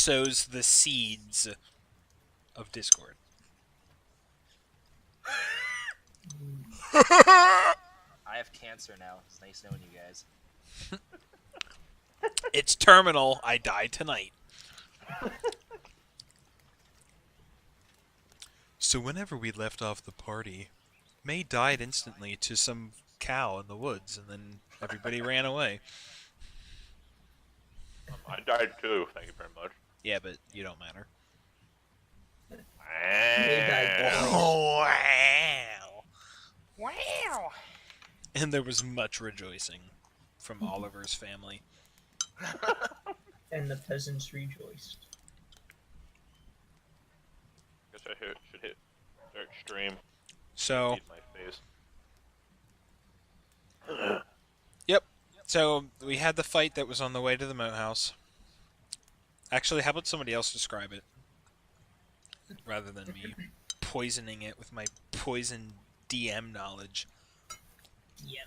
sows the seeds of discord. I have cancer now. It's nice knowing you guys. It's terminal. I die tonight. So whenever we left off the party, May died instantly to some cow in the woods, and then everybody ran away. I died too, thank you very much. Yeah, but you don't matter. Wow. Wow. Wow. And there was much rejoicing from Oliver's family. And the peasants rejoiced. Guess I should hit start stream. So, Eat my face. yep. So we had the fight that was on the way to the moat house. Actually, how about somebody else describe it? Rather than me poisoning it with my poison DM knowledge. Yeah.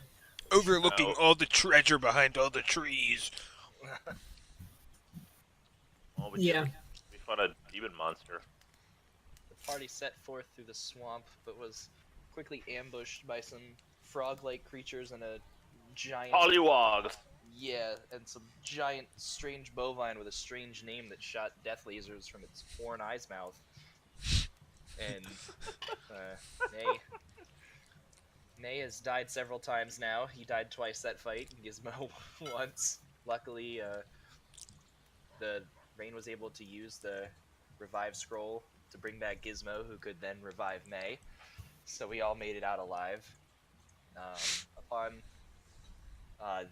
Overlooking all the treasure behind all the trees. Well, we fought a demon monster. The party set forth through the swamp, but was quickly ambushed by some frog-like creatures and a giant... Pollywogs! Yeah, and some giant, strange bovine with a strange name that shot death lasers from its horn eye's mouth. And Nay has died several times now. He died twice that fight. Gizmo once. Luckily, the Rain was able to use the revive scroll to bring back Gizmo, who could then revive May. So we all made it out alive. Upon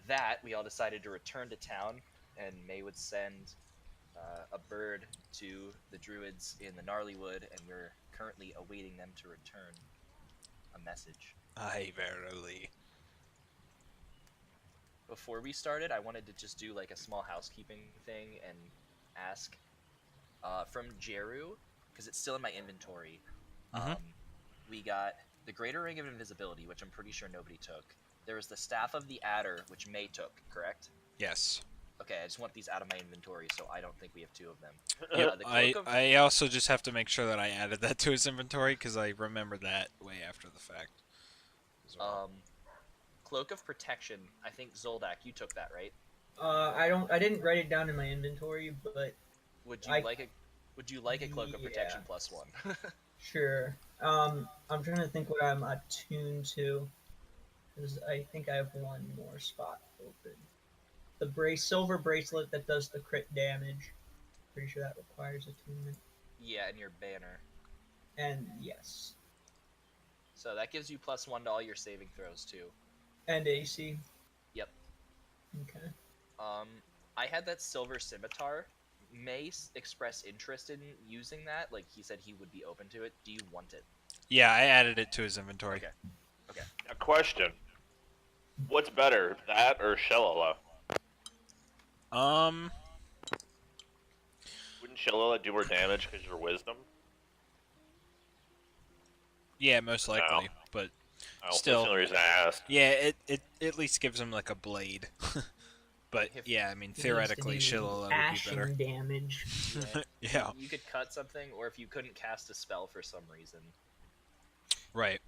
that, we all decided to return to town, and May would send a bird to the druids in the Gnarly Wood, and we're currently awaiting them to return a message. Aye, verily. Before we started, I wanted to just do like a small housekeeping thing and ask from Jeru, because it's still in my inventory. We got the Greater Ring of Invisibility, which I'm pretty sure nobody took. There was the Staff of the Adder, which May took, correct? Yes. Okay, I just want these out of my inventory, so I don't think we have two of them. Yep, I also just have to make sure that I added that to his inventory, because I remember that way after the fact. Cloak of Protection, I think Zoldak, you took that, right? I didn't write it down in my inventory, but Would you like a Cloak of Protection +1? Sure. I'm trying to think what I'm attuned to, because I think I have one more spot open. The silver bracelet that does the crit damage. Pretty sure that requires attunement. Yeah, and your banner. And yes. So that gives you +1 to all your saving throws too. And AC. Yep. Okay. I had that silver scimitar. May expressed interest in using that. Like, he said he would be open to it. Do you want it? Yeah, I added it to his inventory. Okay. A question. What's better, that or Shellala? Wouldn't Shellala do more damage because of your wisdom? Yeah, most likely, No. but That's still. the only reason I asked. Yeah, it at least gives him like a blade. But yeah, I mean, theoretically, Shillelagh would be better. Damage. Yeah. You could cut something, or if you couldn't cast a spell for some reason. Right.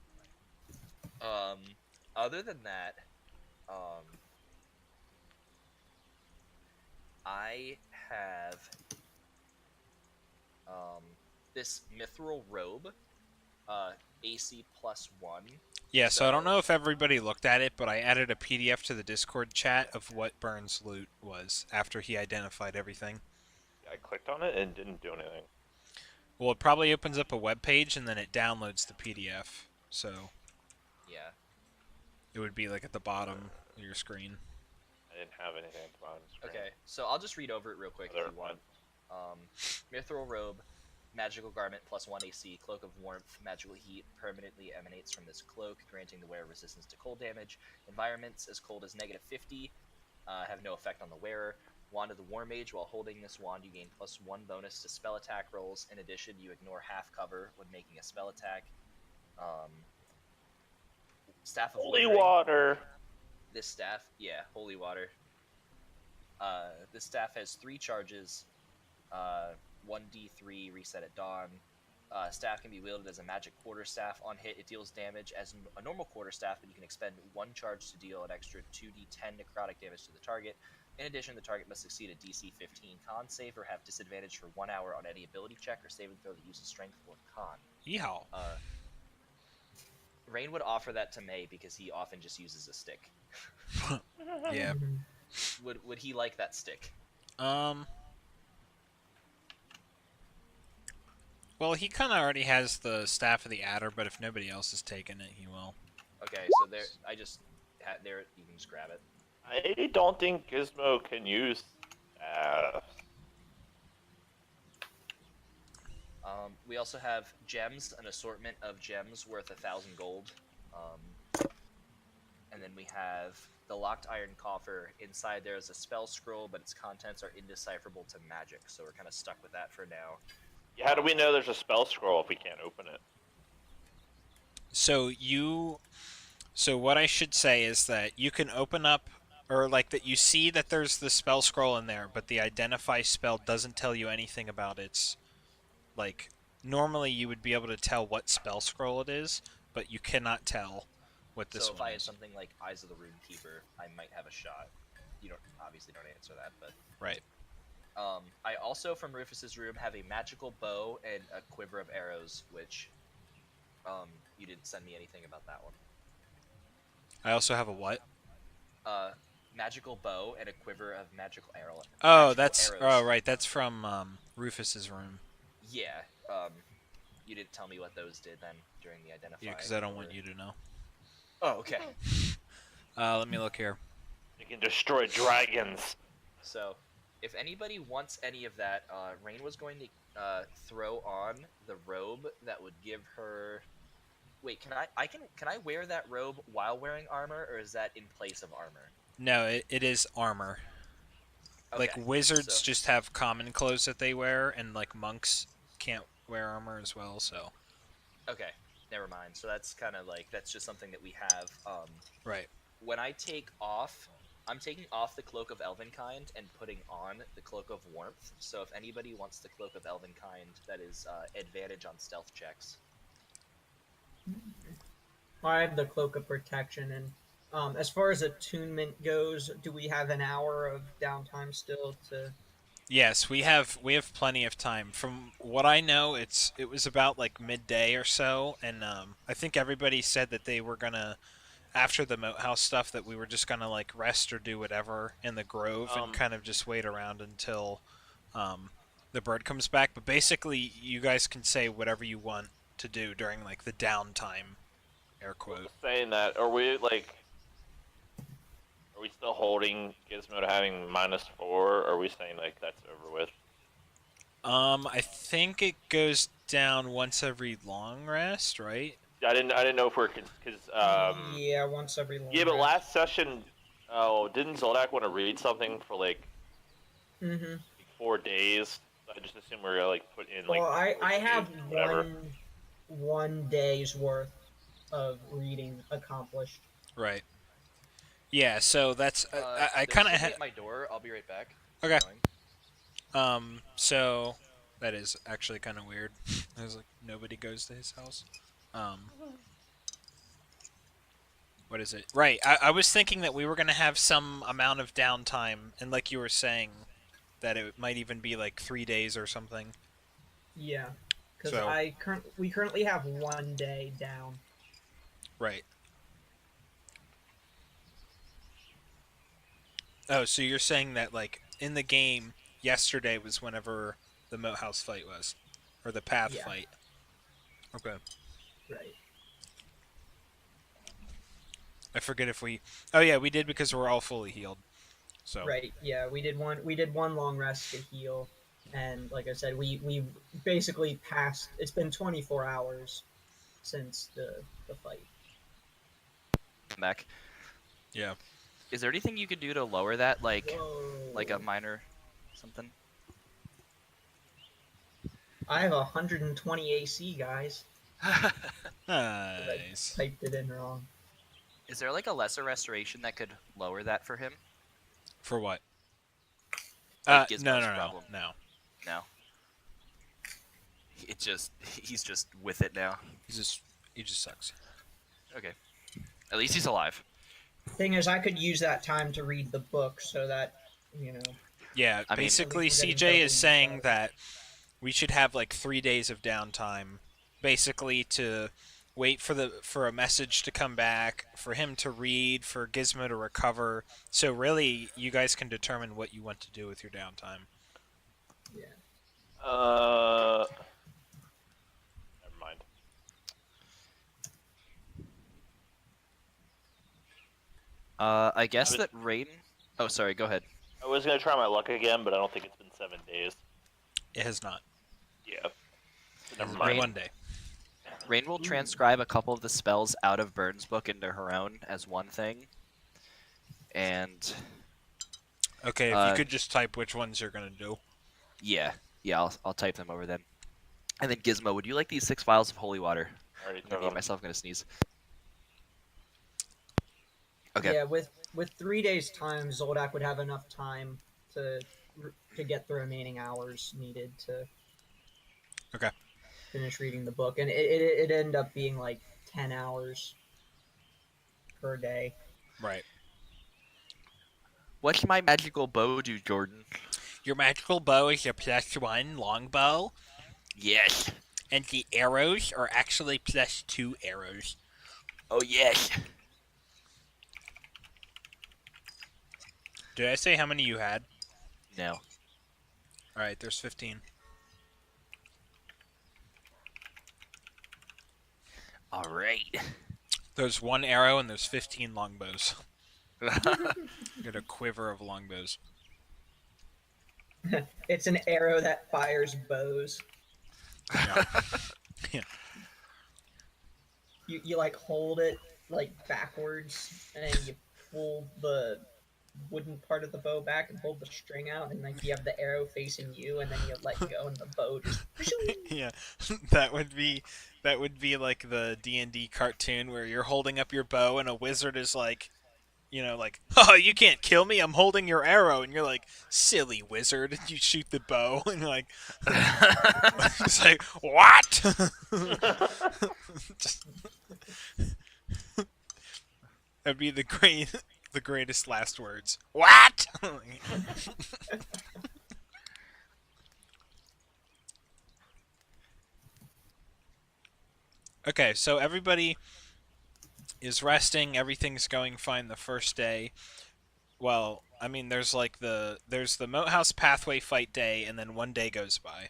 Other than that, I have this mithril robe, AC +1. Yeah, so I don't know if everybody looked at it, but I added a PDF to the Discord chat of what Burns' loot was after he identified everything. I clicked on it and didn't do anything. Well, it probably opens up a web page and then it downloads the PDF. So yeah, it would be like at the bottom of your screen. I didn't have anything at the bottom of the screen. Okay, so I'll just read over it real quick if you want. Mithril robe, magical garment +1 AC, cloak of warmth, magical heat permanently emanates from this cloak, granting the wearer resistance to cold damage. Environments as cold as -50 have no effect on the wearer. Wand of the War Mage, while holding this wand, you gain +1 bonus to spell attack rolls. In addition, you ignore half cover when making a spell attack. Staff of Holy Living. water! This staff, yeah, holy water. This staff has 3 charges. 1d3 reset at dawn. Staff can be wielded as a magic quarterstaff. On hit, it deals damage as a normal quarterstaff, but you can expend 1 charge to deal an extra 2d10 necrotic damage to the target. In addition, the target must succeed a DC 15 con save or have disadvantage for 1 hour on any ability check or saving throw that uses strength or con. Yeehaw. Rain would offer that to May because he often just uses a stick. Yeah. Would he like that stick? Well, he kind of already has the Staff of the Adder, but if nobody else has taken it, he will. Okay, so there, I just there you can just grab it. I don't think Gizmo can use. We also have gems, an assortment of gems worth 1,000 gold. And then we have the locked iron coffer. Inside there is a spell scroll, but its contents are indecipherable to magic, so we're kind of stuck with that for now. Yeah, how do we know there's a spell scroll if we can't open it? So what I should say is that you can open up, or like that you see that there's the spell scroll in there, but the identify spell doesn't tell you anything about its, like, normally you would be able to tell what spell scroll it is, but you cannot tell what this So if one I had is. something like Eyes of the Rune Keeper, I might have a shot. You obviously don't answer that, but Right. I also from Rufus's room have a magical bow and a quiver of arrows, which you didn't send me anything about that one. I also have a what? Magical bow and a quiver of magical arrow. Oh, magical that's arrows. oh right, that's from Rufus's room. Yeah. You didn't tell me what those did then during the identify. Yeah, because I don't want you to know. Oh, okay. Let me look here. You can destroy dragons. So, if anybody wants any of that, Rain was going to throw on the robe that would give her. Wait, can I wear that robe while wearing armor, or is that in place of armor? No, it is armor. Okay, Like wizards so- just have common clothes that they wear, and like monks can't wear armor as well. So Okay, never mind. So that's kind of like that's just something that we have. right. When I take off, I'm taking off the Cloak of Elvenkind and putting on the Cloak of Warmth. So if anybody wants the Cloak of Elvenkind, that is advantage on stealth checks. I have the Cloak of Protection, and as far as attunement goes, do we have an hour of downtime still to? Yes, we have plenty of time. From what I know, it was about like midday or so, and I think everybody said that they were gonna, after the moat house stuff, that we were just gonna like rest or do whatever in the grove and kind of just wait around until the bird comes back. But basically, you guys can say whatever you want to do during like the downtime, air quote. Saying that, are we still holding Gizmo to having -4, or are we saying like that's over with? I think it goes down once every long rest, right? I didn't know if we're because Yeah, once every long yeah, but rest. last session, didn't Zoldak want to read something for like Mm-hmm. 4 days? I just assume we're gonna like put in like. Well, I 4 days, have whatever. one day's worth of reading accomplished. Right. Yeah, so that's I There's kind of somebody at my door. I'll be right back. Okay. Going. So that is actually kind of weird. There's like nobody goes to his house. What is it? Right. I was thinking that we were gonna have some amount of downtime, and like you were saying, that it might even be like 3 days or something. Yeah, because So- we currently have 1 day down. Right. Oh, so you're saying that like in the game yesterday was whenever the moat house fight was, or the path Yeah. fight. Okay. Right. I forget if we. Oh yeah, we did because we're all fully healed. So. Right. Yeah, we did one long rest to heal, and like I said, we basically passed. It's been 24 hours since the fight. I'm back. Yeah. Is there anything you could do to lower that, like Whoa. a minor something? I have 120 AC, guys. Nice. Typed it in wrong. Is there like a lesser restoration that could lower that for him? For what? Like No, Gizmo's no, no, problem. no. No. he's just with it now. He just sucks. Okay. At least he's alive. Thing is, I could use that time to read the book so that, you know. Yeah, I mean- basically At least we're getting CJ double is saying use that we should have like 3 days of downtime, basically to wait for a message to come back, for him to read, for Gizmo to recover. So really, you guys can determine what you want to do with your downtime. Yeah. Never mind. I guess was- that Raiden. Oh, sorry. Go ahead. I was gonna try my luck again, but I don't think it's been 7 days. It has not. Yeah. So never It's mind. been 1 day. Rain will transcribe a couple of the spells out of Burns' book into her own as one thing. And Okay, if you could just type which ones you're gonna do. yeah, I'll type them over then. And then Gizmo, would you like these 6 vials of holy water? Already I'm took gonna need them. myself gonna sneeze. Okay. Yeah, with 3 days time, Zoldak would have enough time to get the remaining hours needed to Okay. finish reading the book, and it ended up being like 10 hours per day. Right. What's my magical bow do, Jordan? Your magical bow is a +1 longbow, Yes. and the arrows are actually +2 arrows. Oh yes. Did I say how many you had? No. Alright, there's 15. All right. There's 1 arrow and there's 15 longbows. Got a quiver of longbows. It's an arrow that fires bows. Yeah. Yeah. You like hold it like backwards, and then you pull the wooden part of the bow back and pull the string out, and like you have the arrow facing you, and then you let go, and the bow just. Yeah, that would be like the D&D cartoon where you're holding up your bow and a wizard is like, you know, like, oh, you can't kill me, I'm holding your arrow, and you're like, silly wizard, and you shoot the bow, and you're like, it's like, what? That'd be the greatest last words. What? Okay, so everybody is resting. Everything's going fine the first day. Well, I mean, there's the Moat House Pathway fight day, and then 1 day goes by.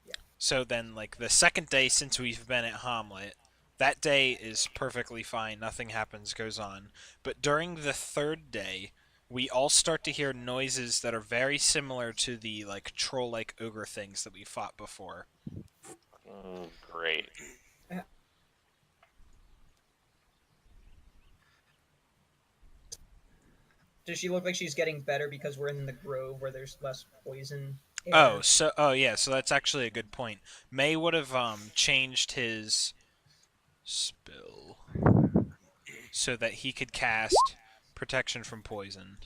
Yeah. So then, like, the second day since we've been at Hamlet, that day is perfectly fine. Nothing happens, goes on. But during the third day, we all start to hear noises that are very similar to the, like, troll-like ogre things that we fought before. Great. Does she look like she's getting better because we're in the grove where there's less poison? Oh, yeah, so that's actually a good point. May would have changed his spell so that he could cast protection from poison.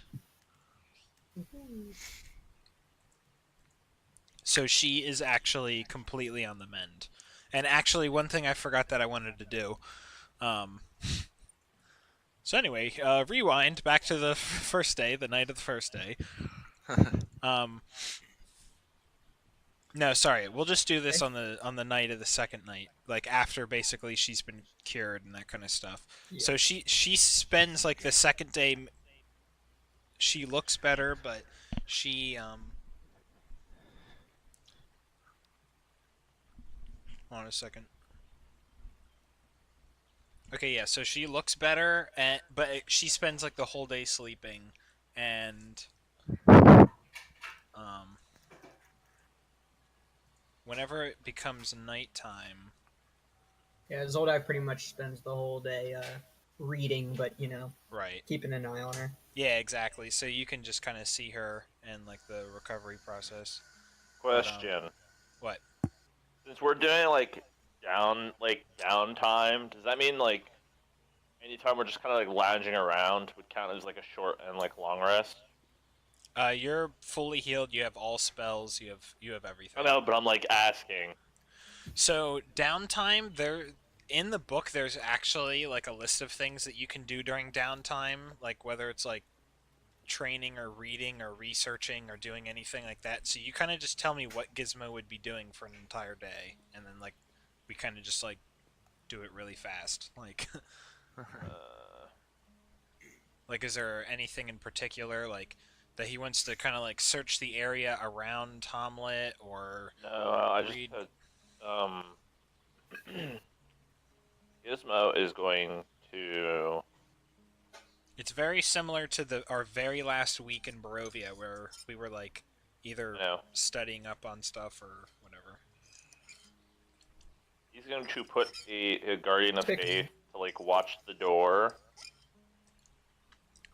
So she is actually completely on the mend. And actually, one thing I forgot that I wanted to do. So anyway, rewind back to the first day, the night of the first day. No, sorry. We'll just do this on the night of the second night, like after basically she's been cured and that kind of stuff. Yeah. So she spends like the second day. She looks better, but she Hold on a second. Okay, yeah. So she looks better, but she spends like the whole day sleeping, and whenever it becomes nighttime. Yeah, Zoldak pretty much spends the whole day reading, but Right. keeping an eye on her. Yeah, exactly. So you can just kind of see her and like the recovery process. Question. What? Since we're doing like downtime, does that mean like anytime we're just kind of like lounging around would count as like a short and like long rest? You're fully healed. You have all spells. You have everything. I know, but I'm like asking. So downtime, there in the book, there's actually like a list of things that you can do during downtime, like whether it's like training or reading or researching or doing anything like that. So you kind of just tell me what Gizmo would be doing for an entire day, and then like we kind of just like do it really fast. Like, Uh, like is there anything in particular like that he wants to kind of like search the area around Tomlet or no, I just read? put Gizmo is going to. It's very similar to the our very last week in Barovia where we were like either No, studying up on stuff or whatever. he's going to put a guardian of Pick- faith to like watch the door,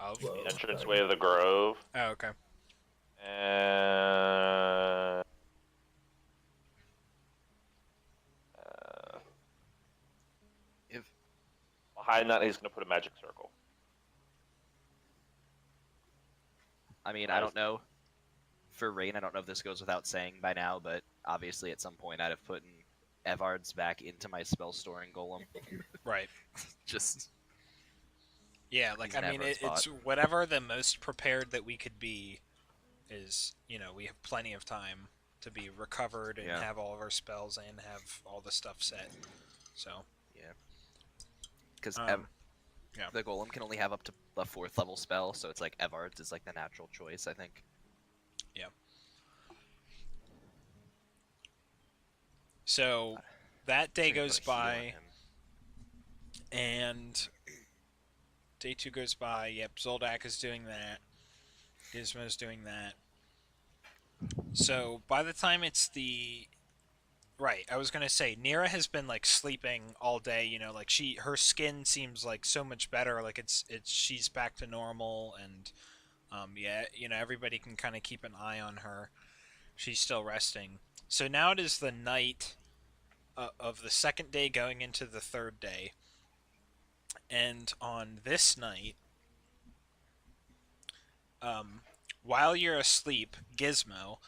Of Whoa. the entranceway of the grove, oh okay. and If behind that he's going to put a magic circle. I mean, I don't know. For Rain, I don't know if this goes without saying by now, but obviously at some point I'd have put Evard's back into my spell storing golem. Right. Just Yeah, like He's I mean never a it's spot. whatever the most prepared that we could be is, you know, we have plenty of time to be recovered and Yeah. have all of our spells and have all the stuff set. So, because um, yeah. the golem can only have up to the 4th level spell, so it's like Evard's is like the natural choice, I think. So that day Should goes put a heal on by him. and day 2 goes by. Yep, Zoldak is doing that. Gizmo's doing that. So by the time it's the right, I was gonna say Nira has been like sleeping all day. You know, like her skin seems like so much better. Like it's she's back to normal, and yeah, you know everybody can kind of keep an eye on her. She's still resting. So now it is the night of the second day going into the third day, and on this night, while you're asleep, Gizmo,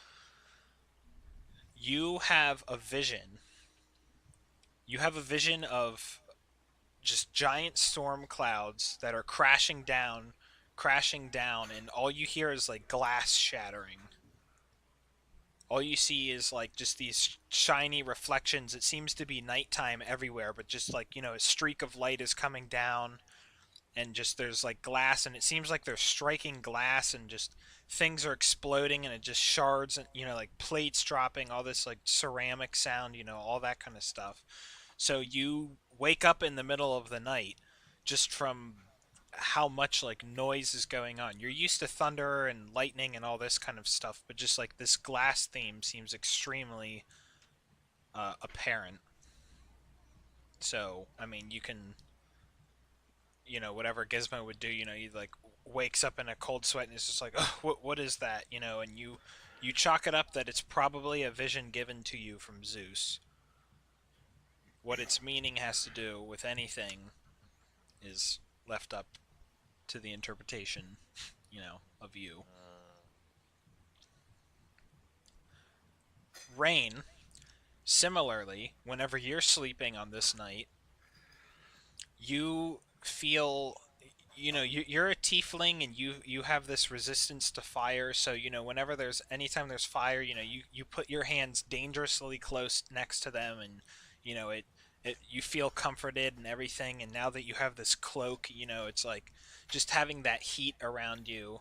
you have a vision. You have a vision of just giant storm clouds that are crashing down, and all you hear is like glass shattering. All you see is like just these shiny reflections. It seems to be nighttime everywhere, but just like, you know, a streak of light is coming down, and just there's like glass, and it seems like they're striking glass, and just things are exploding, and it just shards, and you know, like plates dropping, all this like ceramic sound, you know, all that kind of stuff. So you wake up in the middle of the night just from how much like noise is going on. You're used to thunder and lightning and all this kind of stuff, but just like this glass theme seems extremely apparent. So, I mean, you can, you know, whatever Gizmo would do, you know, he like wakes up in a cold sweat and is just like, oh, what is that, you know, and you chalk it up that it's probably a vision given to you from Zeus. What its meaning has to do with anything is left up to the interpretation, you know, of you. Rain, similarly, whenever you're sleeping on this night, you feel, you know, you're a tiefling and you have this resistance to fire, so you know whenever there's anytime there's fire, you know, you put your hands dangerously close next to them, and you know it you feel comforted and everything, and now that you have this cloak, you know, it's like just having that heat around you,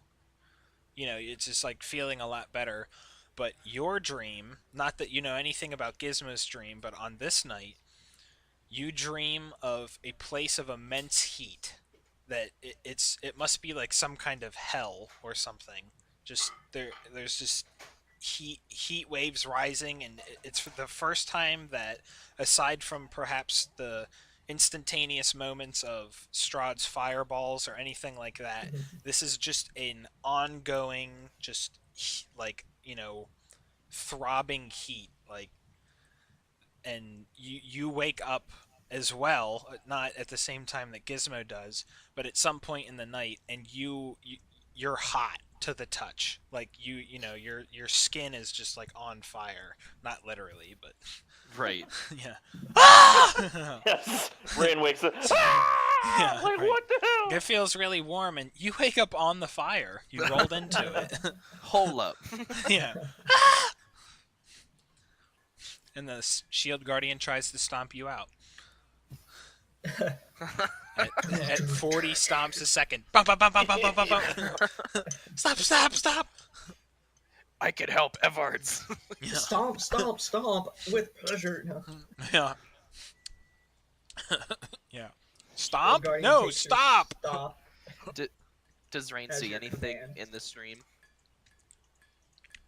you know, it's just like feeling a lot better. But your dream, not that you know anything about Gizmo's dream, but on this night you dream of a place of immense heat that it must be like some kind of hell or something. Just there's just heat waves rising, and it's for the first time that, aside from perhaps the instantaneous moments of Strahd's fireballs or anything like that, this is just an ongoing, just like, you know, throbbing heat, like, and you wake up as well, not at the same time that Gizmo does, but at some point in the night, and you're hot to the touch. Like you know, your skin is just like on fire. Not literally, but Right. yeah. Ah! Yes. Rain wakes up. Ah! Yeah, Like right. what the hell? It feels really warm, and you wake up on the fire. You rolled into it. Hold up. Yeah. And the shield guardian tries to stomp you out at 40 stomps a second. Bump, bump, bump, bump, bump, bump, bump, bump. Stop, stop, stop. I can help Evards. Yeah. Stomp, stomp, stomp with pleasure. No. Yeah. Yeah. Shield Stomp? Guardian No, takes her stop. Stop. Does Rain As see your anything command. in the stream?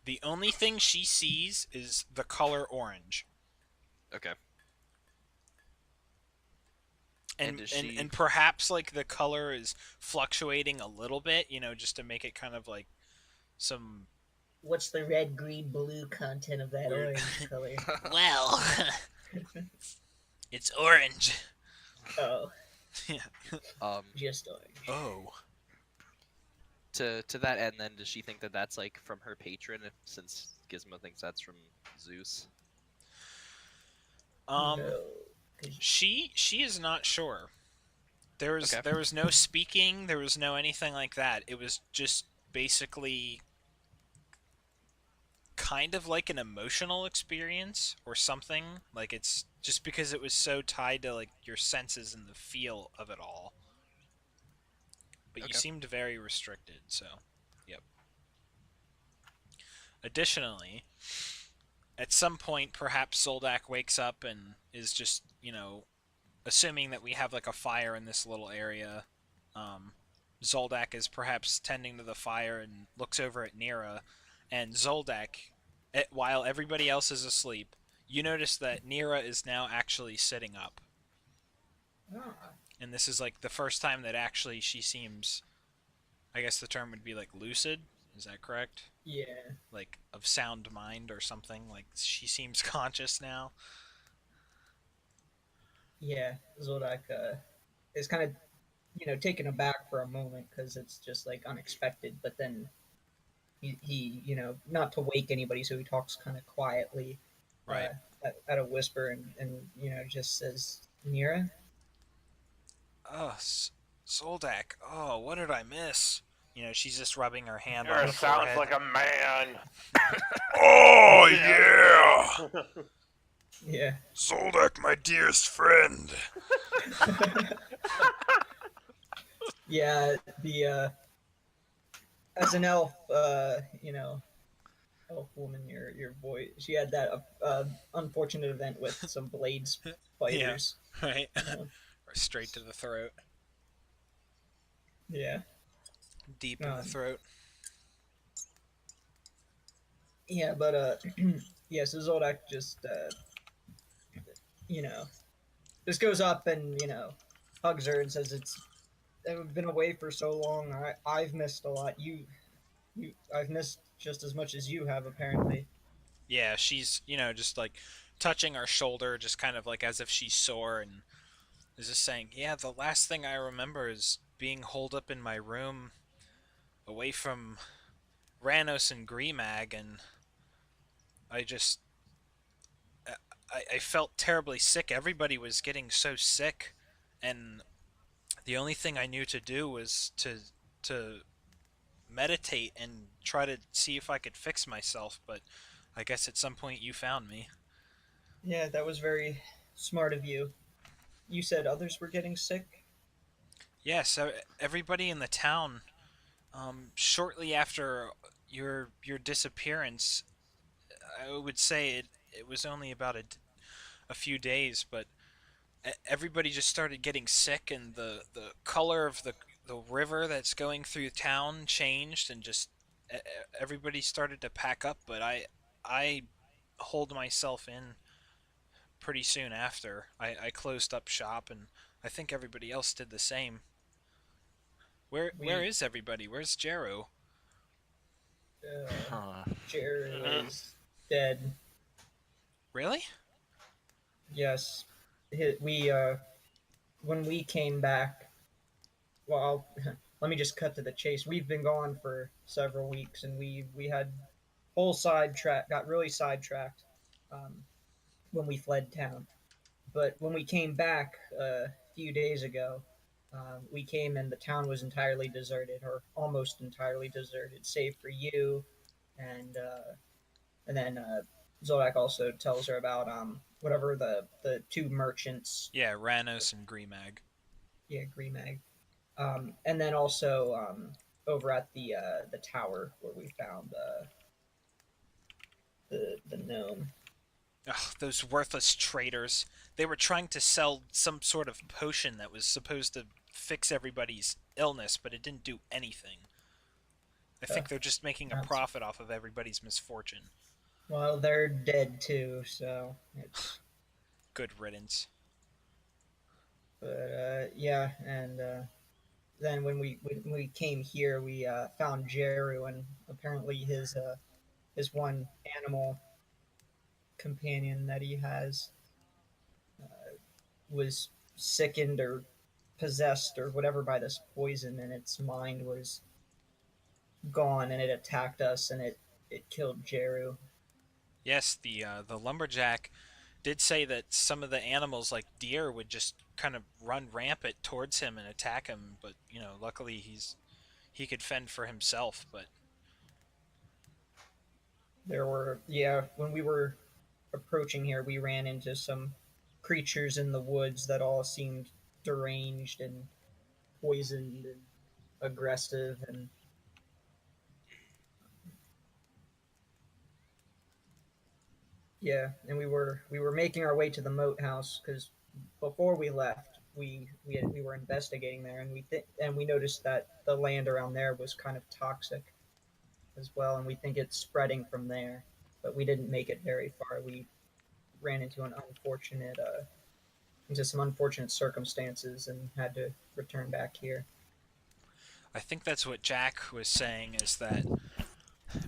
The only thing she sees is the color orange. Okay. And, And does she- and perhaps like the color is fluctuating a little bit, you know, just to make it kind of like some What's the red, green, blue content of that Weird. orange color? well. It's orange. Oh, just orange. Oh. To that end, then, does she think that that's like from her patron, since Gizmo thinks that's from Zeus? No, 'Cause she is not sure. There was Okay. no speaking, there was no anything like that. It was just basically kind of like an emotional experience or something. Like it's just because it was so tied to like your senses and the feel of it all. But you Okay. seemed very restricted, so yep. Additionally, at some point perhaps Zoldak wakes up and is just, you know, assuming that we have like a fire in this little area, Zoldak is perhaps tending to the fire and looks over at Nira, and Zoldak, while everybody else is asleep, you notice that Nira is now actually sitting up, ah, and this is like the first time that actually she seems, I guess the term would be like lucid. Is that correct? yeah, Like of sound mind or something. Like she seems conscious now. yeah. Zodak is kind of, taken aback for a moment because it's just like unexpected. But then he, not to wake anybody, so he talks kind of quietly, Right. at a whisper, and just says, "Nira." Oh, Zoldak. Oh, what did I miss? You know, she's just rubbing her hand on Nira the sounds forehead. like a man. Oh, yeah! Yeah. Zoldak, my dearest friend. Yeah, the as an elf, elf woman, your voice. She had that unfortunate event with some blades fighters. Right? Uh, Straight to the throat. yeah, Deep in the Um, throat. yeah, but yeah. So Zoldak just you know just goes up and hugs her and says, I've been away for so long. I've missed a lot. I've missed just as much as you have, apparently. Yeah, she's, you know, just like touching her shoulder, just kind of like as if she's sore, and is just saying, yeah, the last thing I remember is being holed up in my room away from Ranos and Grimag, and I just. I felt terribly sick. Everybody was getting so sick, and the only thing I knew to do was to meditate and try to see if I could fix myself, but I guess at some point you found me. Yeah, that was very smart of you. You said others were getting sick. Yeah, so everybody in the town, shortly after your disappearance, I would say it was only about a few days, but everybody just started getting sick, and the color of the river that's going through town changed, and just everybody started to pack up. But I holed myself in pretty soon after. I closed up shop, and I think everybody else did the same. Where We- is everybody? Where's Jero? Jerry Mhm. is dead. Really? Yes, we when we came back. Well, let me just cut to the chase. We've been gone for several weeks, and we had whole sidetrack got really sidetracked um, when we fled town. But when we came back a few days ago, we came and the town was entirely deserted, or almost entirely deserted, save for you and then Zodak also tells her about whatever the two merchants. Yeah, Ranos and Grimag. Yeah, Gremag. And then also over at the tower where we found the gnome. Ugh, those worthless traitors. They were trying to sell some sort of potion that was supposed to fix everybody's illness, but it didn't do anything. I think they're just making a That's- profit off of everybody's misfortune. Well, they're dead too, so it's. Good riddance. But yeah, and then when we came here, we found Jeru, and apparently his one animal companion that he has was sickened or possessed or whatever by this poison, and its mind was gone, and it attacked us, and it killed Jeru. Yes, the lumberjack did say that some of the animals, like deer, would just kind of run rampant towards him and attack him. But luckily he could fend for himself. But There were, yeah, when we were approaching here, we ran into some creatures in the woods that all seemed deranged and poisoned and aggressive, and yeah, and we were making our way to the moat house because before we left, we were investigating there, and we noticed that the land around there was kind of toxic as well, and we think it's spreading from there. But we didn't make it very far. We ran into some unfortunate circumstances and had to return back here. I think that's what Jack was saying, is that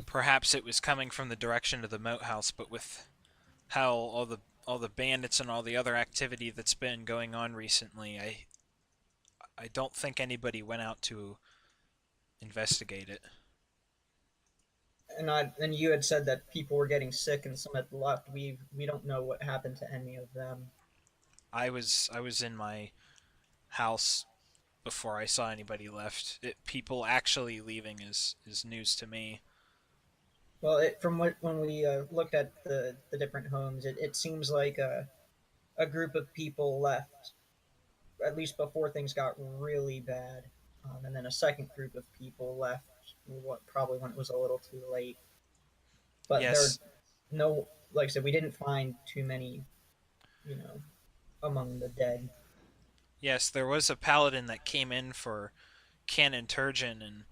perhaps it was coming from the direction of the moat house, but with how all the bandits and all the other activity that's been going on recently, I don't think anybody went out to investigate it. And you had said that people were getting sick and some had left. We don't know what happened to any of them. I was in my house before I saw anybody left. People actually leaving is news to me. Well, from when we looked at the different homes, it seems like a group of people left at least before things got really bad, and then a second group of people left. Probably when it was a little too late. But there, Yes, no, like I said, we didn't find too many, you know, among the dead. yes, there was a paladin that came in for Canon Turgeon, and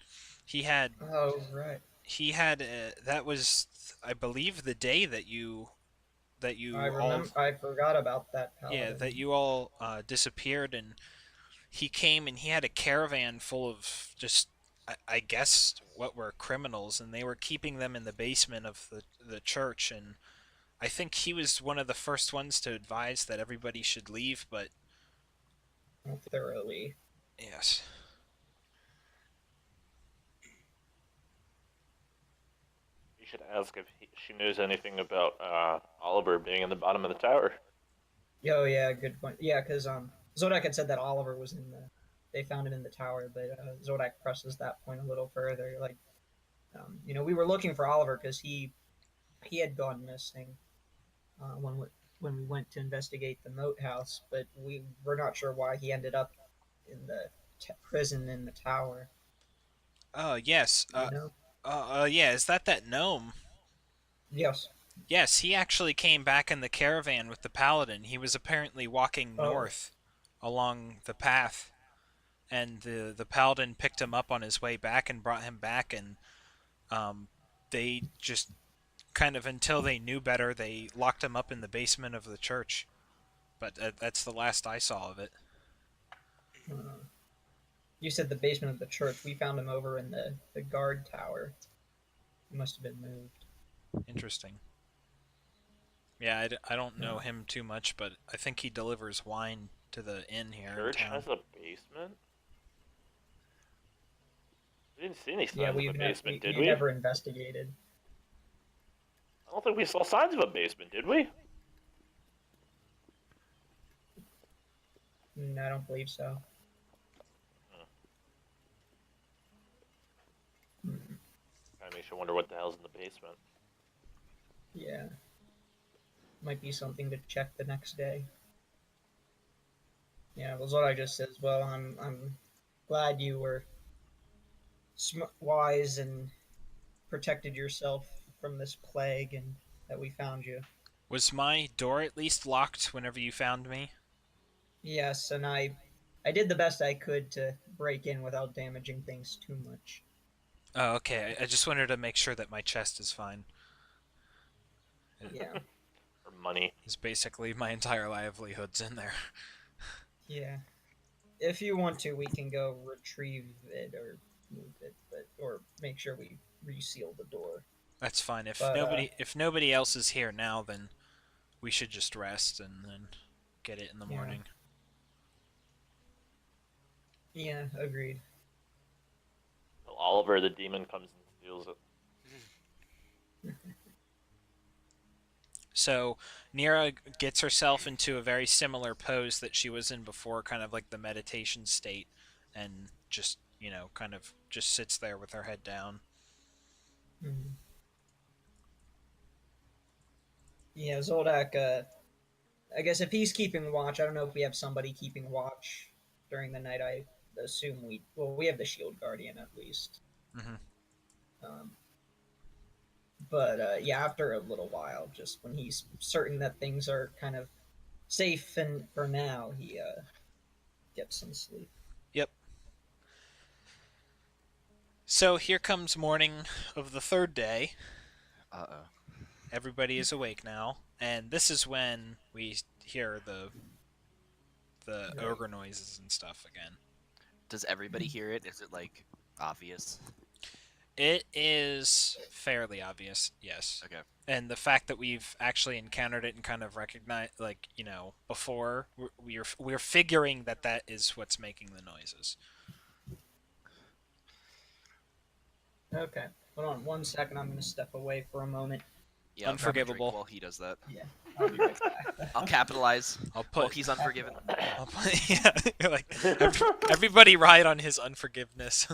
he had Oh right, that was, I believe, the day that you I all remember. I forgot about that yeah, paladin. that you all disappeared, and he came and he had a caravan full of just, I guess, what were criminals, and they were keeping them in the basement of the church. And I think he was one of the first ones to advise that everybody should leave. But Thoroughly. yes, You should ask if she knows anything about Oliver being in the bottom of the tower. Oh yeah, good point. Yeah, because Zodak had said that Oliver was in the. They found him in the tower, but Zodak presses that point a little further. Like, we were looking for Oliver because he had gone missing when we went to investigate the moat house, but we were not sure why he ended up in the prison in the tower. oh yes, You know? yeah, is that gnome? Yes. Yes, he actually came back in the caravan with the paladin. He was apparently walking Oh. north along the path, and the paladin picked him up on his way back and brought him back. And they just kind of, until they knew better, they locked him up in the basement of the church. But that's the last I saw of it. Uh, you said the basement of the church. We found him over in the guard tower. He must have been moved. Interesting. Yeah, I don't know him too much, but I think he delivers wine to the inn here in Church town. has a basement? We didn't see any Yeah, signs of a basement, did we we? never investigated. I don't think we saw signs of a basement, did we? I don't believe so. Hmm. Kind of makes you wonder what the hell's in the basement. Yeah. Might be something to check the next day. Yeah, well, what I just said as well. I'm glad you were wise and protected yourself from this plague, and that we found you. Was my door at least locked whenever you found me? Yes, and I did the best I could to break in without damaging things too much. Oh, okay. I just wanted to make sure that my chest is fine. Yeah, Or money. It's basically my entire livelihood's in there. yeah. If you want to, we can go retrieve it or move it, but or make sure we reseal the door. That's fine. If But nobody else is here now, then we should just rest and then get it in the Yeah. morning. yeah, agreed. Oliver the demon comes and steals it. So Nira gets herself into a very similar pose that she was in before, kind of like the meditation state, and just, kind of just sits there with her head down. Mhm. Yeah, Zoldak. I guess if he's keeping watch, I don't know if we have somebody keeping watch during the night. I assume we have the shield guardian at least. Mhm. Um, but yeah, after a little while, just when he's certain that things are kind of safe and for now, he gets some sleep. Yep. So here comes morning of the third day. Uh-oh. Everybody is awake now, and this is when we hear the Right. ogre noises and stuff again. Does everybody hear it? Is it, like, obvious? It is fairly obvious, yes. Okay. And the fact that we've actually encountered it and kind of recognized, like, before, we're figuring that is what's making the noises. Okay, hold on 1 second. I'm going to step away for a moment. Yeah, I'll grab a drink Unforgivable. while he does that. Yeah, I'll be right back. I'll capitalize I'll while put. he's unforgiven. Yeah, you're like everybody ride on his unforgiveness.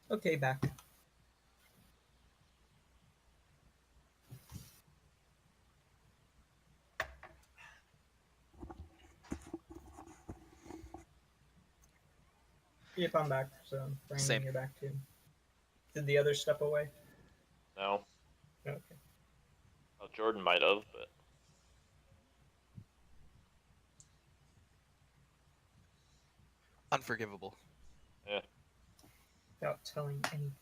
Okay, back. Yep, I'm back. So, Brandon, Same. you're back too. Did the other step away? No. Okay. Well, Jordan might have, but Unforgivable. Without telling anybody.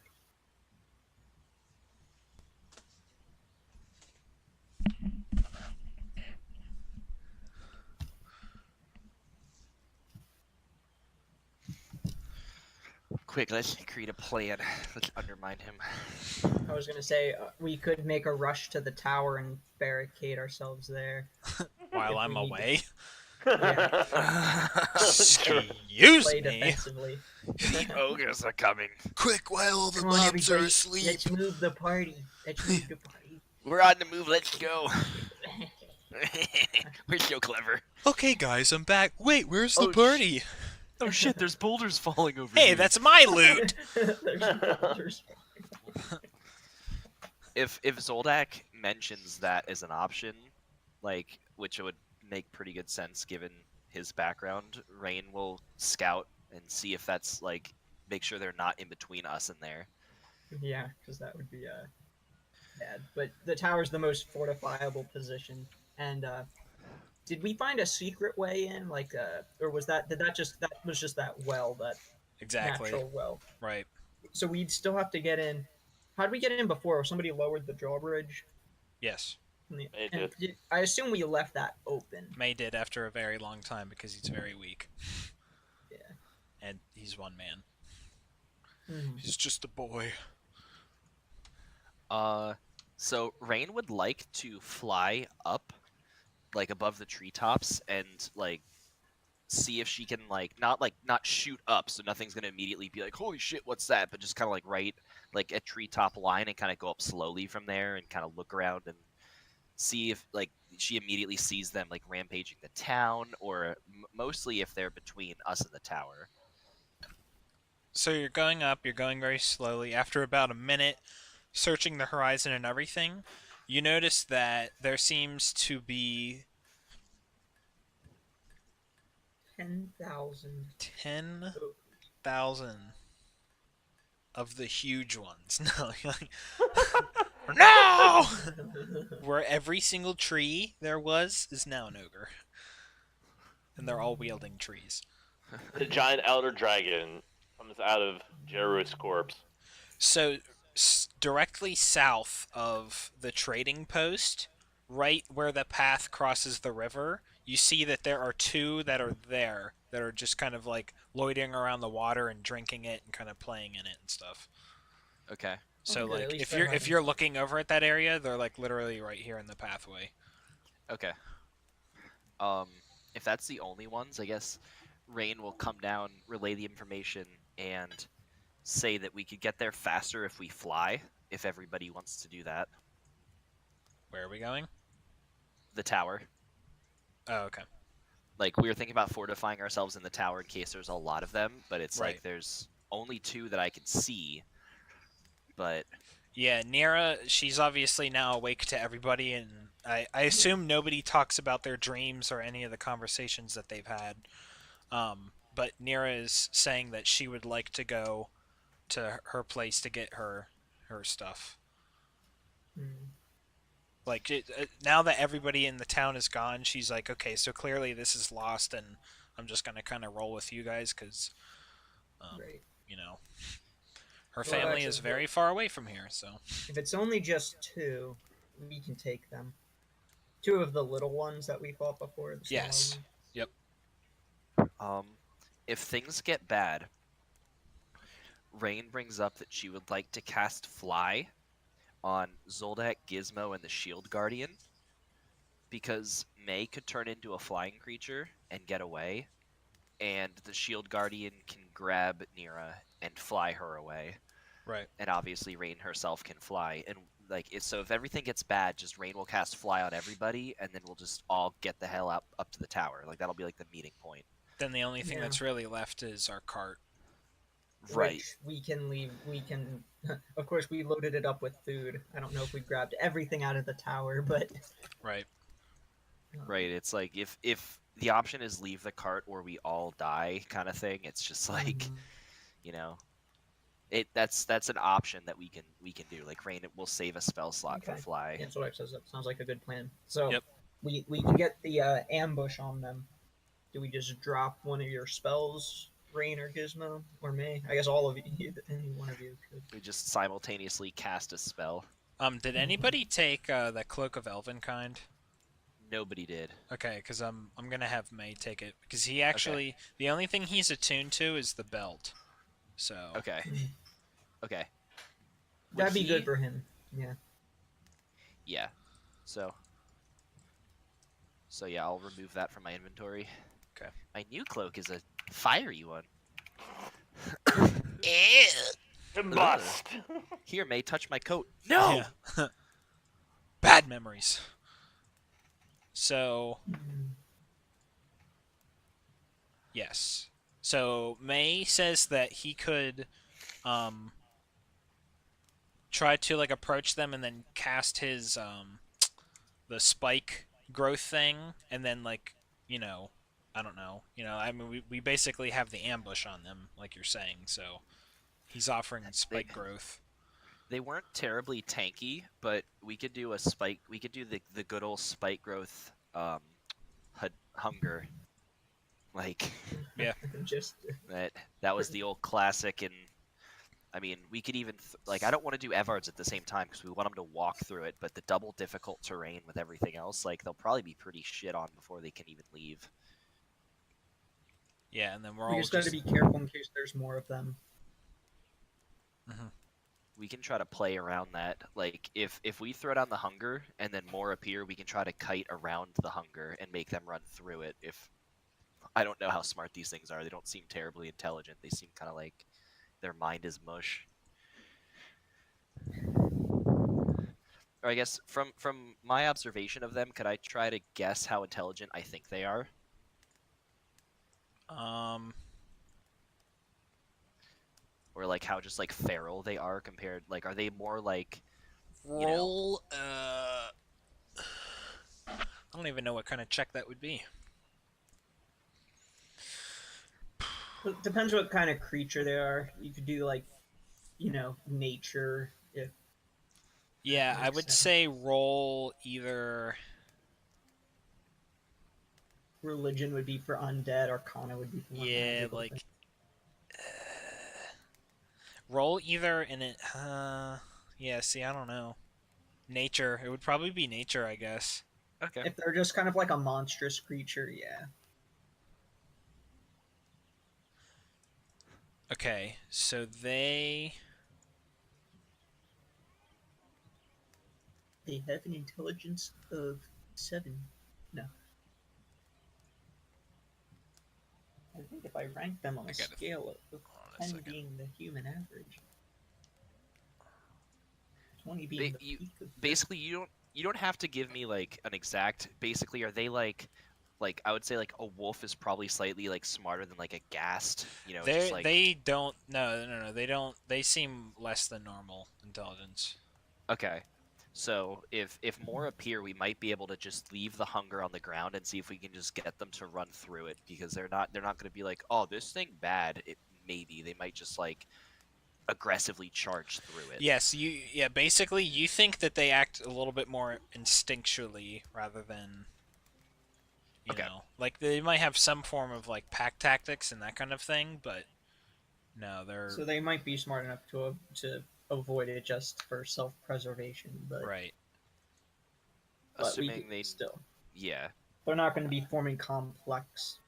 Quick, let's create a plan. Let's undermine him. I was gonna say we could make a rush to the tower and barricade ourselves there. While If I'm we need to- away. Yeah. Excuse Play me. defensively. The ogres are coming. Quick, while all the Come on, mobs are everybody. asleep. Let's move the party. Let's move the party. We're on the move. Let's go. We're so clever. Okay, guys, I'm back. Wait, where's the Oh, party? Oh shit! There's boulders falling over Hey, here. that's my loot. There's If Zoldak mentions that as an option, like, which would make pretty good sense given his background, Rain will scout and see if that's like make sure they're not in between us and there. Yeah, because that would be bad. But the tower's the most fortifiable position. And did we find a secret way in? Like, or was that that was just that well, that Exactly. natural well? Right. So we'd still have to get in. How did we get in before? Somebody lowered the drawbridge. Yes. May And did. I assume we left that open. May did after a very long time because he's very weak. Yeah. And he's one man. Mhm. He's just a boy. So Rain would like to fly up, like above the treetops, and like see if she can not shoot up, so nothing's gonna immediately be like, holy shit, what's that? But just kind of like right like a treetop line and kind of go up slowly from there and kind of look around and see if like she immediately sees them like rampaging the town, or mostly if they're between us and the tower. So you're going up, you're going very slowly. After about a minute, searching the horizon and everything, you notice that there seems to be 10,000. 10,000 of the huge ones. No, no! Where every single tree there was is now an ogre. And they're all wielding trees. The giant elder dragon comes out of Jeru's corpse. So, directly south of the trading post, right where the path crosses the river, you see that there are two that are there that are just kind of like loitering around the water and drinking it and kind of playing in it and stuff. Okay. So Okay, at like least if they're you're having fun. looking over at that area, they're like literally right here in the pathway. Okay. If that's the only ones, I guess Rain will come down, relay the information, and say that we could get there faster if we fly, if everybody wants to do that. Where are we going? The tower. Oh, okay. Like, we were thinking about fortifying ourselves in the tower in case there's a lot of them, but it's Right. like there's only two that I can see. But Yeah, Nira, she's obviously now awake to everybody, and I assume nobody talks about their dreams or any of the conversations that they've had. But Nira is saying that she would like to go to her place to get her stuff. Hmm. Like now that everybody in the town is gone, she's like, okay, so clearly this is lost, and I'm just gonna kind of roll with you guys because, Right. you know, her Well, family actually, is very far away from here. So if it's only just two, we can take them. Two of the little ones that we fought before. The smaller yes, ones. yep. if things get bad, Rain brings up that she would like to cast Fly on Zoldak, Gizmo, and the Shield Guardian, because May could turn into a flying creature and get away, and the Shield Guardian can grab Nira and fly her away. Right. And obviously Rain herself can fly. And like so if everything gets bad, just Rain will cast Fly on everybody, and then we'll just all get the hell up to the tower. Like that'll be like the meeting point. Then the only thing Yeah. that's really left is our cart. Right. Which we can leave. We can. Of course, we loaded it up with food. I don't know if we grabbed everything out of the tower, but Right. Right. It's like if the option is leave the cart or we all die kind of thing, it's just like, Mhm. you know, that's an option that we can do. Like Rain will save a spell slot for Okay. Fly. Yeah, so that says that sounds like a good plan. So Yep. we can get the ambush on them. Do we just drop one of your spells, Rain or Gizmo or May? I guess all of you, any one of you could. We just simultaneously cast a spell. Did anybody take the cloak of Elvenkind? Nobody did. Okay, because I'm gonna have May take it because he actually the only thing he's attuned to is the belt. So Okay. Okay. Would That'd be he- good for him. Yeah. Yeah. So yeah, I'll remove that from my inventory. Okay. My new cloak is a fiery one. Combust. Here, May, touch my coat. No. Yeah. Bad memories. So yes. So May says that he could try to like approach them and then cast his the spike growth thing and then like, I don't know. I mean we basically have the ambush on them like you're saying. So he's offering spike growth. They weren't terribly tanky, but we could do a spike. We could do the good old spike growth hunger. Like Yeah. Just that was the old classic in I mean, we could even like I don't want to do Evards at the same time because we want them to walk through it, but the double difficult terrain with everything else, like they'll probably be pretty shit on before they can even leave. Yeah, and then we're We all just got to just. be careful in case there's more of them. Mhm. We can try to play around that. Like if we throw down the hunger and then more appear, we can try to kite around the hunger and make them run through it. If I don't know how smart these things are, they don't seem terribly intelligent. They seem kind of like their mind is mush. Or I guess from my observation of them, could I try to guess how intelligent I think they are? Um, Or like how just like feral they are compared, like are they more like, you know, roll. I don't even know what kind of check that would be. It depends what kind of creature they are. You could do like, nature if Yeah, that I makes would sense. say roll either. Religion would be for undead, Arcana would be for more Yeah, magical like things. roll either in it. Yeah. See, I don't know. Nature. It would probably be nature, I guess. okay. If they're just kind of like a monstrous creature, yeah. Okay, so They have an intelligence of 7. No. I think if I rank them on I a gotta. scale of Hold on a 10 second. being the human average, 20 being Ba- the you peak of basically you don't have to give me like an exact. Basically, are they like I would say like a wolf is probably slightly like smarter than like a ghast. You know, just like They don't. No. They don't. They seem less than normal intelligence. okay. So if more appear, we might be able to just leave the hunger on the ground and see if we can just get them to run through it because they're not going to be like, oh, this thing bad. It maybe they might just like aggressively charge through it. Yes, you. Yeah, basically, you think that they act a little bit more instinctually rather than Okay. like they might have some form of like pack tactics and that kind of thing, but no, they're So they might be smart enough to avoid it just for self-preservation, right. but we Assuming could they, still. yeah, They're not going to be forming complex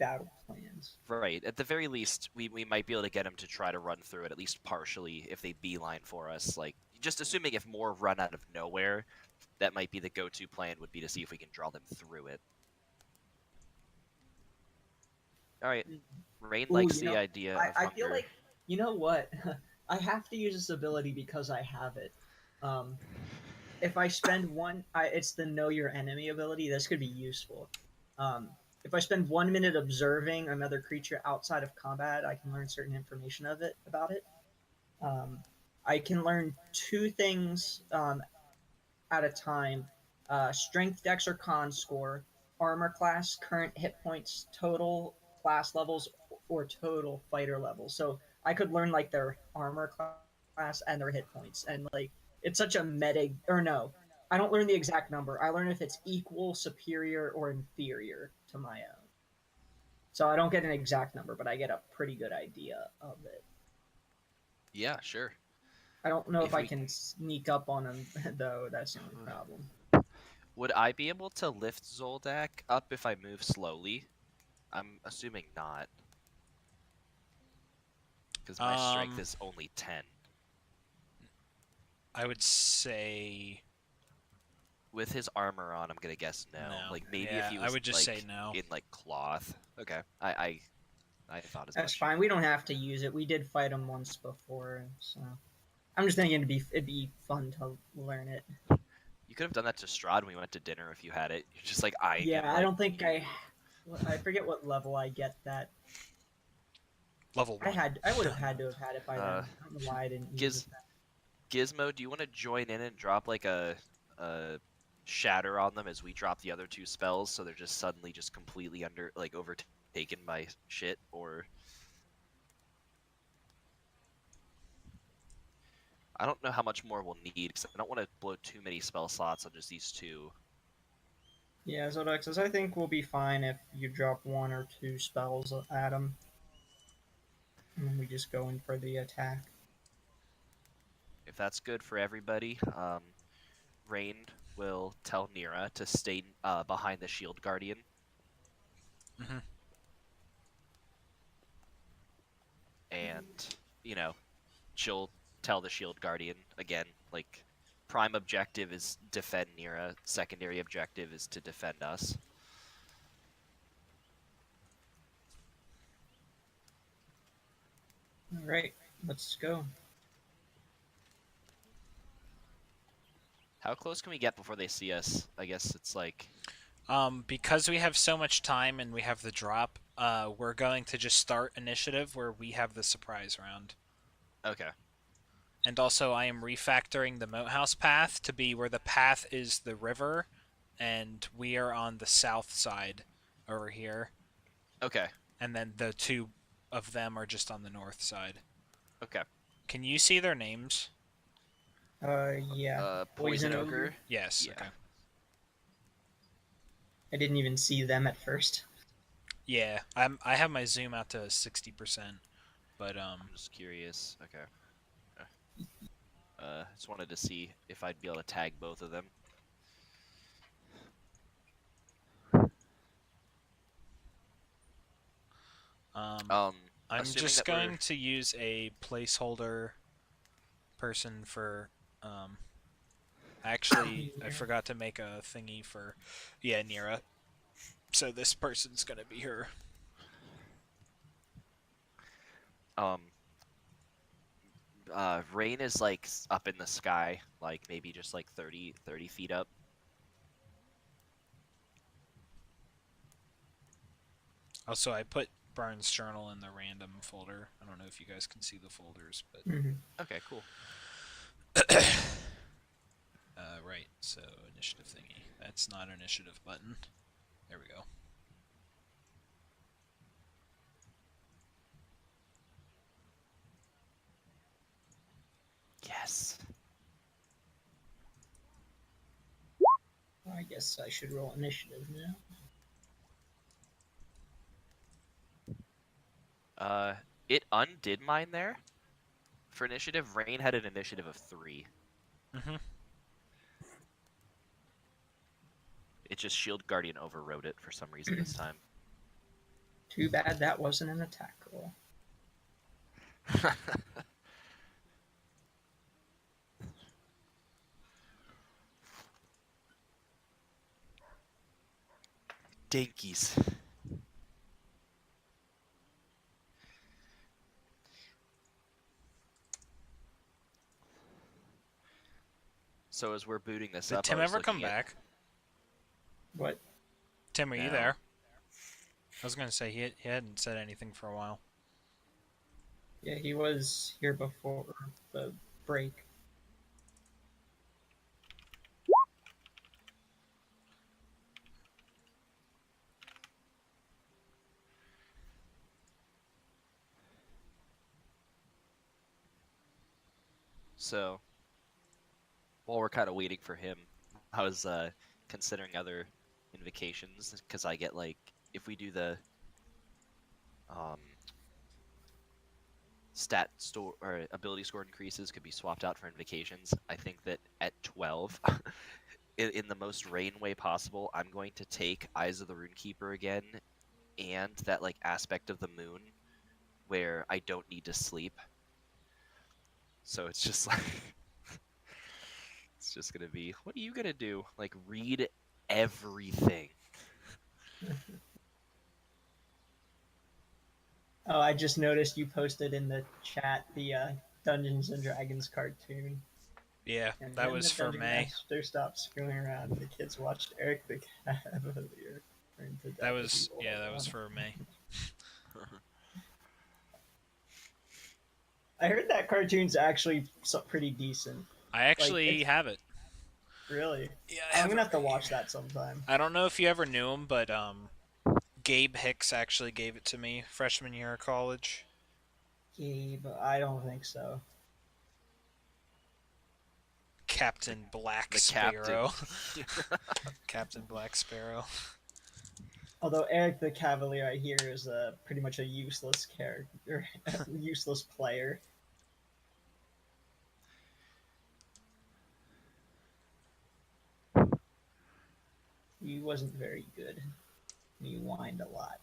battle plans. right. At the very least, we might be able to get them to try to run through it at least partially if they beeline for us. Like just assuming if more run out of nowhere, that might be the go-to plan would be to see if we can draw them through it. All right. Rain Ooh, likes the idea of I feel hunger. like, you know what? I have to use this ability because I have it. Um, if I spend one, it's the know your enemy ability. This could be useful. Um, if I spend 1 minute observing another creature outside of combat, I can learn certain information about it. Um, I can learn 2 things at a time: strength, dex, or con score, armor class, current hit points, total class levels, or total fighter levels. So I could learn like their armor class and their hit points, and like it's such a meta. Or no, I don't learn the exact number. I learn if it's equal, superior, or inferior to my own. So I don't get an exact number, but I get a pretty good idea of it. Yeah, sure. I don't know if If I we can sneak up on them though. That's the only problem. would I be able to lift Zoldak up if I move slowly? I'm assuming not, because my strength Um, is only 10. I would say With his armor on, I'm gonna guess no. no. Like maybe if Yeah, he I was would just say like no. in like cloth. Okay, I thought as That's much. fine. We don't have to use it. We did fight them once before, so I'm just thinking it'd be fun to learn it. You could have done that to Strahd when we went to dinner if you had it. You're just like eyeing him Yeah, I like, don't think "Ooh." I forget what level I get that. Level one. I would have had to have had it by Uh, then. I don't know why I didn't use Giz it. Gizmo, do you want to join in and drop like a shatter on them as we drop the other two spells, so they're just suddenly just completely under like overtaken by shit? Or I don't know how much more we'll need because I don't want to blow too many spell slots on just these two. Yeah, Zodexus, I think we'll be fine if you drop 1 or 2 spells at them, and then we just go in for the attack. if that's good for everybody, Rain will tell Nira to stay behind the Shield Guardian. Mm-hmm. And, you know, she'll tell the Shield Guardian again, like, prime objective is defend Nira, secondary objective is to defend us. All right, let's go. How close can we get before they see us? I guess it's like... Because we have so much time and we have the drop, we're going to just start initiative where we have the surprise round. Okay. And also, I am refactoring the moat house path to be where the path is the river, and we are on the south side over here. Okay. And then the two of them are just on the north side. Okay. Can you see their names? Yeah. Poison Ogre? Yes. Yeah. Okay. I didn't even see them at first. Yeah, I have my zoom out to 60%, but I'm just curious. Okay. Just wanted to see if I'd be able to tag both of them. I'm assuming just that we're- going to use a placeholder person for actually I Nira. forgot to make a thingy for Nira. So this person's gonna be her. Rain is like up in the sky, like maybe just like 30 feet up. Also, I put Burns' journal in the random folder. I don't know if you guys can see the folders, but Mhm. Okay, cool. right. So initiative thingy. That's not an initiative button. There we go. Yes. I guess I should roll initiative now. It undid mine there. For initiative, Rain had an initiative of 3. Mm-hmm. It just Shield Guardian overrode it for some reason this time. Too bad that wasn't an attack roll. Dinkies. So as we're booting this Did up, Tim I was ever come looking at- back? What? Tim, are you No. there? I was gonna say he hadn't said anything for a while. Yeah, he was here before the break. So, while we're kind of waiting for him, I was considering other invocations because I get like if we do the stat store or ability score increases could be swapped out for invocations. I think that at 12, in the most Rain way possible, I'm going to take Eyes of the Runekeeper again, and that like aspect of the moon where I don't need to sleep. So it's just like it's just gonna be, what are you gonna do? Like read everything. Oh, I just noticed you posted in the chat the Dungeons and Dragons cartoon. Yeah, And that then was the for Dungeon May. Master stopped screwing around, and the kids watched Eric the Cavalier turn to That Deputy was that was Warlock. for May. I heard that cartoon's actually pretty decent. I actually it's- have it. Really, Yeah, I'm gonna have to watch that sometime. I don't know if you ever knew him, but Gabe Hicks actually gave it to me freshman year of college. Gabe, I don't think so. Captain Black The Sparrow. captain. Captain Black Sparrow. Although Eric the Cavalier, I hear, is pretty much a useless character, useless player. He wasn't very good. He whined a lot.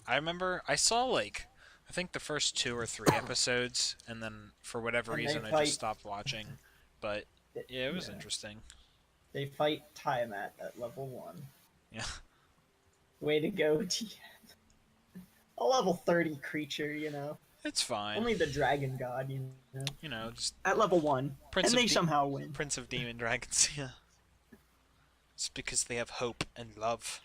I remember I saw like I think the first 2 or 3 episodes, and then for whatever And they reason I fight. just stopped watching. But yeah, it was Yeah, interesting. they fight Tiamat at level 1. Yeah, Way to go, T. A level 30 creature, you know. it's fine. Only the dragon god, you know. You know, just At level 1. Prince And of they somehow win. Prince of Demon Dragons. Yeah, it's because they have hope and love.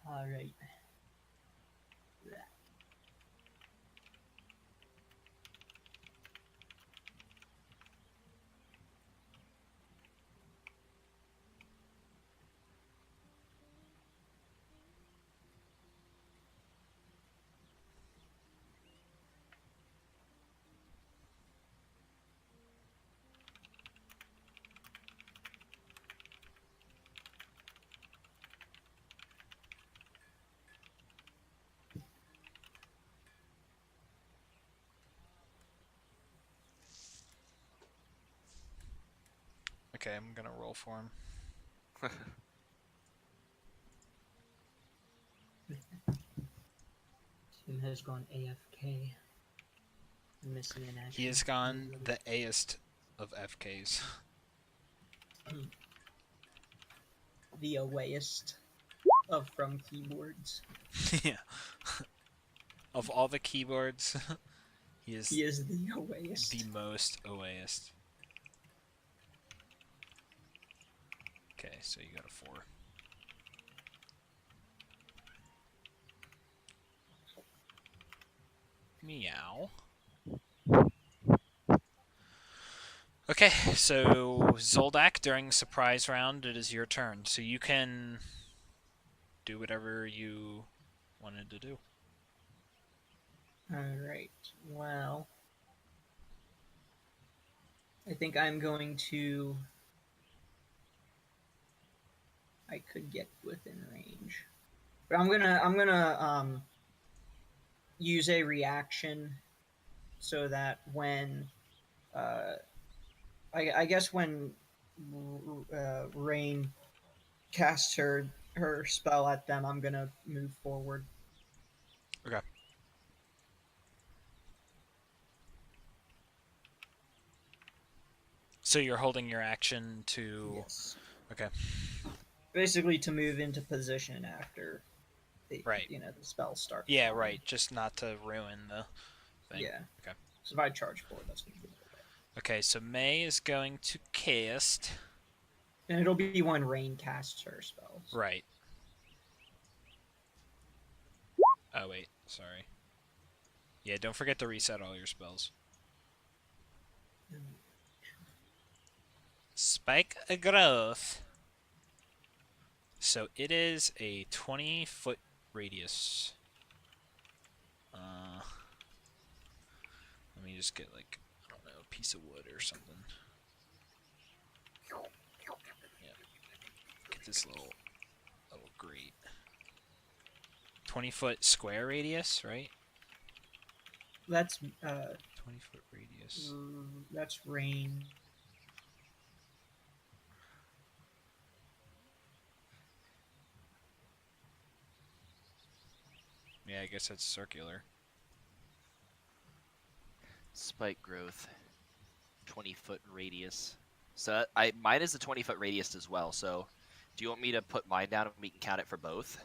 Alright. Okay, I'm gonna roll for him. Tim has gone AFK. Missing in action. He has gone the A-est of FKs. The awayest of from keyboards. Yeah. Of all the keyboards, he is He is the awayest. the most OAist. Okay, so you got a 4. Meow. Okay, so Zoldak, during surprise round, it is your turn. So you can do whatever you wanted to do. Alright, well. I think I'm going to. I could get within range. But I'm gonna use a reaction so that when I guess when Rain casts her spell at them, I'm gonna move forward. Okay. So you're holding your action to... Yes. Okay. Basically, to move into position after the Right. the spell starts. Yeah, flying. right. Just not to ruin the thing. Yeah. Okay. So if I charge forward, that's gonna be Okay, so May is going to cast... and it'll be when Rain casts her spells. Right. Oh, wait. Sorry. Yeah, don't forget to reset all your spells. Spike of Growth. So it is a 20-foot radius. Let me just get, like, I don't know, a piece of wood or something. Yeah. Get this little grate. 20-foot square radius, right? That's 20-foot radius. that's Rain. Yeah, I guess that's circular. Spike growth, 20-foot radius. So mine is a 20-foot radius as well. So, do you want me to put mine down and we can count it for both?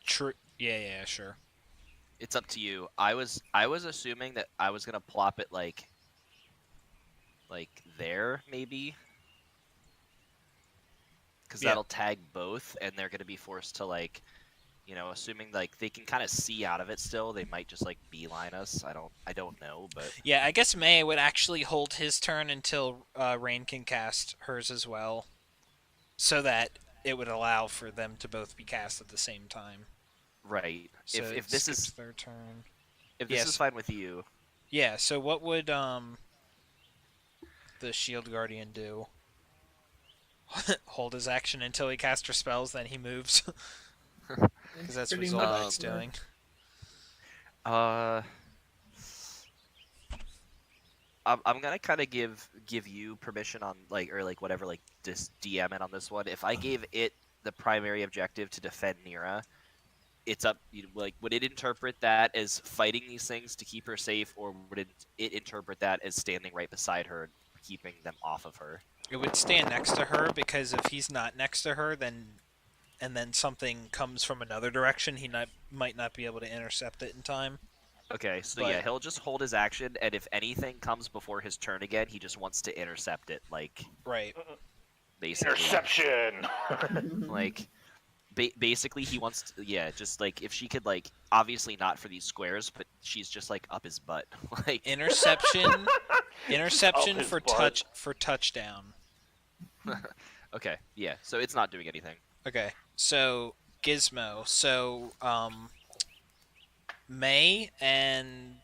True. Yeah, sure. It's up to you. I was assuming that I was gonna plop it like there maybe, because Yeah. that'll tag both, and they're gonna be forced to like, assuming like they can kind of see out of it still. They might just like beeline us. I don't know, but Yeah, I guess May would actually hold his turn until Rain can cast hers as well, so that it would allow for them to both be cast at the same time. right. So if it this skips is their turn. if this Yes. is fine with you, Yeah. So what would the Shield Guardian do? Hold his action until he casts her spells, then he moves. Because that's what Pretty Zoldak's much, doing. I'm gonna kind of give you permission on or whatever just DM it on this one. If I gave it the primary objective to defend Nira, it's up. Would it interpret that as fighting these things to keep her safe, or would it interpret that as standing right beside her and keeping them off of her? It would stand next to her because if he's not next to her, then and then something comes from another direction, might not be able to intercept it in time. Okay, so But- yeah, he'll just hold his action, and if anything comes before his turn again, he just wants to intercept it, Right. basically. Interception. Like, basically, he wants to, just if she could obviously not for these squares, but she's just up his butt, Interception. Interception his for butt. touchdown. Okay, yeah, so it's not doing anything. Okay. So Gizmo. So May and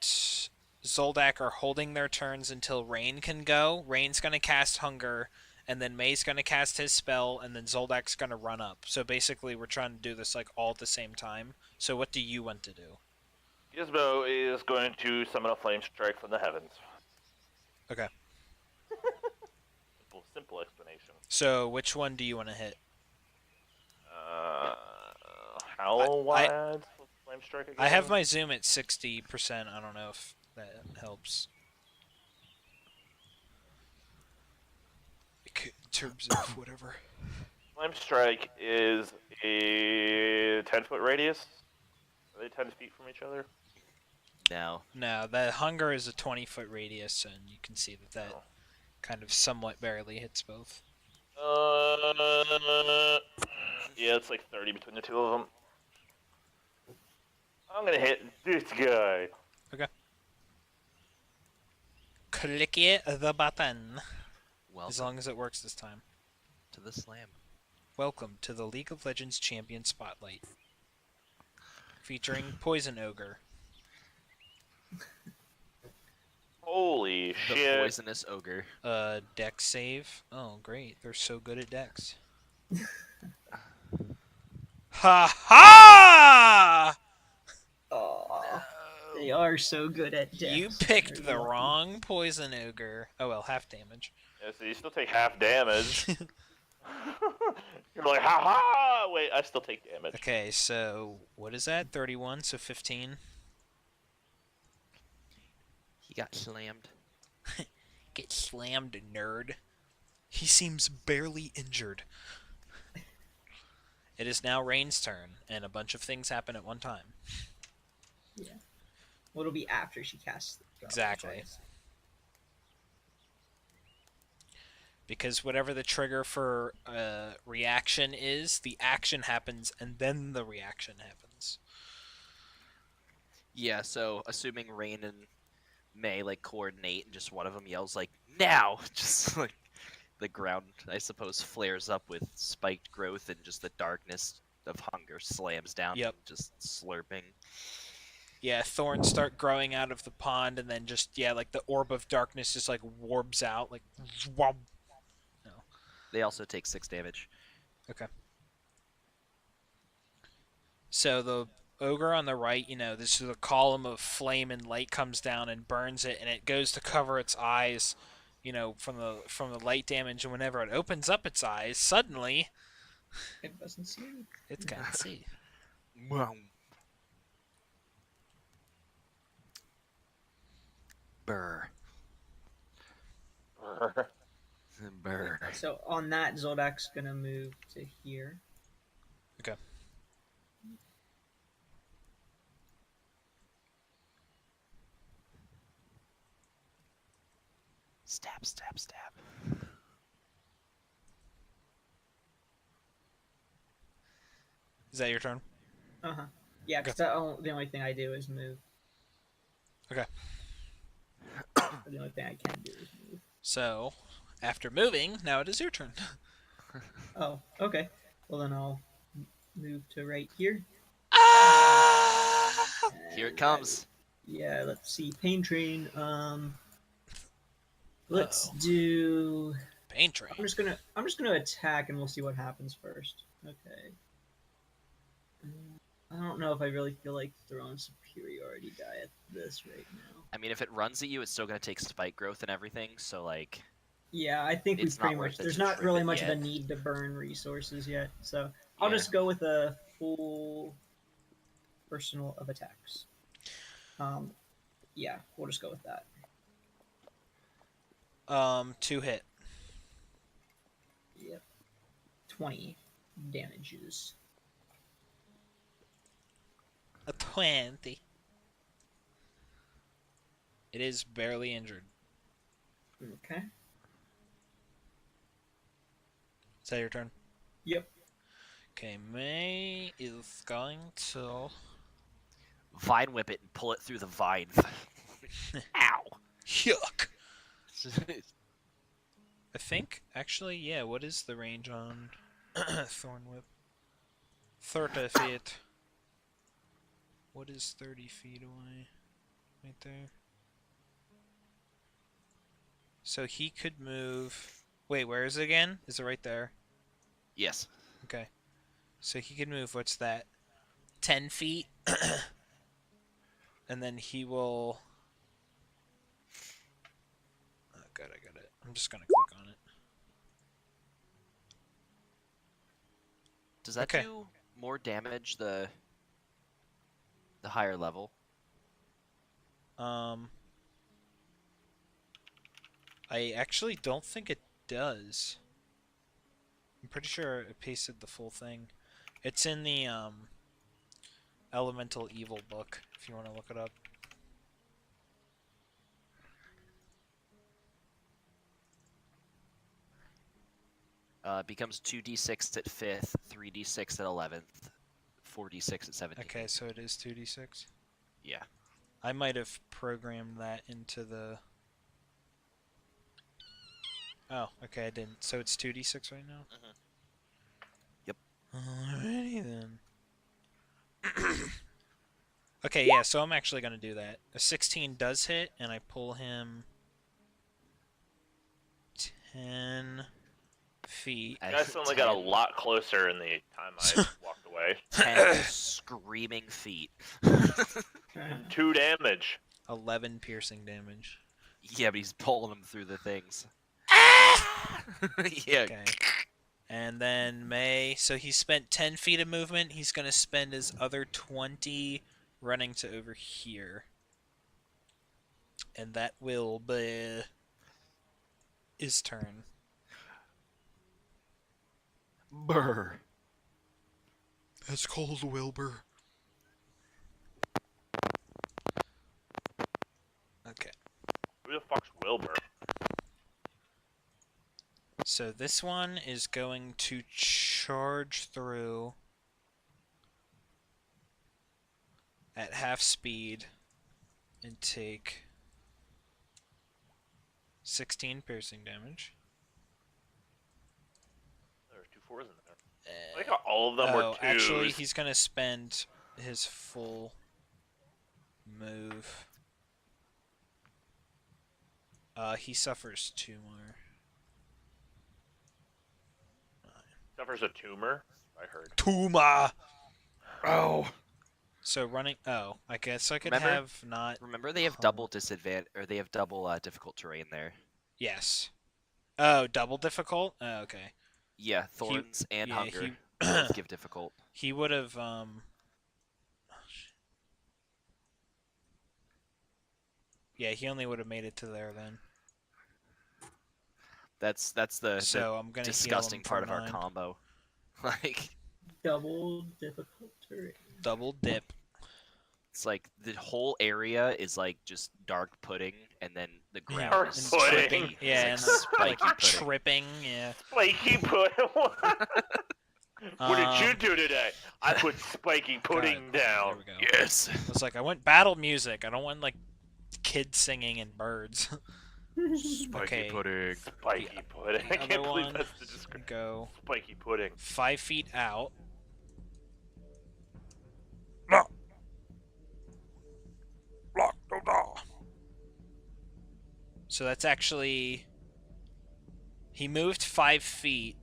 Zoldak are holding their turns until Rain can go. Rain's gonna cast Hunger, and then May's gonna cast his spell, and then Zoldak's gonna run up. So basically, we're trying to do this all at the same time. So what do you want to do? Gizmo is going to summon a flame strike from the heavens. Okay. Simple explanation. So which one do you want to hit? How wide? Flame strike again? I have my zoom at 60%. I don't know if that helps. In terms of whatever. Flame strike is a 10-foot radius. Are they 10 feet from each other? No. No, the Hunger is a 20-foot radius, and you can see that Oh. kind of somewhat barely hits both. Yeah, it's 30 between the two of them. I'm gonna hit this guy. Click the button. Welcome As long as it works this time. to the slam. Welcome to the League of Legends Champion Spotlight. Featuring Poison Ogre. Holy The shit. poisonous ogre. Dex save. Oh, great. They're so good at Dex. Ha ha! Aw, they are so good at dex. You picked the wrong Poison Ogre. Oh well, half damage. Yeah, so you still take half damage. You're like, ha ha! Wait, I still take damage. Okay, so what is that? 31, so 15. He got slammed. Get slammed, nerd. He seems barely injured. It is now Rain's turn, and a bunch of things happen at one time. Yeah. Well, it'll be after she casts the spell, Exactly. which is- Because whatever the trigger for reaction is, the action happens, and then the reaction happens. Yeah, so assuming Rain and May coordinate, and just one of them yells "now!" Just the ground, I suppose, flares up with spiked growth, and just the darkness of Hunger slams down, Yep. just slurping. Yeah, thorns start growing out of the pond, and then just, the orb of darkness just, warps out, whomp. They also take 6 damage. Okay. So the ogre on the right, this is a column of flame and light comes down and burns it, and it goes to cover its eyes, from the light damage, and whenever it opens up its eyes, suddenly It doesn't see. it can't see. Burr. Burr. So on that, Zoldak's gonna move to here. Okay. Stab, stab, stab. Is that your turn? Uh-huh. Yeah, because the only thing I do is move. Okay. The only thing I can do is move. So, after moving, now it is your turn. Oh, okay. Well, then I'll move to right here. Ah! Here it And comes. yeah, let's see. Pain Train. Let's do. Pain train. I'm just gonna attack, and we'll see what happens first. Okay. I don't know if I really feel like throwing superiority die at this right now. I mean, if it runs at you, it's still gonna take spike growth and everything. So like, Yeah, I think we It's not pretty worth much. it There's to not trip really it much of a yet. need to burn resources yet, so I'll yeah. just go with a full arsenal of attacks. Yeah, we'll just go with that. 2 hit. Yep. 20 damages. A 20. It is barely injured. Okay. Is that your turn? Yep. Okay, May is going to... Vine whip it and pull it through the vines. Ow. Yuck! I think, actually, yeah, what is the range on Thorn Whip? 30 feet. What is 30 feet away? Right there. So he could move... Wait, where is it again? Is it right there? Yes. Okay. So he could move, what's that? 10 feet? And then he will... Oh god, I got it. I'm just gonna click on it. Does that Okay. do more damage the higher level? I actually don't think it does. I'm pretty sure it pasted the full thing. It's in the Elemental Evil book, if you want to look it up. Becomes 2d6 at 5th, 3d6 at 11th, 4d6 at 17th. Okay, so it is 2d6. Yeah. I might have programmed that into the... Oh, okay, I didn't. So it's 2d6 right now? Mhm. Yep. Alrighty then. Okay, yeah, so I'm actually going to do that. A 16 does hit, and I pull him 10 feet. You guys suddenly got a lot closer in the time I walked away. 10 screaming feet. 2 damage. 11 piercing damage. Yeah, but he's pulling them through the things. Yeah. Okay. And then May, so he spent 10 feet of movement. He's going to spend his other 20 running to over here. And that will be his turn. Brr. That's called Wilbur. Okay. Who the fuck's Wilbur? So this one is going to charge through at half speed and take 16 piercing damage. There's 2 4s in there. I think all of them were 2s. Actually, he's going to spend his full move. He suffers 2 more. Suffers a tumor. I heard. Tuma! Oh. So running... Oh, I guess I could Remember- have not... Remember, they have Hum. double disadvantage, or they have double difficult terrain there. Yes. Oh, double difficult? Oh, okay. Yeah, thorns and yeah, hunger he- both give difficult. He would have, Yeah, he only would have made it to there then. That's the So I'm gonna disgusting heal him part for of our 9. combo. Like, Double difficult terrain. Double dip. it's like the whole area is like just dark pudding, and then the ground Dark is pudding. spiky. Yeah, It's and like spiky pudding. tripping. Yeah. Spiky pudding. What did you Um, do today? I put spiky pudding There down. we go. Yes. I was like, I want battle music. I don't want like kids singing and birds. Spiky Okay. pudding. Spiky pudding. The I can't other believe one that's the description. go Spiky pudding. 5 feet out. So that's actually... He moved 5 feet,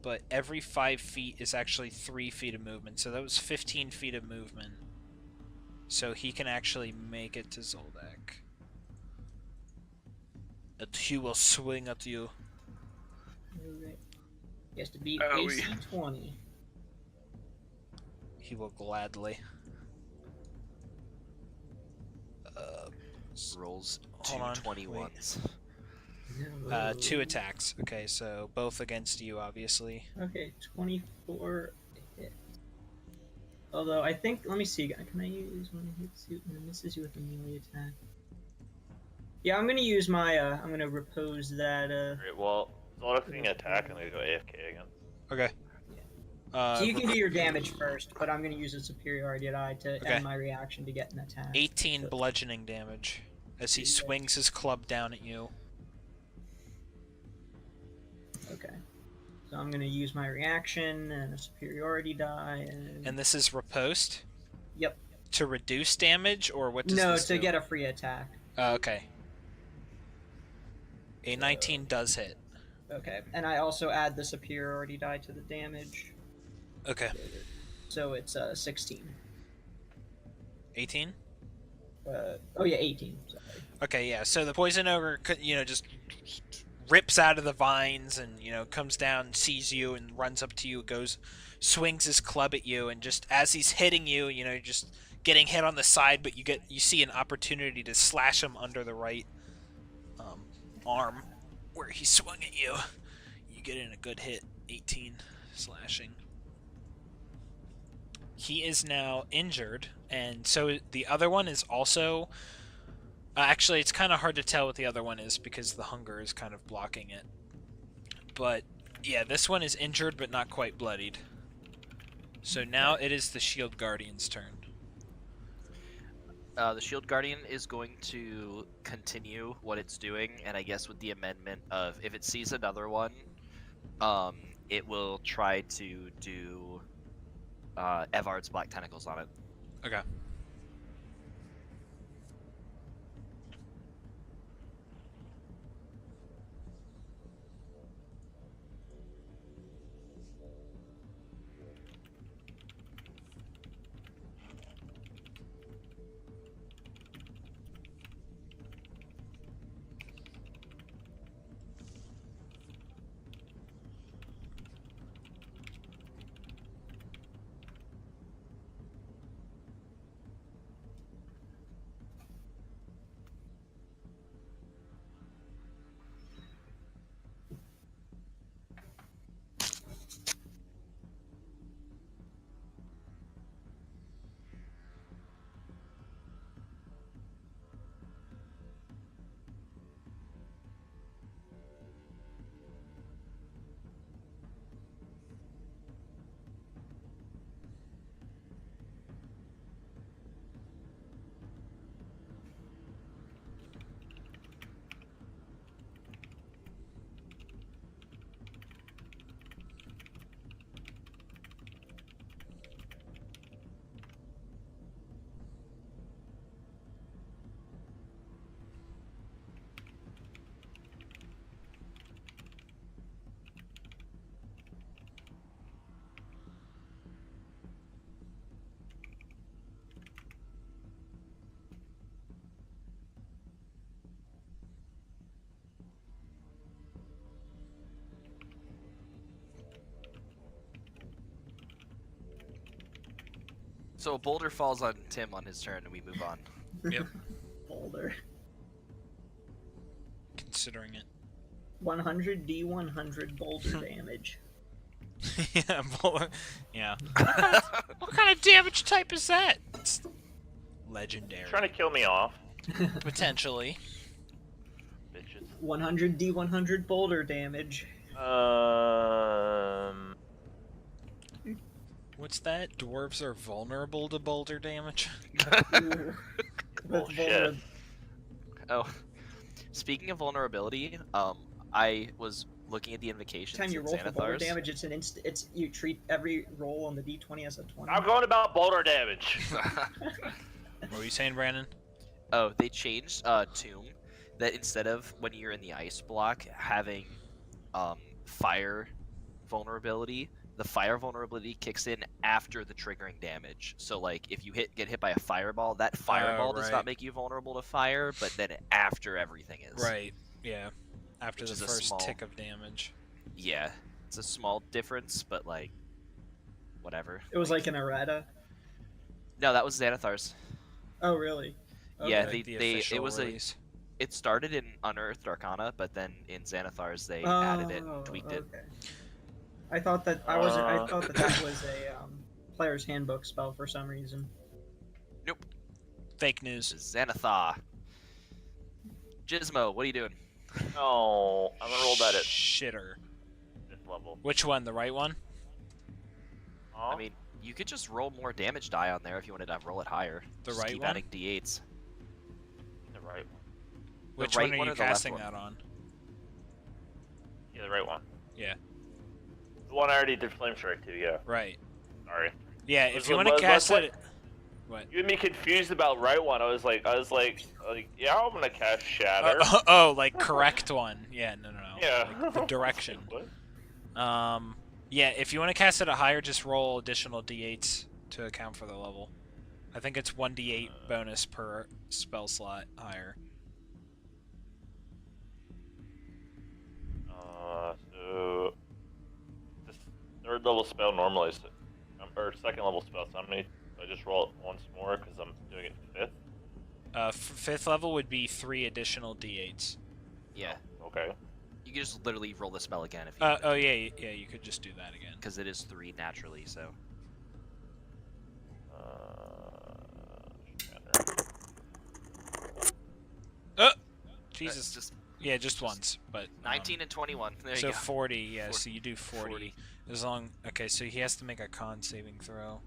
but every 5 feet is actually 3 feet of movement. So that was 15 feet of movement. so he can actually make it to Zoldak. And he will swing at you. Alright. He has to beat Owie. AC 20. He will gladly. Rolls Hold on, 2 21s. 2 attacks. Okay, so both against you, obviously. Okay, 24 hit. Although I think, let me see. Can I use when it hits you and misses you with a melee attack? Yeah, I'm gonna use my. I'm gonna repose that. Great. Well, Zoldyck's gonna attack. I'm gonna go AFK again. Okay. So you can do your damage first, but I'm gonna use a superiority die to Okay. end my reaction to get an attack. 18 So- bludgeoning damage as he swings his club down at you. Okay. So I'm gonna use my reaction and a superiority die and. And this is riposte? Yep. To reduce damage, or what does No, this to do? get a free attack. Oh, okay. A 19 does hit. Okay, and I also add the superiority die to the damage, Okay. so it's 16. 18? Oh yeah, 18. Sorry. Okay, yeah. So the poison ogre, just rips out of the vines and comes down, sees you, and runs up to you. Swings his club at you, and just as he's hitting you, just getting hit on the side, but you see an opportunity to slash him under the right arm where he swung at you. You get in a good hit, 18 slashing. He is now injured, and so the other one is also. Actually, it's kind of hard to tell what the other one is because the hunger is kind of blocking it. But yeah, this one is injured but not quite bloodied. So now it is the Shield Guardian's turn. The Shield Guardian is going to continue what it's doing, and I guess with the amendment of if it sees another one, it will try to do Evard's Black Tentacles on it. Okay. So a boulder falls on Tim on his turn, and we move on. Yep. Boulder. Considering it. 100 D100 boulder damage. Yeah. Yeah. What kind of damage type is that? It's legendary. Trying to kill me off, Potentially. bitches. 100 D100 boulder damage. What's that? Dwarves are vulnerable to boulder damage? Ooh. With Bullshit. Oh, speaking of vulnerability, I was looking at the invocations Time you in roll for boulder Xanathar's. damage, it's an it's you treat every roll on the D20 as a 20. I'm going about boulder damage. What were you saying, Brandon? Oh, they changed Tomb, that instead of when you're in the ice block having fire vulnerability, the fire vulnerability kicks in after the triggering damage. So like if you get hit by a fireball, that fireball does right. not make you vulnerable to fire, but then after everything is. Right. Yeah. After Which the is a first small- tick of damage. Yeah, it's a small difference, but like whatever. It was like an errata. No, that was Xanathar's. Oh, really? Yeah, Okay. The it official was release. it started in Unearthed Arcana, but then in Xanathar's they added it, tweaked it. Okay. I thought that I wasn't. I thought that that was a player's handbook spell for some reason. Nope. Fake news. Xanathar. Gizmo, what are you doing? No, I'm gonna roll that at Shitter. this level. Which one? The right one? Huh? I mean, you could just roll more damage die on there if you wanted to roll it higher. The Just right keep one? adding d8s. the right one. Which right one are one you or the left casting one? that on? Yeah, the right one. Yeah. The one I already did flame strike to. Yeah. Right. Sorry. Yeah, if Was- you want to was- cast was- it... What? You had me confused about right one. I was like, yeah, I'm gonna cast Shatter. Oh, like correct one. Yeah, no. Yeah. Like the direction. What? Yeah, if you want to cast it at higher, just roll additional d8s to account for the level. I think it's 1d8 bonus per spell slot higher. So this third level spell normally, or second level spell. So how many? I just roll it once more because I'm doing it fifth. Fifth level would be 3 additional d8s. Yeah. Okay. You can just literally roll the spell again if you want. Oh yeah, you could just do that again. Because it is 3 naturally, so. Shatter. Jesus. Just Yeah, just once, but 19 and 21. There you so go. 40. Yeah, 40. so you do 40. 40. As long. Okay, so he has to make a con saving throw.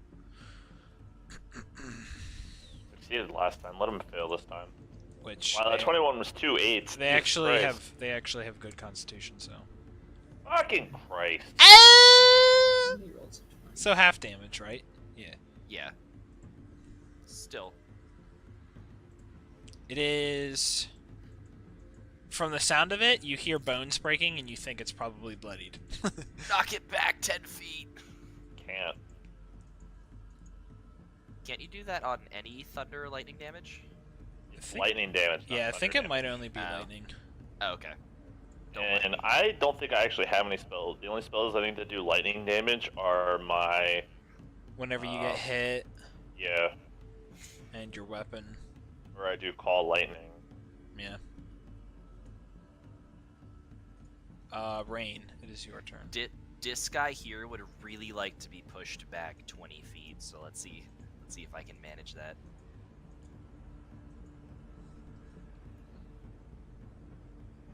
Succeeded last time. Let him fail this time. Which Wow, that they, 21 was 2 8s. they actually have good constitution, so. Fucking Christ. He rolled some 20. So half damage, right? Yeah. Yeah. Still. It is. From the sound of it, you hear bones breaking and you think it's probably bloodied. Knock it back 10 feet. Can't. Can't you do that on any thunder or lightning damage? It's think- lightning damage. not Yeah, I think thunder it might only be Oh. lightning. Oh, okay. damage. And I don't think I actually have any spells. The only spells I think that do lightning damage are my Whenever you get hit yeah, and your weapon. where I do call lightning. Yeah. Rain, it is your turn. Disc guy here would really like to be pushed back 20 feet, so let's see if I can manage that.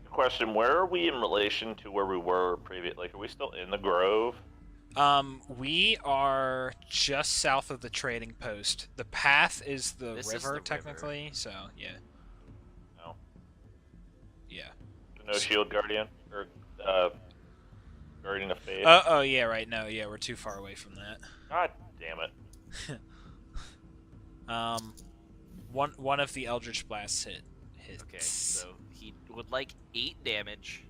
Question: where are we in relation to where we were previous? Like, are we still in the grove? We are just south of the trading post. The path is the This is river, the river. technically, so yeah. No. Yeah. No shield guardian or guardian of faith. Oh yeah, right. No, yeah, we're too far away from that. God damn it! One of the Eldritch Blasts hits. Okay, so he would like 8 damage.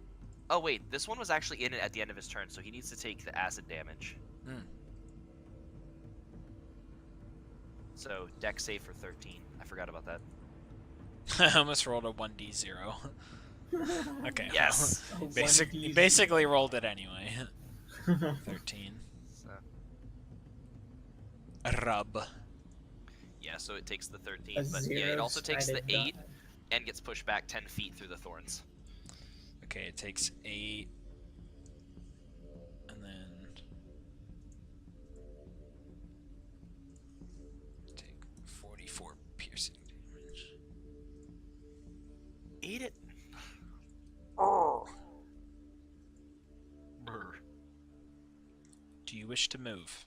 Oh wait, this one was actually in it at the end of his turn, so he needs to take the acid damage. Hmm. So dex save for 13. I forgot about that. I almost rolled a 1d0. Okay. Yes. Oh, You 1d0. basically rolled it anyway. 13. So, Rub. yeah, so it takes the 13, A but yeah, it also takes the zero-sided 8 die. and gets pushed back 10 feet through the thorns. Okay, it takes 8. And then take 44 piercing damage. Eat it. Brr. Do you wish to move?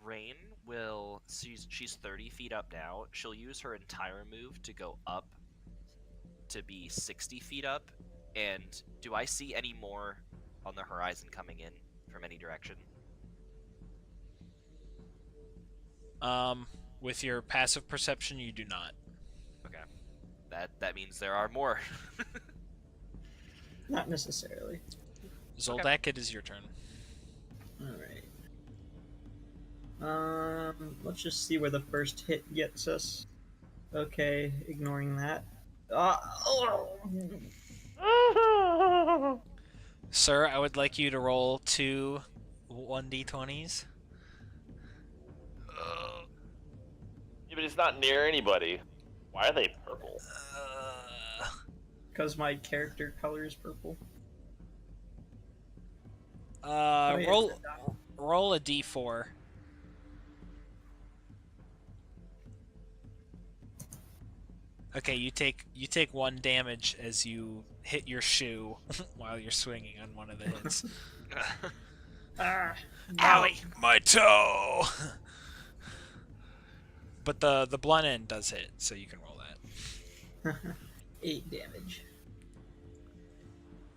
Rain will. She's 30 feet up now. She'll use her entire move to go up to be 60 feet up. And do I see any more on the horizon coming in from any direction? With your passive perception, you do not. Okay. That means there are more. Not necessarily. Zoldak, it is your turn. Alright. Let's just see where the first hit gets us. Okay, ignoring that. Sir, I would like you to roll two 1d20s. Yeah, but it's not near anybody. Why are they purple? Because my character color is purple. Oh, yeah, Roll it's not. roll a d4. Okay, you take 1 damage as you hit your shoe while you're swinging on one of the hits. Ah, no. Owie, my toe! But the blunt end does hit, so you can roll that. 8 damage.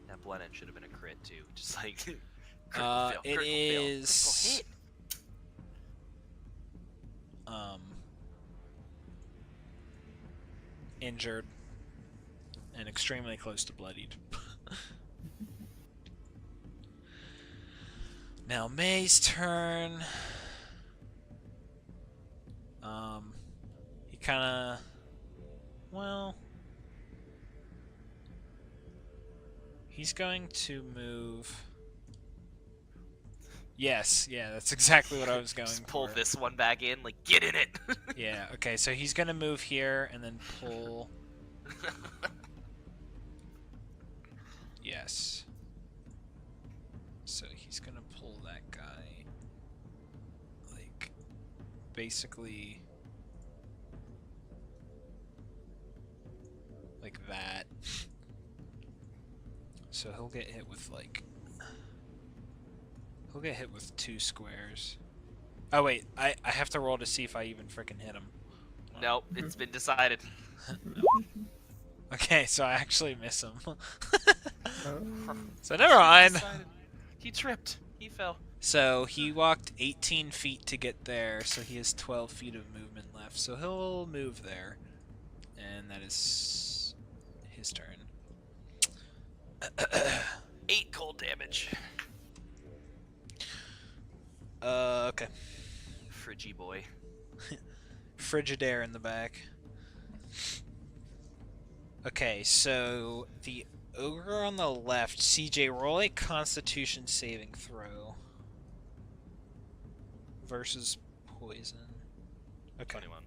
That blood end should have been a crit too. Just like It critical fail. is Critical hit. injured and extremely close to bloodied. Now May's turn. He kind of, well, he's going to move. Yes, yeah, that's exactly what I was going Just pull for. this one back in, like get in it. Yeah, okay, so he's gonna move here and then pull. Yes. So he's gonna pull that guy. Like, basically. Like that. So he'll get hit with like. He'll get hit with 2 squares. Oh wait, I have to roll to see if I even frickin' hit him. Nope, it's been decided. Okay, so I actually miss him. Oh. So never mind. Decided. He tripped. He fell. So he walked 18 feet to get there, so he has 12 feet of movement left. So he'll move there. And that is his turn. 8 cold damage. Okay. Friggy boy. Frigidaire in the back. Okay, so the ogre on the left, CJ, roll a Constitution saving throw versus poison. Okay. 21.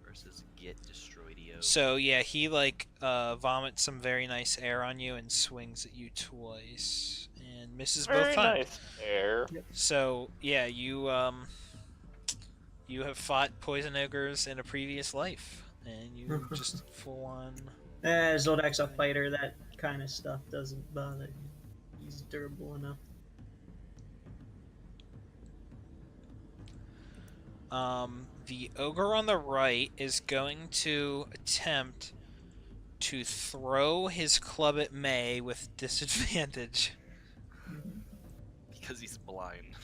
Versus get destroyed-io. So yeah, he like vomits some very nice air on you and swings at you twice and misses both Very times. nice air. So yeah, you have fought poison ogres in a previous life, and you just full on. Zoldak's a fighter. That kind of stuff doesn't bother him. He's durable enough. The ogre on the right is going to attempt to throw his club at May with disadvantage. Because he's blind.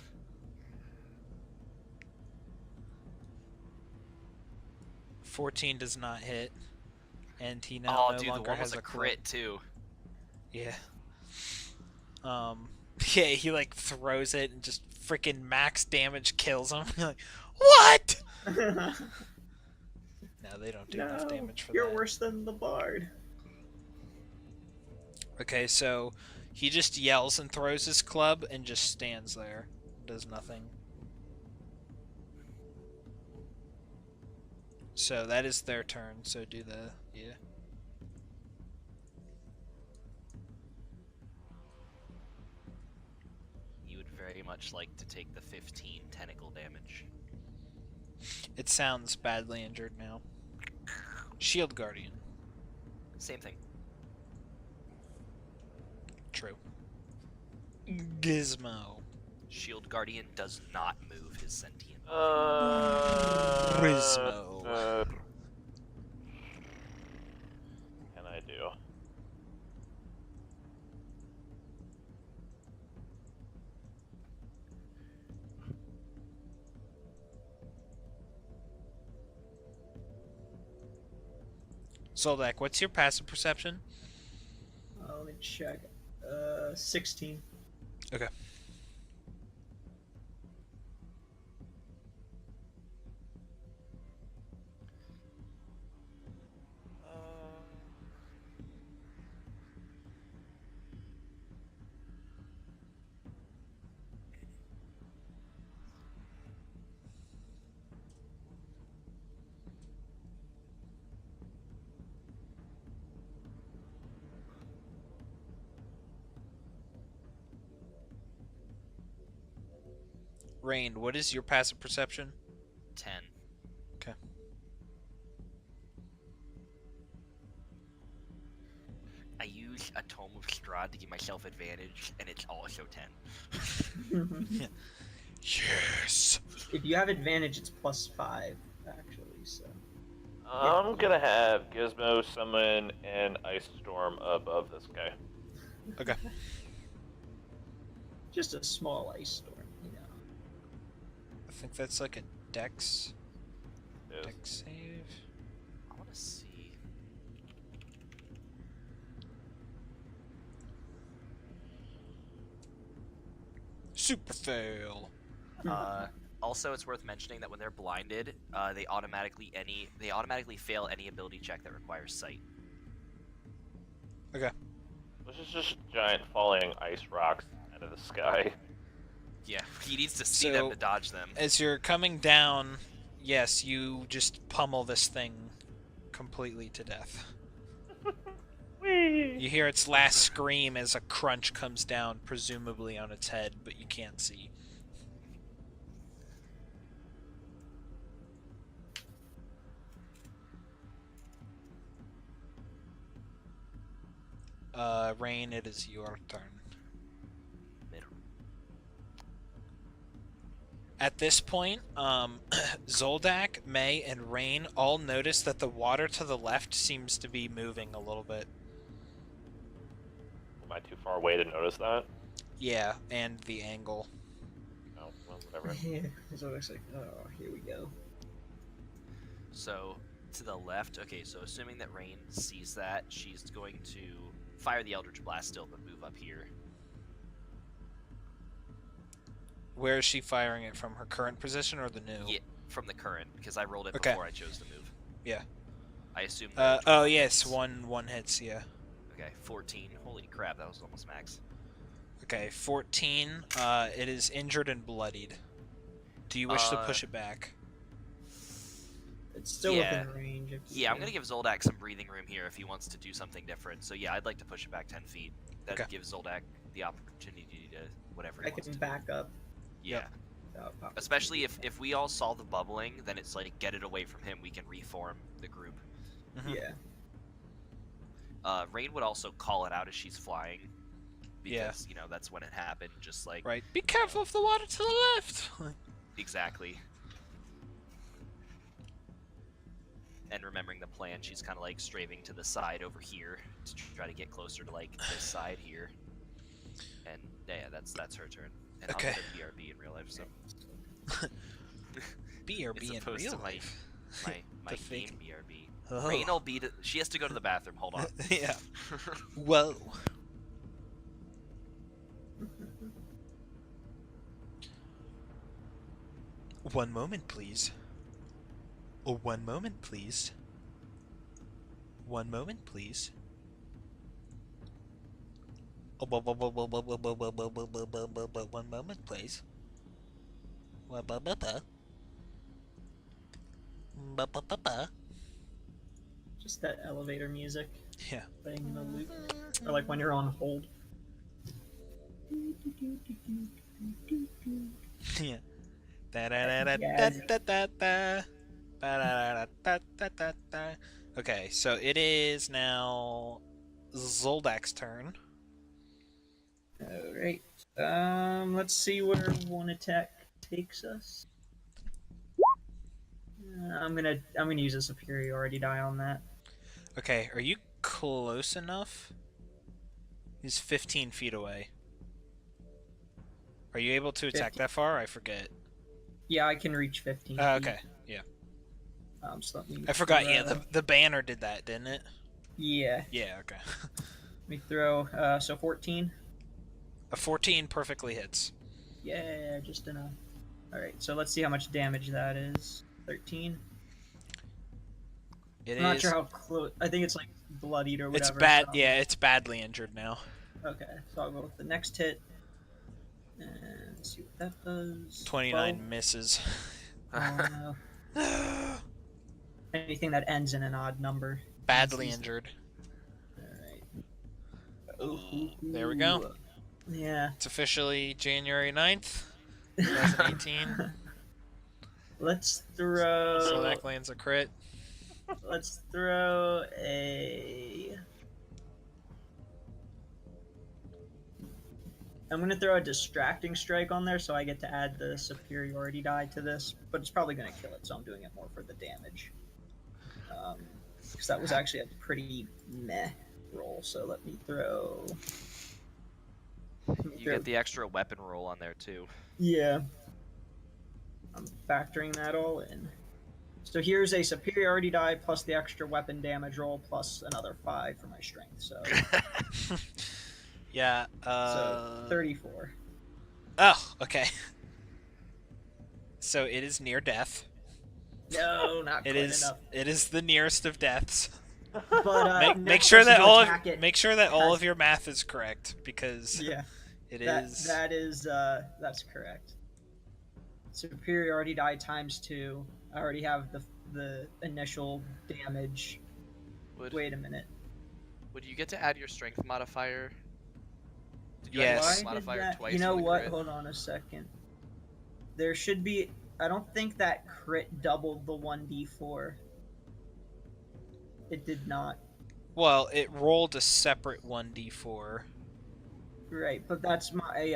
14 does not hit, and he now Oh, no dude, the longer one has was a club. crit too. Yeah. Yeah, he like throws it and just freaking max damage kills him. You're like, what? No, they don't do enough damage for you're that. worse than the bard. Okay, so he just yells and throws his club and just stands there, does nothing. So that is their turn. So do the yeah. You would very much like to take the 15 tentacle damage. It sounds badly injured now. Shield Guardian. Same thing. True. Gizmo. Shield Guardian does not move his sentient. Gizmo. What can I do? Zoldak, what's your passive perception? advantage. 16. Okay. Rain, what is your passive perception? 10. Okay. I use a Tome of Strahd to give myself advantage, and it's also 10. Yes. If you have advantage, it's +5 actually. So I'm gonna have Gizmo summon an ice storm above this guy. Okay. just a small ice storm, you know. I think that's like a dex. Is. Dex save. I want to see. Super fail. Also, it's worth mentioning that when they're blinded, they automatically fail any ability check that requires sight. Okay. This is just giant falling ice rocks out of the sky. Yeah, he needs to see them So- to dodge them. As you're coming down, yes, you just pummel this thing completely to death. Whee! You hear its last scream as a crunch comes down, presumably on its head, but you can't see. Rain, it is your turn. At this point, Zoldak, May, and Rain all notice that the water to the left seems to be moving a little bit. Am I too far away to notice that? Yeah, and the angle. Oh, well, whatever. Yeah, so it's like, oh, here we go. So, to the left, okay, so assuming that Rain sees that, she's going to fire the Eldritch Blast still, but move up here. Where is she firing it from? Her current position or the new? Yeah, from the current, because I rolled it Okay. before I chose to move. Yeah. I assume. Oh yes, one hits. Yeah. Okay, 14. Holy crap, that was almost max. Okay, 14. It is injured and bloodied. Do you wish to push it back? It's still Yeah. within range. If you Yeah, I'm can. gonna give Zoldak some breathing room here if he wants to do something different. So yeah, I'd like to push it back 10 feet. That Okay. gives Zoldak the opportunity to whatever he I wants can to back up. Yeah. without popping. Especially if we all saw the bubbling, then it's like get it away from him. We can reform the group. Mhm. Yeah. Rain would also call it out as she's flying, Yeah. because you know that's when it happened. Just like Right. Be careful of the water to the left. exactly. And remembering the plan, she's kind of like strafing to the side over here to try to get closer to like this side here. And yeah, that's her turn. And Okay. I'll get a BRB in real life, so BRB As in opposed real to my- life. my The fake- game BRB. Oh. Rain will beat it. She has to go to the bathroom. Hold on. Yeah. Whoa. One moment, please. Oh, one moment, please. One moment, please. Oh, one moment, please. Just that elevator music Yeah. playing in the loop, or like when you're on hold. Yeah. Da-da-da-da-da-da-da. Ba-da-da-da-da-da-da. Okay, so it is now Zoldak's turn. All right. Let's see where one attack takes us. I'm gonna use a superiority die on that. Okay, are you close enough? He's 15 feet away. Are you able to attack 50. that far? I forget. Yeah, I can reach 15. Okay, yeah. So let me I forgot, grab- yeah, the banner did that, didn't it? Yeah. Yeah, okay. Let me throw, so 14. A 14 perfectly hits. Yeah, just enough. Alright, so let's see how much damage that is. 13. It I'm not is. sure how close. I think it's like bloodied or It's whatever. bad. so- Yeah, it's badly injured now. Okay, so I'll go with the next hit. And see what that does. 29 12. misses. Oh, no. Anything that ends in an odd number. Badly He's- injured. Alright. There we go. Yeah. It's officially January 9th, 2018. Let's throw. Select lands a crit. Let's throw a. I'm gonna throw a distracting strike on there, so I get to add the superiority die to this. But it's probably gonna kill it, so I'm doing it more for the damage. Because that was actually a pretty meh roll. So let me throw. You get the extra weapon roll on there too. Yeah. I'm factoring that all in. So here's a superiority die plus the extra weapon damage roll plus another 5 for my strength. So, Yeah. so 34. Oh, okay. So it is near death. No, not It quite is. enough. It is the nearest of deaths. But Make sure that make sure that all has- of your math is correct because Yeah, it that, is. that is that's correct. Superiority die times 2. I already have the initial damage. Would Wait a minute. would you get to add your strength modifier? Did you Yes. add your Why strength did modifier that? twice? You know for the what? crit? Hold on a second. There should be. I don't think that crit doubled the 1d4. It did not. Well, it rolled a separate 1d4. Right, but that's my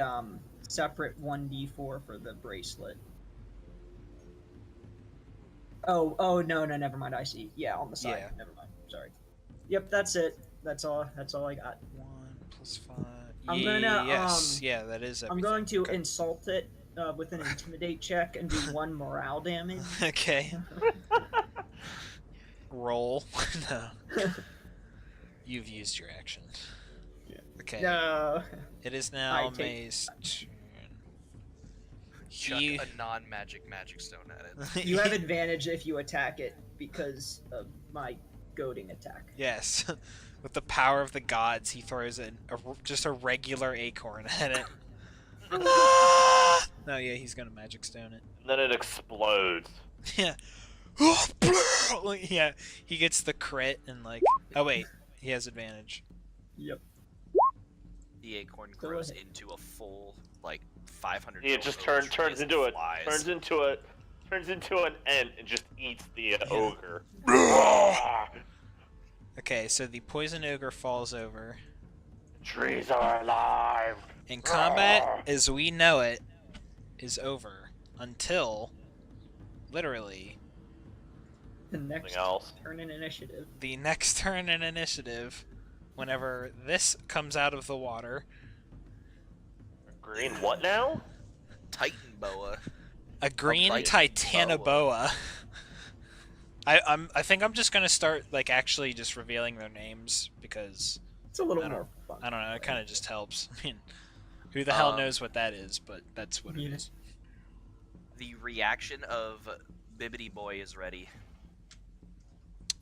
separate 1d4 for the bracelet. Oh no, never mind. I see. Yeah, on the side. Yeah. Never mind. Sorry. Yep, that's it. That's all I got. 1 plus 5. I'm gonna, Yes. Yeah, that is everything. I'm going to Okay. insult it with an intimidate check and do 1 morale damage. Okay. Roll. No. You've used your action. Yeah. Okay. No. It is now I take- May's turn. Chuck He- a non-magic magic stone at it. You have advantage if you attack it because of my goading attack. Yes. With the power of the gods, he throws just a regular acorn at it. No, yeah, he's gonna magic stone it. And then it explodes. Yeah. Yeah, he gets the crit and like. Oh wait, he has advantage. Yep. The acorn Go grows ahead. into a full like 500. It just foot tree turns as it into it. flies. Turns into an ant and just eats the ogre. Okay, so the poison ogre falls over. Trees are alive. And combat, as we know it, is over until, literally, The next Something else. turn in initiative. the next turn in initiative, whenever this comes out of the water. Green what now? Titanoboa. A green Titanoboa. Titanoboa. I think I'm just gonna start like actually just revealing their names because It's a little I don't- more fun. I don't know, it kind of just helps. I mean, who the hell Um, knows what that is, but that's what it Yeah. is. The reaction of Bibbidi Boy is ready.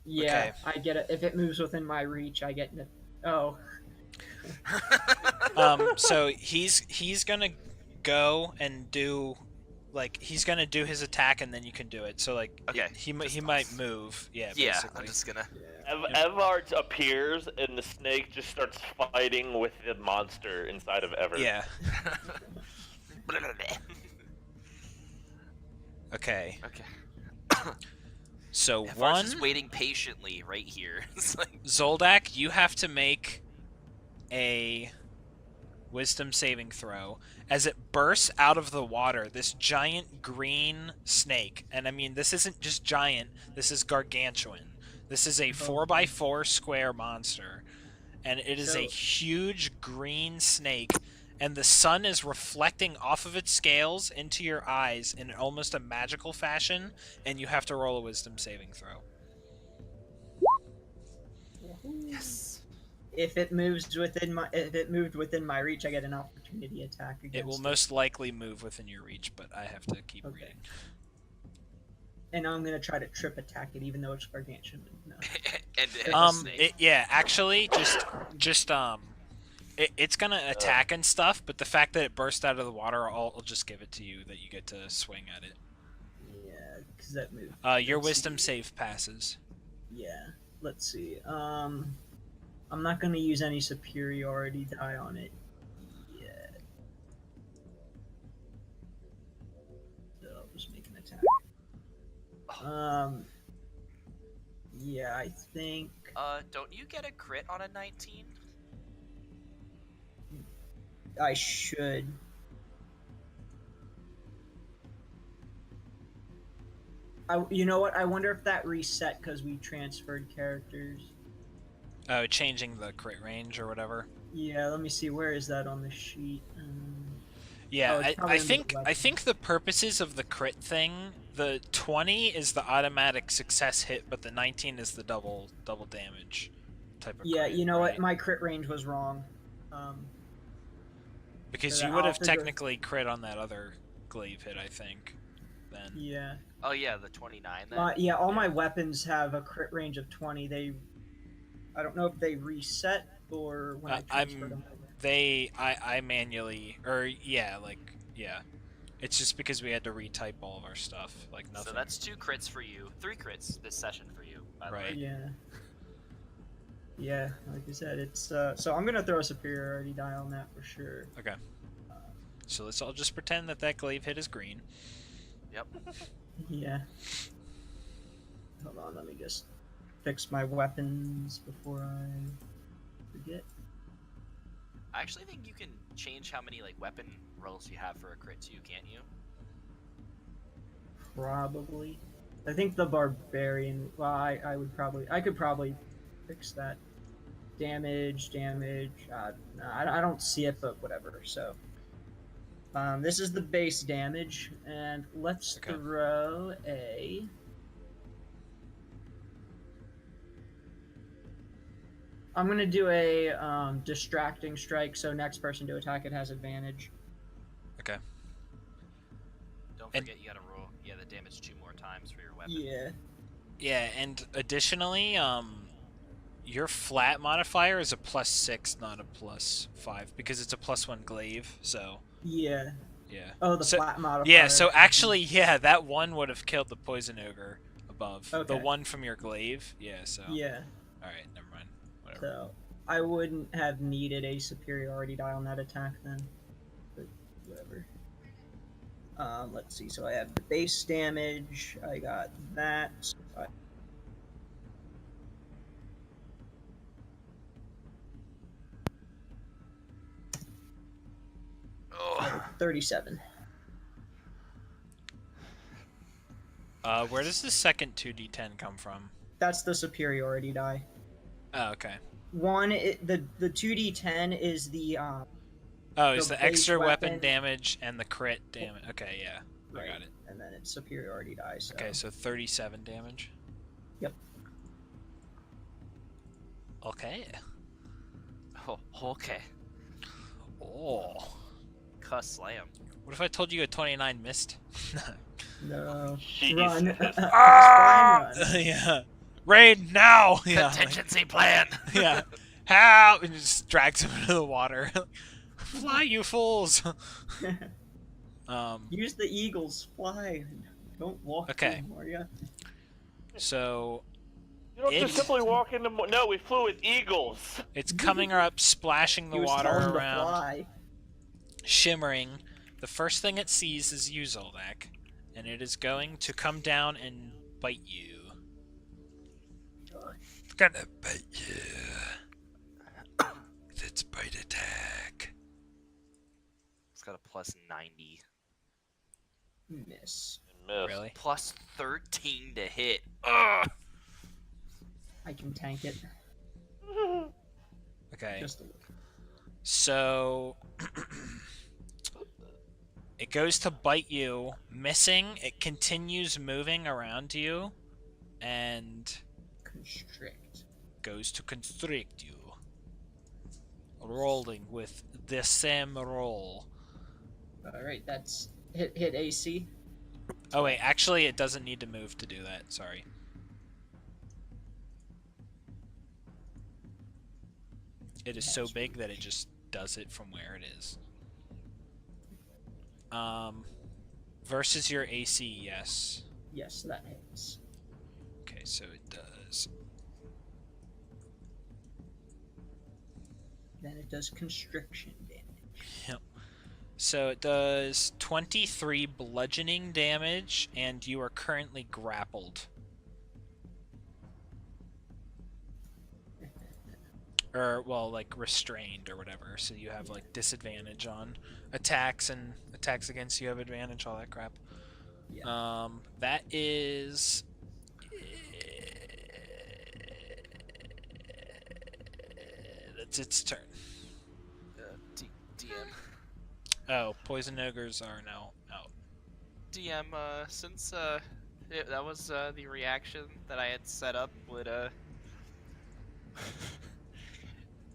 Yeah, I get it. If it moves within my reach, I get. Oh, So he's gonna go and do, like he's gonna do his attack and then you can do it. So like Okay, he just might us. move. Yeah, Yeah, basically. I'm just gonna. yeah. Evart appears and the snake just starts fighting with the monster inside of Evart. Yeah. Okay. Okay. So Evar's one just waiting patiently right here. It's like Zoldak, you have to make a wisdom saving throw as it bursts out of the water. This giant green snake, and I mean this isn't just giant. This is gargantuan. This is a 4x4 square monster, and it is a So- huge green snake. And the sun is reflecting off of its scales into your eyes in almost a magical fashion, and you have to roll a wisdom saving throw. yes. If it moves within my, if it moved within my reach, I get an opportunity attack against It will most likely move within your reach, but I have to keep Okay. reading. And I'm gonna try to trip attack it, even though it's gargantuan. No. and It, yeah, actually, just it's gonna attack and stuff, but the fact that it burst out of the water, I'll just give it to you that you get to swing at it. Yeah, because that move. Your let's wisdom see. save passes. Yeah. Let's see. I'm not gonna use any superiority die on it yet. So I'll just make an attack. Yeah, I think don't you get a crit on a 19? I should. You know what? I wonder if that reset because we transferred characters. Oh, changing the crit range or whatever. Yeah, let me see. Where is that on the sheet? Yeah, Oh, it's probably under the I weapon. think the purposes of the crit thing, the 20 is the automatic success hit, but the 19 is the double damage type of Yeah, crit, you know right? what? My crit range was wrong. Because so you that would I'll have have to go- technically crit on that other glaive hit, I think. Then. Yeah. Oh yeah, the 29 then. Yeah, all my weapons have a crit range of 20. I don't know if they reset or when I transferred them over. I manually, or yeah, it's just because we had to retype all of our stuff, like nothing. So that's 2 crits for you, 3 crits this session for you, by the Right. way. Yeah. Yeah, like I said, it's so I'm gonna throw a superiority die on that for sure. Okay. So let's all just pretend that glaive hit is green. Yep. Yeah. Hold on, let me just fix my weapons before I forget. I actually think you can change how many like weapon rolls you have for a crit too, can't you? Probably. I think the barbarian. Well, I could probably fix that. Damage. No, I don't see it, but whatever. So, this is the base damage, and let's Okay. throw a. I'm gonna do a distracting strike, so next person to attack it has advantage. Okay. Don't And- forget you gotta roll the damage 2 more times for your weapon. Yeah. Yeah, and additionally, your flat modifier is a +6, not a +5, because it's a +1 glaive. So Yeah. yeah. Oh, the So- flat modifier. Yeah, so actually, yeah, that one would have killed the poison ogre above. The Okay. one from your glaive. Yeah. So. Yeah. All right, never mind. Whatever. So I wouldn't have needed a superiority die on that attack then. But whatever. Let's see. So I have the base damage. I got that. Oh. 37. Where does the second 2d10 come from? That's the superiority die. Oh, okay. The 2d10 is the Oh, it's The the base extra weapon weapon. damage and the crit damage. Okay, yeah. I got it. and then it's superiority die. So. Okay, so 37 damage. Yep. Okay. Oh, okay. Oh. Cuss slam. What if I told you a 29 missed? No. Jesus. Run. Ah! Fine, run. Yeah. Raid now! Yeah. like- Contingency plan. yeah. How? And just drags him into the water. Fly, you fools! Use the eagles. Fly. Don't walk. Okay. Anymore, yeah. So You don't It- just simply walk into. No, we flew with eagles. it's coming up, splashing the He was water telling him to around, fly. shimmering. The first thing it sees is you, Zoldak, and it is going to come down and bite you. It's gonna bite you. With its bite attack. It's got a plus 90. Miss. Miss. Really? Plus 13 to hit. Ugh! I can tank it. Okay. Just a little. So it goes to bite you, missing. It continues moving around you, and Constrict. goes to constrict you. rolling with the same roll. All right, that's hit AC. Oh wait, actually it doesn't need to move to do that. Sorry. It is so big that it just does it from where it is. Versus your AC, yes. Yes, that hits. Okay, so it does. Then it does constriction damage. Yep. So it does 23 bludgeoning damage, and you are currently grappled. Or, well, like, restrained or whatever, so you have, like, disadvantage on attacks, and attacks against you have advantage, all that crap. Yeah. That is... That's its turn. DM. Oh, poison ogres are now out. DM, since that was the reaction that I had set up, would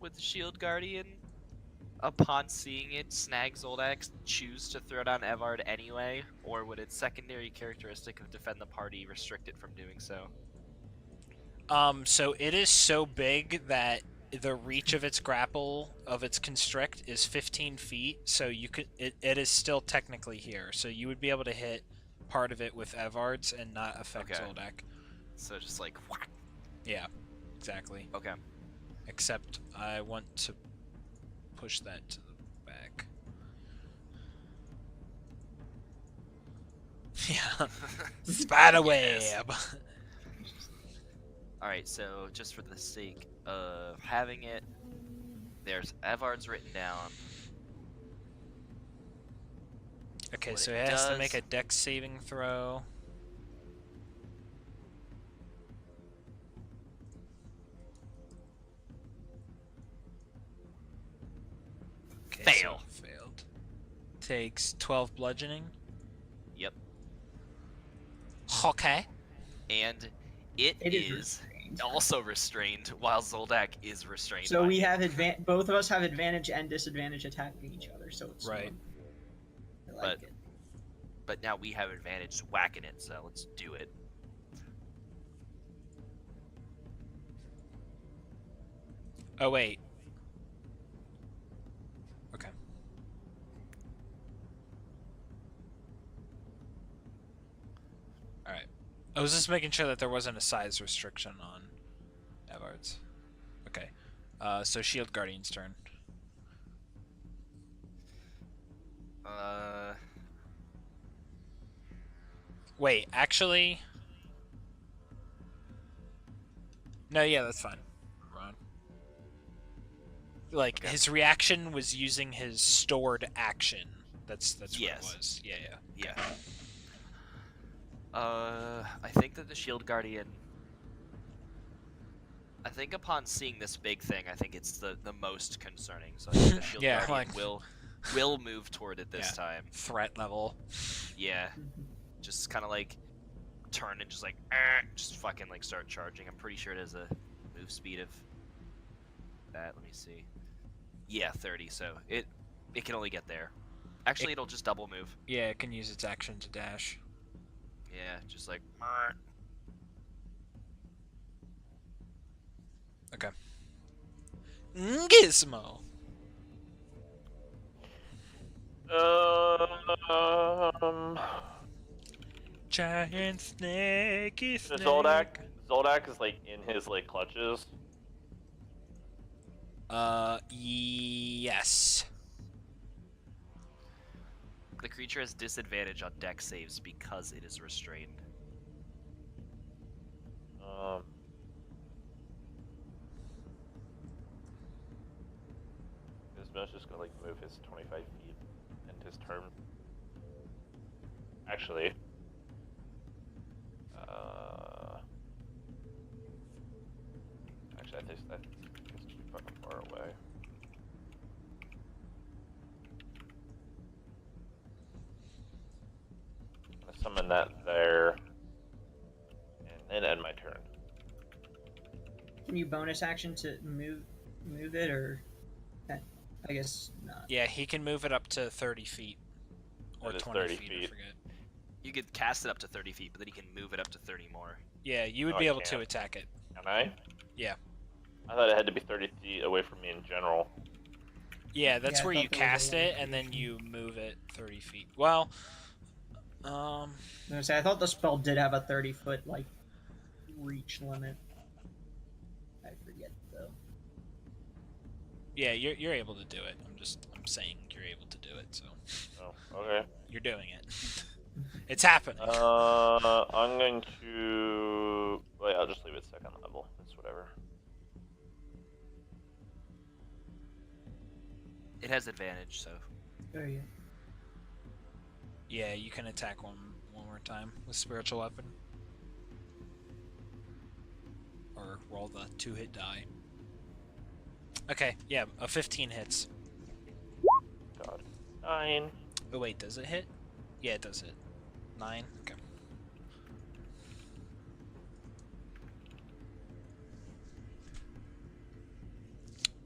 would the Shield Guardian, upon seeing it, snag Zoldak, choose to throw down Evard anyway, or would its secondary characteristic of defend the party restrict it from doing so? So it is so big that the reach of its grapple of its constrict is 15 feet, so you could it is still technically here, so you would be able to hit part of it with Evard's and not affect Okay. Zoldak. So just like, whack. Yeah, exactly. Okay. Except I want to push that to the back. Yeah. Spiderweb! Alright, so just for the sake of having it, there's Evard's written down. Okay, What so it it has to does- make a dex saving throw. Okay, Fail. So failed. Takes 12 bludgeoning. Yep. Okay. And it It is is restrained. also restrained while Zoldak is restrained. So by we it. have both of us have advantage and disadvantage attacking each other. So it's Right. I like But- it. But now we have advantage whacking it, so let's do it. Oh, wait. Okay. Alright. I was just making sure that there wasn't a size restriction on Evard's. Okay. So Shield Guardian's turn. Wait, actually... No, yeah, that's fine. Ron. Like, Okay. his reaction was using his stored action. That's what Yes. it was. Yeah, yeah. Yeah. I think that the Shield Guardian. I think upon seeing this big thing, I think it's the most concerning. So I think the Shield Yeah, Guardian like- will move toward it this Yeah. time. Threat level. Yeah, just kind of like turn and just like just fucking like start charging. I'm pretty sure it has a move speed of that. Let me see. Yeah, 30. So it can only get there. Actually, it'll just double move. Yeah, it can use its action to dash. Yeah, just like. Okay. Gizmo. Giant snaky snake. Zoldak is like in his like clutches. Yes. The creature has disadvantage on deck saves because it is restrained. Gizmo's just gonna like move his 25 feet and his turn. Actually, I think that's too fucking far away. I'm gonna summon that there, and then end my turn. Can you bonus action to move it or? Okay. I guess not. Yeah, he can move it up to 30 feet. Or That is 20 30 feet, I feet. forget. You could cast it up to 30 feet, but then you can move it up to 30 more. Yeah, you would No, be I able to can't. attack it. Can I? Yeah. I thought it had to be 30 feet away from me in general. Yeah, that's Yeah, I where thought you there was a cast it, and then limitation. you move it 30 feet. Well, I was gonna say, I thought the spell did have a 30-foot like reach limit. I forget though. yeah, you're able to do it. I'm saying you're able to do it, so Oh, okay. you're doing it. It's happening. I'm going to. Wait, I'll just leave it second level. It's whatever. It has advantage, so. Oh yeah. Yeah, you can attack one more time with spiritual weapon. Or roll the 2-hit die. Okay, yeah, a 15 hits. God. 9. Oh wait, does it hit? Yeah, it does hit. 9. Okay.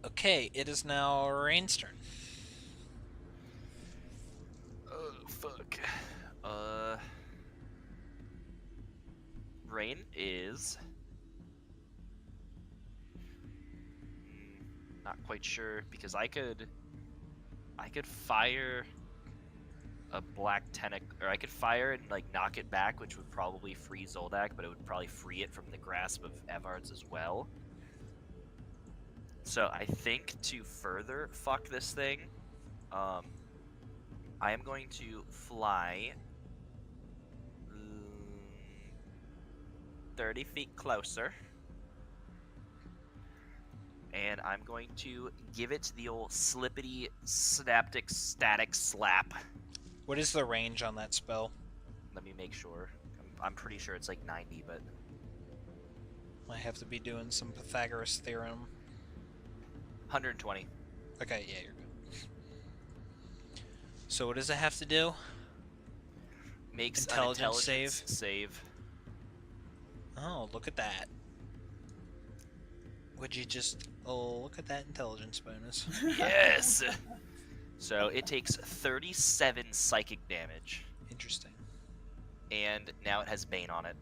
Okay, it is now Rain's turn. Oh, fuck. Rain is... not quite sure, because I could fire a black tentac, or I could fire it and like knock it back, which would probably free Zoldak, but it would probably free it from the grasp of Evard's as well. So I think to further fuck this thing, I am going to fly 30 feet closer. And I'm going to give it the old slippity synaptic static slap. What is the range on that spell? Let me make sure. I'm pretty sure it's like 90, but I have to be doing some Pythagoras theorem. 120. Okay, yeah, you're good. So what does it have to do? Makes Intelligence an intelligence save. Oh, look at that. Would you just... Oh, look at that intelligence bonus. Yes! So it takes 37 psychic damage, Interesting. and now it has Bane on it.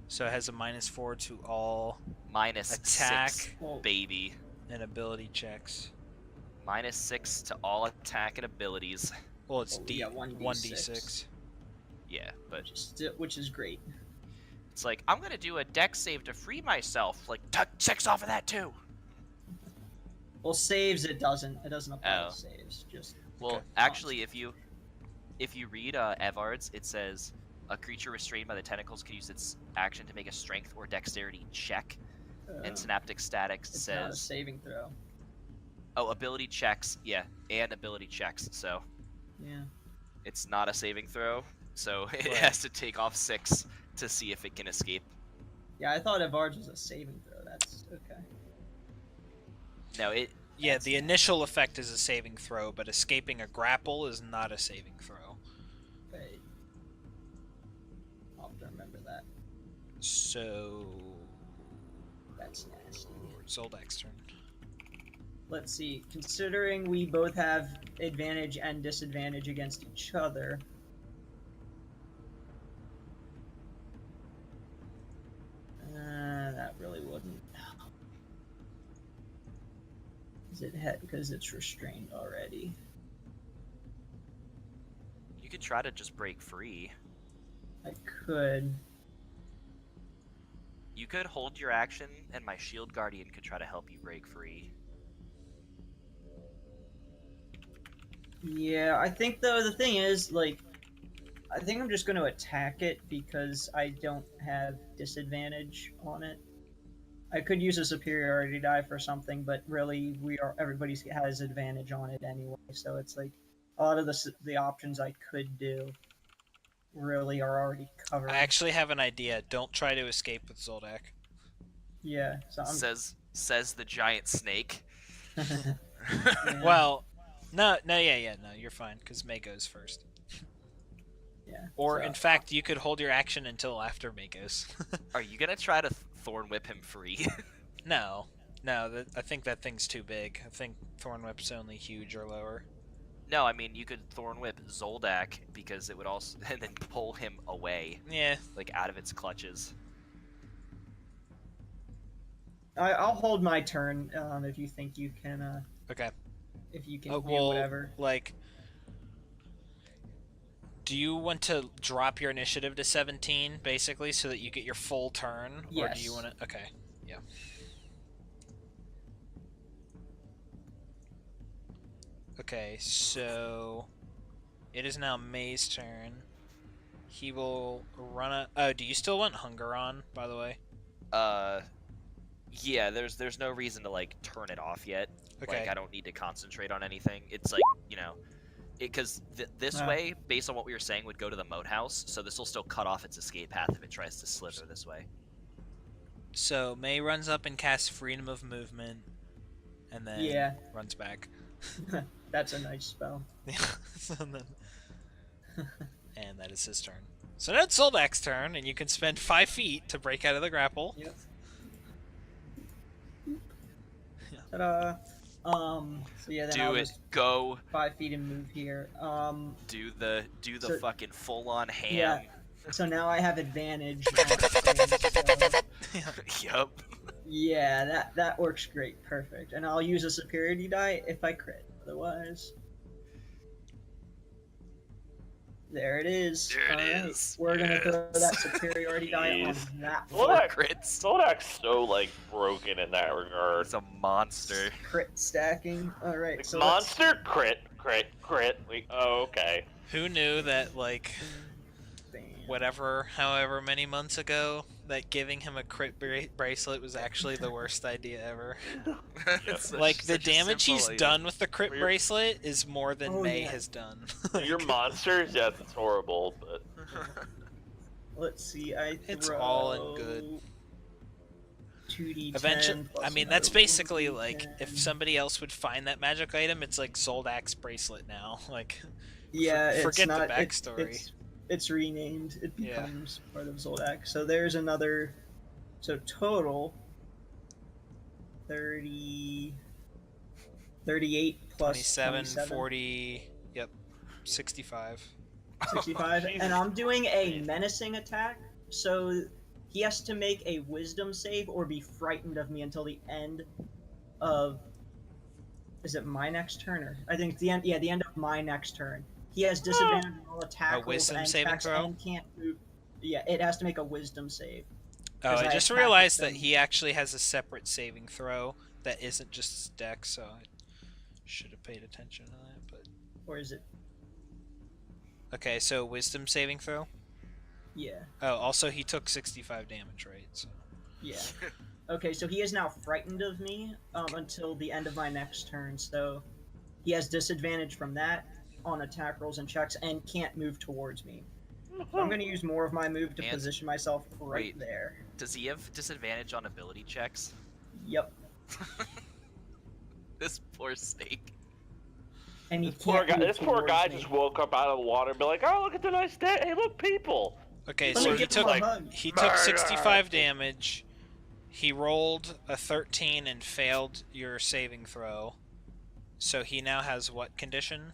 So it has a -4 to all Minus Attack. 6, Well, baby. and ability checks. Minus 6 to all attack and abilities. Well, it's Oh, D yeah, 1d6. Yeah, but which is great. it's like, I'm gonna do a dex save to free myself. Like, tuck 6 off of that too! Well, saves it doesn't. It doesn't apply Oh. to saves. Just Well, Okay. actually, if you read Evard's, it says a creature restrained by the tentacles can use its action to make a strength or dexterity check, and synaptic static it's not a says saving throw. ability checks, yeah, and ability checks. So Yeah. it's not a saving throw. So it Right. has to take off 6 to see if it can escape. Yeah, I thought Evard's was a saving throw. That's okay. No, it Yeah, That's the initial effect is a saving throw, but escaping a grapple is not a saving throw. Right. I'll have to remember that. So... That's nasty. Zoldak's turn. Let's see. Considering we both have advantage and disadvantage against each other, that really wouldn't. Because it's restrained already. you could try to just break free. I could. You could hold your action, and my shield guardian could try to help you break free. Yeah, I think though the thing is like, I think I'm just going to attack it because I don't have disadvantage on it. I could use a superiority die for something, but really everybody has advantage on it anyway. So it's like a lot of the options I could do really are already covered. I actually have an idea. Don't try to escape with Zoldak. Yeah, so I'm. Says the giant snake. Yeah. Well, no, you're fine, because May goes first. Yeah. Or, so- in fact, you could hold your action until after May goes. Are you gonna try to thorn whip him free? No. No, I think that thing's too big. I think Thorn Whip's only huge or lower. No, I mean you could Thorn Whip Zoldak because it would also and then pull him away, Yeah. like out of its clutches. I'll hold my turn if you think you can. Okay. If you can do Well, whatever. like, do you want to drop your initiative to 17, basically, so that you get your full turn? Or do you Yes. want to... Okay, yeah. Okay, so... It is now May's turn. He will run a... Oh, do you still want Hunger on, by the way? Yeah, there's no reason to like turn it off yet. Okay. Like I don't need to concentrate on anything. It's like, you know, because this way, based on what we were saying, would go to the moat house, so this will still cut off its escape path if it tries to slither this way. So May runs up and casts Freedom of Movement, and then runs back. That's a nice spell. And that is his turn. So now it's Soldak's turn, and you can spend 5 feet to break out of the grapple. Yep. Ta-da! So yeah, then I'll Do it. just Go. 5 feet and move here. Do the so- fucking full on ham. Yeah. So now I have advantage. On things, so Yup. yeah, that works great, perfect. And I'll use a superiority die if I crit. Otherwise, there it is. There it Alright, is. We're gonna throw that Yes. superiority die on Jeez. that Four one. crits. Zoldak's so like broken in that regard. It's a monster. Crit stacking. All right, Like, so monster crit. Oh, okay. Who knew that, like, however many months ago, that giving him a crit bracelet was actually the worst idea ever. It's Like, the such a damage he's simple done with the crit Weird. bracelet is more than Oh, May yeah. has done. Your monsters, yes, it's horrible, but let's see. It's all in good. 2d10. Eventually, plus I mean, that's another basically like, 1d10. if somebody else would find that magic item, it's like Zoldak's bracelet now. Like, Yeah, it's forget the not, backstory. It's renamed. It Yeah. becomes part of Zoldak. So there's another. So total 30, 38 plus 27, 40, yep, 65. 65. Jesus And I'm doing a Christ. menacing attack. So he has to make a wisdom save or be frightened of me until the end of. Is it my next turn? Or I think it's the end. Yeah, the end of my next turn. He has disadvantage on all attack rolls wisdom and saving checks throw? and can't move. Yeah, it has to make a wisdom save. Oh, 'Cause I I just attacked realized them. that he actually has a separate saving throw that isn't just his dex, so I should have paid attention to that. But Or is it? okay, so wisdom saving throw. Yeah. Oh, also he took 65 damage, right? So Yeah. Okay, so he is now frightened of me until the end of my next turn. So he has disadvantage from that on attack rolls and checks and can't move towards me. So I'm going to use more of my move to And- position myself right Wait. there. Does he have disadvantage on ability checks? Yep. This poor snake. And he this poor can't move this poor towards guy me. just woke up out of the water and be like, "Oh, look at the nice day! Hey, look, people!" okay, Let so me he give him took a hug. he took 65 damage. He rolled a 13 and failed your saving throw. So he now has what condition?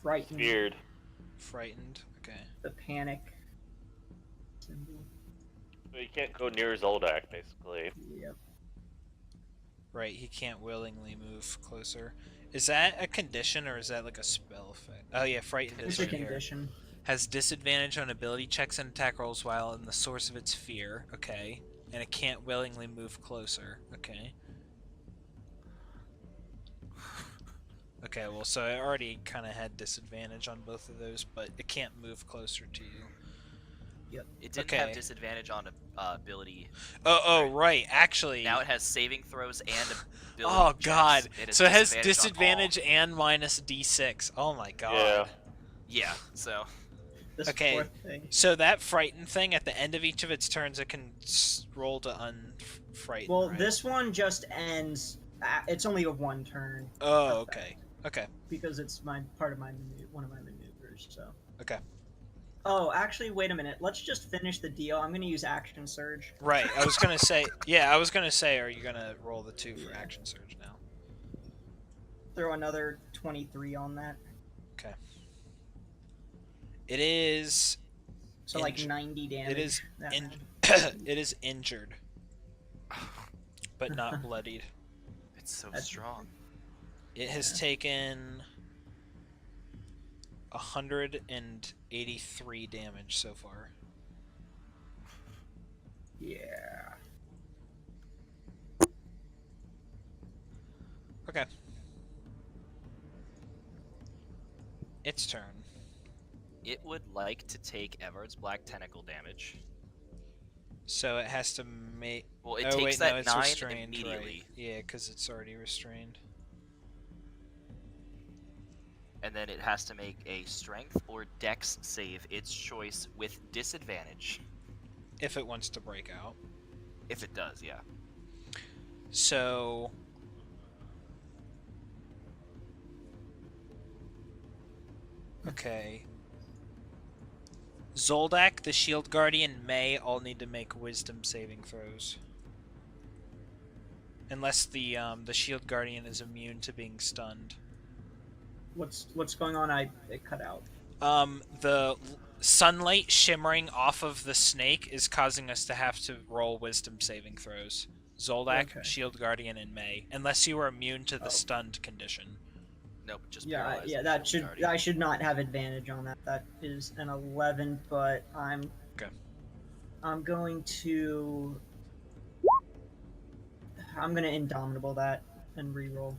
Frightened. Weird. Frightened. Okay. The panic symbol. So you can't go near Zoldak, basically. Yep. Right, he can't willingly move closer. Is that a condition or is that like a spell effect? Oh yeah, frightened It's is a right here. condition. Has disadvantage on ability checks and attack rolls while in the source of its fear. Okay. And it can't willingly move closer. Okay. Okay, well, so I already kind of had disadvantage on both of those, but it can't move closer to you. It didn't Okay. have disadvantage on ability. Oh, right. Actually. Now it has saving throws and ability Oh, checks. God. So it has on all. disadvantage and minus d6. Oh, my God. Yeah. Yeah, so This Okay. fourth thing. So that frightened thing, at the end of each of its turns, it can roll to unfrighten. Well, right? this one just ends. It's only a one turn. Oh, effect. okay. Okay. Because it's part of my one of my maneuvers. So. Okay. Oh, actually, wait a minute. Let's just finish the deal. I'm gonna use Action Surge. Right. I was gonna say. Yeah, I was gonna say. Are you gonna roll the 2 for Yeah. action surge now? Throw another 23 on that. Okay. It is. So like 90 damage. It is. that In, round. it is injured, but not bloodied. It's so That's- strong. It has taken 183 damage so far. Yeah. Okay. Its turn. It would like to take Everard's Black Tentacle damage. So it has to make. Well, it Oh takes wait, that no, it's 9 restrained, immediately, right? Yeah, because it's already restrained. and then it has to make a Strength or Dex save, its choice, with disadvantage. If it wants to break out. If it does, yeah. So. Okay. Zoldak, the Shield Guardian, May all need to make Wisdom saving throws. Unless the Shield Guardian is immune to being stunned. What's going on? It cut out. The sunlight shimmering off of the snake is causing us to have to roll Wisdom saving throws. Zoldak, Okay. Shield Guardian, and May, unless you are immune to the Oh. stunned condition. Nope, just Yeah, paralyzed. yeah. That should Guardian. I should not have advantage on that. That is an 11, but I'm going to Indomitable that and reroll.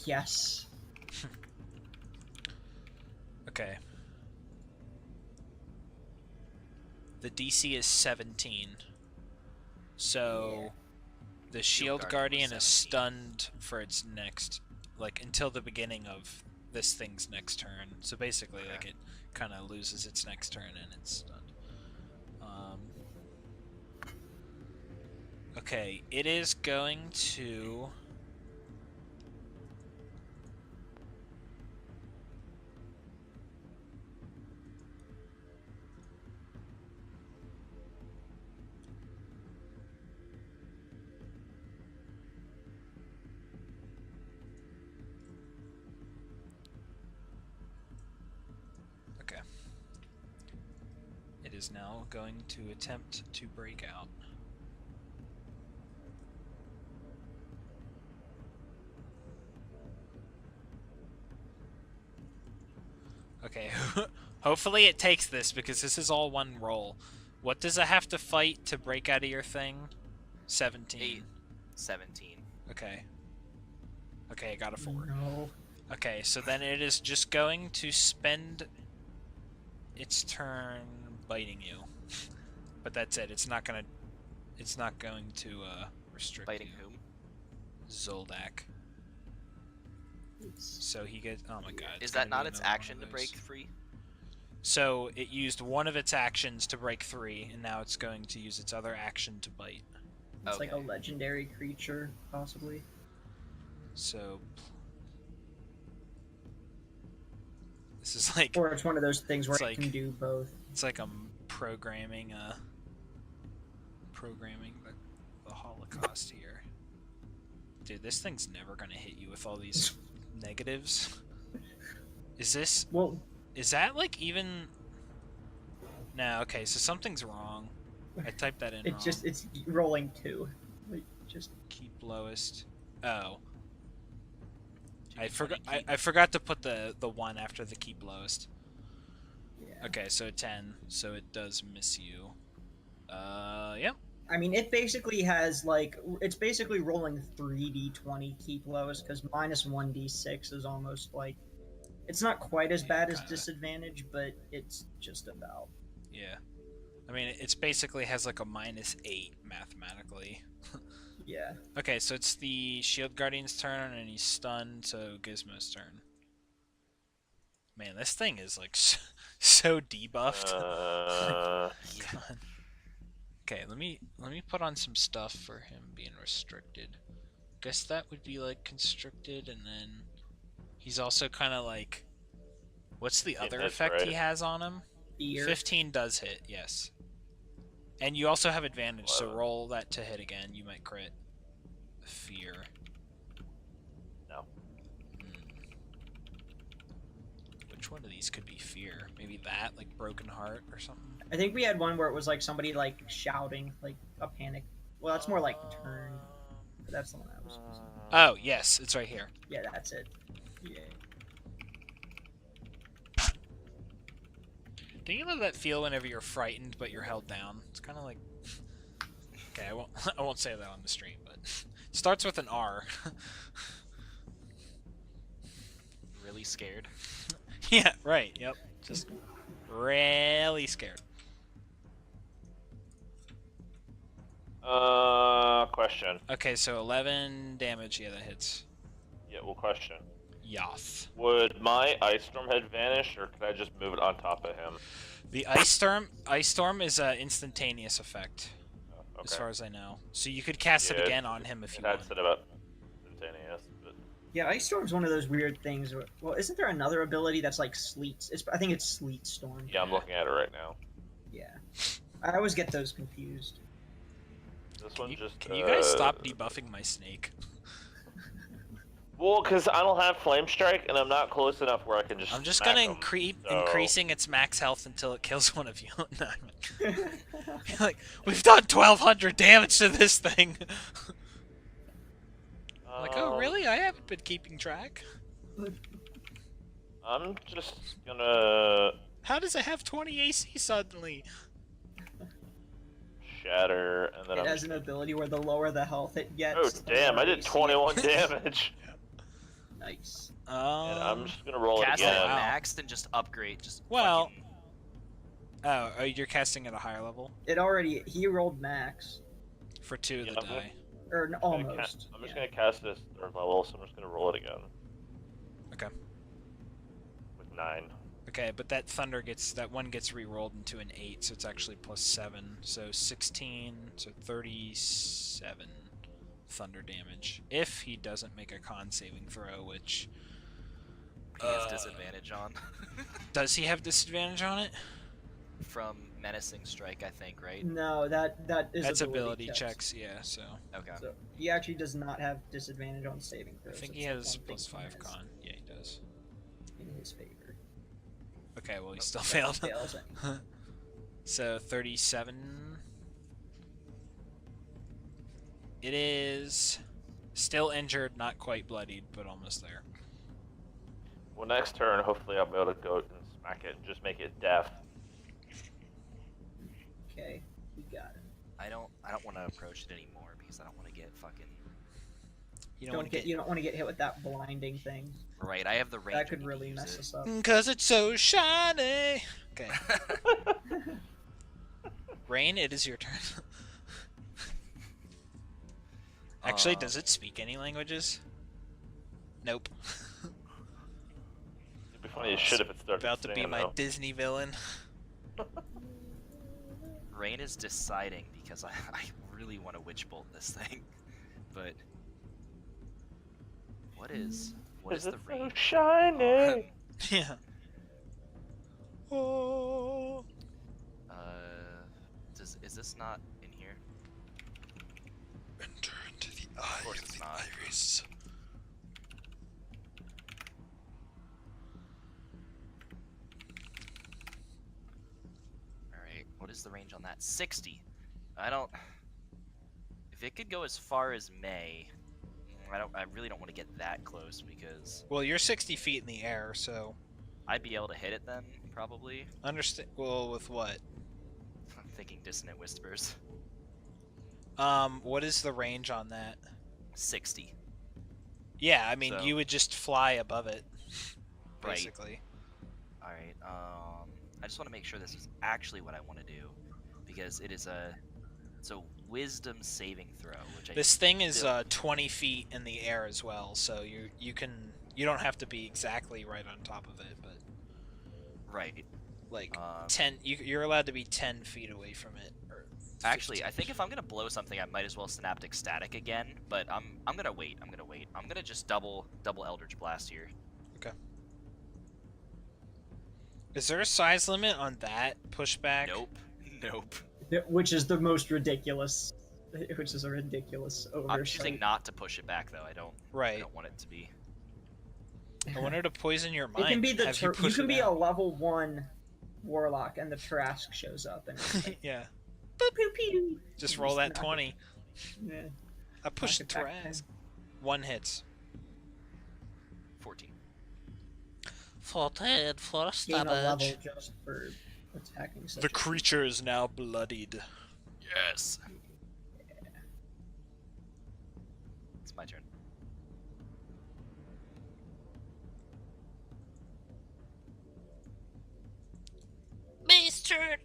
Yes. Okay. The DC is 17. So Yeah. the Shield Guardian Guardian was is 17. stunned for its next, like, until the beginning of this thing's next turn. So basically, like, it kind of loses its next turn and it's stunned. Okay, it is going to. Okay. It is now going to attempt to break out. Okay, hopefully it takes this because this is all one roll. What does it have to fight to break out of your thing? 17. 8, 17. Okay. Okay, I got a 4. No. Okay, so then it is just going to spend its turn biting you. But that's it. It's not going to restrict Biting you. whom? Zoldak. So he gets. Oh my god. Is gonna that not be its another one action of to those. break free? So it used one of its actions to break 3, and now it's going to use its other action to bite. It's like a Okay. legendary creature, possibly. So this is like Or it's one of those things where It's it like- can do both. it's like I'm programming the Holocaust here. Dude, this thing's never gonna hit you with all these negatives. Well, Is that like even? No, okay, so something's wrong. I typed that in wrong. it's rolling 2. Like, just Keep lowest. Oh, I Jeez, forgot. funny I forgot to put the 1 after the keep lowest. yeah. Okay, so 10. So it does miss you. Yeah. I mean, it basically has like it's basically rolling 3d20 keep lowest because minus 1d6 is almost like it's not quite as bad as Kinda. disadvantage, but it's just about. Yeah. I mean, it's basically has like a -8 mathematically. Yeah. Okay, so it's the Shield Guardian's turn, and he's stunned, so Gizmo's turn. Man, this thing is like so debuffed. God. Okay, let me put on some stuff for him being restricted. Guess that would be like constricted, and then he's also kind of like What's the other hits, effect he right? has on him? Fear. 15 does hit, yes. And you also have advantage, so 11. roll that to hit again. You might crit. Fear. No. Which one of these could be fear? Maybe that, like broken heart or something? I think we had one where it was like somebody like shouting, like a panic. Well, that's more like turn. But that's the one I was using. Oh, yes, it's right here. Yeah, that's it. Yeah. Do you know that feel whenever you're frightened but you're held down? It's kind of like... Okay, I won't, I won't say that on the stream, but... It starts with an R. Really scared. Yeah, right, yep. Just really scared. Question. Okay, so 11 damage. Yeah, that hits. Yeah, well, question. Yoth. Would my Ice Storm head vanish, or could I just move it on top of him? The Ice Storm is an instantaneous effect, Oh, as okay. far as I know. So you could cast it Yeah, again on him if you want. That's it about instantaneous. But... Yeah, Ice Storm's one of those weird things. Well, isn't there another ability that's like Sleet? I think it's Sleet Storm. Yeah, I'm looking at it right now. Yeah. I always get those confused. This one Can you guys stop debuffing my snake? Well, because I don't have Flame Strike, and I'm not close enough where I can just. I'm just smack gonna him, so... increasing its max health until it kills one of you. No, like, we've done 1,200 damage to this thing. Like, oh really? I haven't been keeping track. I'm just gonna How does it have 20 AC suddenly? shatter, and then It I'm has an ability where the lower the health it gets. Oh the damn! more I did AC. 21 damage, Nice. and I'm just gonna roll it Cast it again. Wow. maxed and just upgrade. Just Well- fucking... Oh, you're casting at a higher level He rolled max. for 2 of the Yeah, I'm gonna- die. Or I'm almost. I'm just yeah. gonna cast this third level, so I'm just gonna roll it again. Okay. With 9. Okay, but that one gets re-rolled into an 8, so it's actually +7. So 16, so 37 thunder damage. If he doesn't make a con saving throw, which... He has disadvantage on. Does he have disadvantage on it? From Menacing Strike, I think, right? No, that is That's ability ability checks, yeah, so... Okay. So he actually does not have disadvantage on saving I throws. think It's he the has one thing he +5 has con. Yeah, he does. in his favor. Okay, well, he still That failed. fails it. So 37. It is still injured, not quite bloodied, but almost there. Well, next turn, hopefully I'll be able to go and smack it and just make it deaf. Okay, we got it. I don't want to approach it anymore because I don't want to get fucking... You don't want to You don't want to get hit with that blinding thing. Right, I have the range. That could I need to really use mess it. us up. Cause it's so shiny. Okay, Rain, it is your turn. Actually, does it speak any languages? Nope. It'd be funny as shit if it started About to be singing, my though. Disney villain. Rain is deciding because I really want to Witch Bolt this thing, but what is Is the it so range? shiny? Yeah. Oh. Is this not in here? Enter into the eye course it's not. iris. All right, what is the range on that? 60. I don't. If it could go as far as May, I really don't want to get that close because Well, you're 60 feet in the air, so I'd be able to hit it then, probably. understand. Well, with what? I'm thinking Dissonant Whispers. What is the range on that? 60. Yeah, I mean, So- you would just fly above it, Right. basically. All right. I just want to make sure this is actually what I want to do, because it's a Wisdom saving throw, which This thing is still- 20 feet in the air as well, so you don't have to be exactly right on top of it, but right. like Um, 10. You're allowed to be 10 feet away from it. Or Actually, 15. I think if I'm gonna blow something, I might as well Synaptic Static again. But I'm gonna wait. I'm gonna just double Eldritch Blast here. Okay. Is there a size limit on that pushback? Nope. Nope. Which is the most ridiculous. Which is a ridiculous oversight. I'm choosing not to push it back though. I don't Right. want it to be. I wanted to poison your mind. It can be the have you you push can it be out. a level 1 warlock and the Trask shows up and it's like, Yeah. pew, pew. Just roll that knock it- 20. Yeah. I pushed it back Trask. 1 hits. 14. 14 for Gain a level just for attacking such The a creature is now bloodied. Yes. It's my turn. Base turn.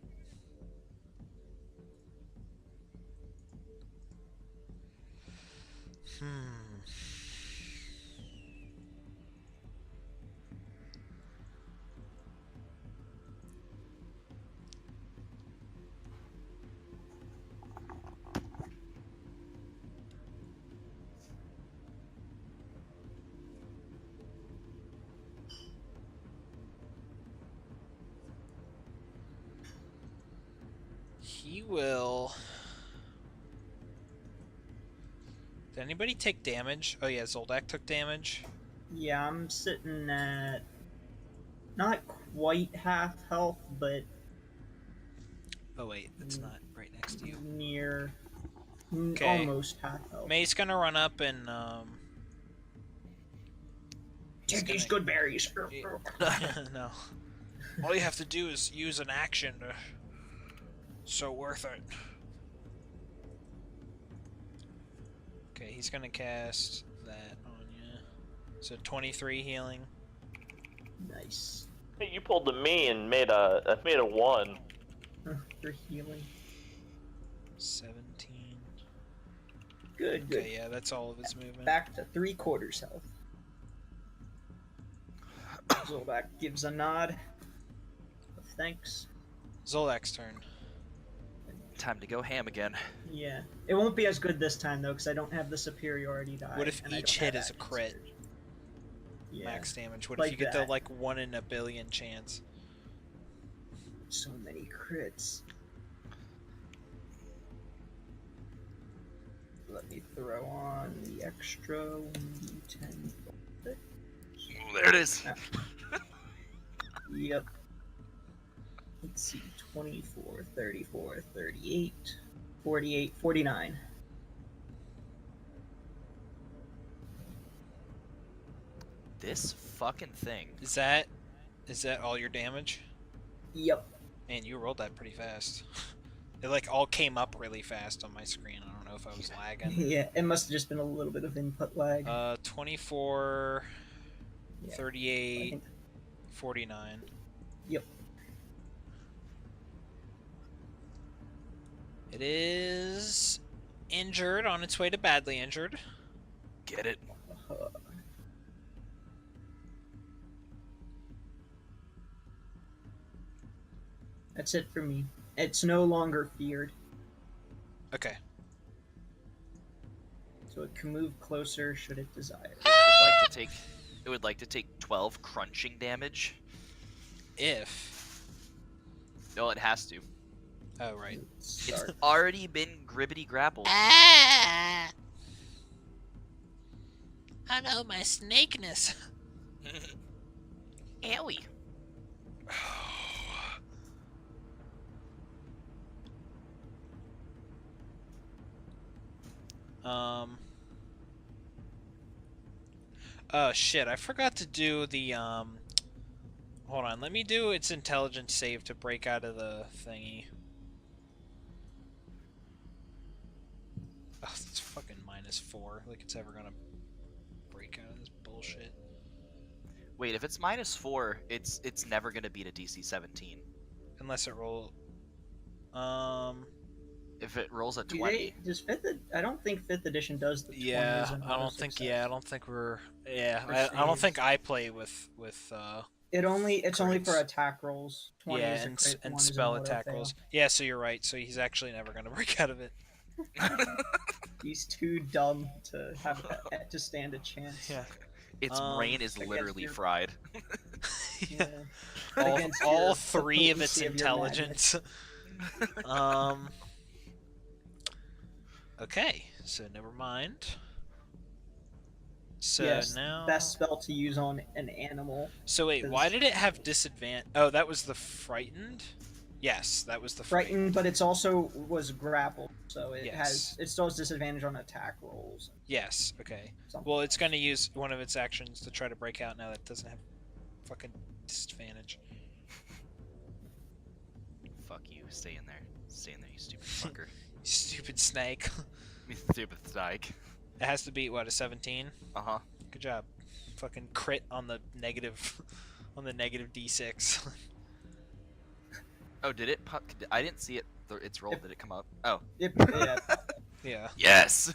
He will. Did anybody take damage? Oh yeah, Zoldak took damage. Yeah, I'm sitting at not quite half health, but Oh wait, it's not right next to you. near Okay. almost half health. May's gonna run up and he's Take these gonna- good berries. No. All you have to do is use an action to... So worth it. Okay, he's gonna cast that on you. So 23 healing. Nice. Hey, you pulled the me and made a 1. For healing. 17. Good, good. Okay, yeah, that's all of his movement. Back to 3/4 health. Zoldak gives a nod of thanks. Zolak's turn. Time to go ham again. Yeah. It won't be as good this time, though, because I don't have the superiority die. What if and I each don't hit have is a active crit? surge. Yeah. Max damage. What Like if you get that. the like 1 in a billion chance? So many crits. Let me throw on the extra 1d10. There it is. Yep. Let's see. 24, 34, 38, 48, 49. This fucking thing. Is that all your damage? Yep. Man, you rolled that pretty fast. It like all came up really fast on my screen. I don't know if I was lagging. Yeah, it must have just been a little bit of input lag. 24, Yeah, I 38, think- 49. Yep. It is injured, on its way to badly injured. Get it? Uh, That's it for me. It's no longer feared, Okay. so it can move closer should it desire. It would like to take 12 crunching damage. If. No, it has to. Oh, right. Let's It's start. already been gribbity grappled. Ah! I know my snakeness. Owie. Oh shit, I forgot to do the hold on, let me do its intelligence save to break out of the thingy. Oh, it's fucking -4. Like it's ever gonna break out of this bullshit. Wait, if it's -4, it's never gonna beat a DC 17. Unless it roll If it rolls a Do 20, does I don't think 5th edition does the 20s yeah, and I don't auto think success. I don't think we're yeah, For I don't think saves. I play with It's only for crits. attack rolls. 20 yeah, is a and, crit, and 1 is an spell auto attack fail. rolls. Yeah, so you're right. So he's actually never gonna break out of it. He's too dumb to have to stand a chance. Yeah. its brain is against literally your- fried. Yeah. all, Against all the three of its potency of your intelligence. um. Okay, so never mind. So Yes, now. best spell to use on an animal. So wait, why 'cause did it have disadvantage? Oh, that was the frightened. Yes, that was the frightened, but it's also was grappled, so Yes. it still has disadvantage on attack rolls. Yes. Okay. Something Well, it's else. going to use one of its actions to try to break out now that it doesn't have fucking disadvantage. Fuck you. Stay in there. Stay in there, you stupid fucker. Stupid snake. You stupid snake. It has to beat what, a 17? Uh-huh. Good job. Fucking crit on the negative on the negative D6. Oh, did it pop? I didn't see it. Its roll. Did it come up? Oh. Yeah. Yeah. Yes!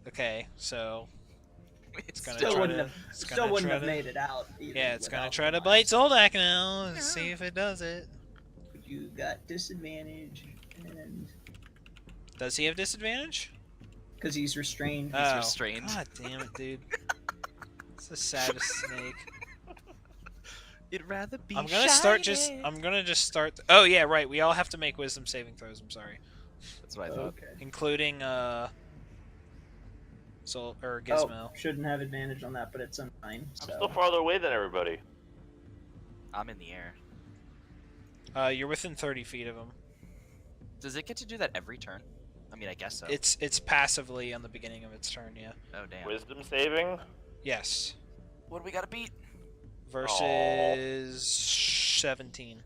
Okay, so it's gonna Still try wouldn't to have. it's Still gonna wouldn't try have to, made it out. Either yeah, it's gonna without try the to line. bite Zoldak now. See if it does it. You got disadvantage, and Does he have disadvantage? because he's restrained. He's restrained. God damn it, dude. It's the saddest snake. It'd rather be I'm gonna just start. Oh yeah, right. We all have to make wisdom saving throws. I'm sorry, That's what I thought. Okay. including Gizmo. Oh, shouldn't have advantage on that, but it's a 9. I'm So. still farther away than everybody. I'm in the air. You're within 30 feet of him. Does it get to do that every turn? I mean, I guess so. It's passively on the beginning of its turn. Yeah. Oh, damn. Wisdom saving? Yes. What do we gotta beat? Versus 17.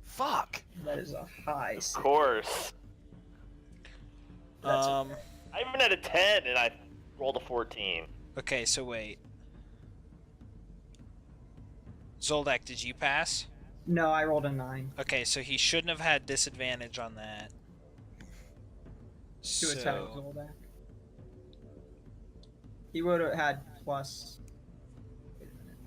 Fuck! That is a high. Of course. That's Um. okay. I even had a 10 and I rolled a 14. Okay, so wait. Zoldak, did you pass? No, I rolled a 9 Okay, so he shouldn't have had disadvantage on that. to attack So, Zoldak. He would have had plus. Wait a minute.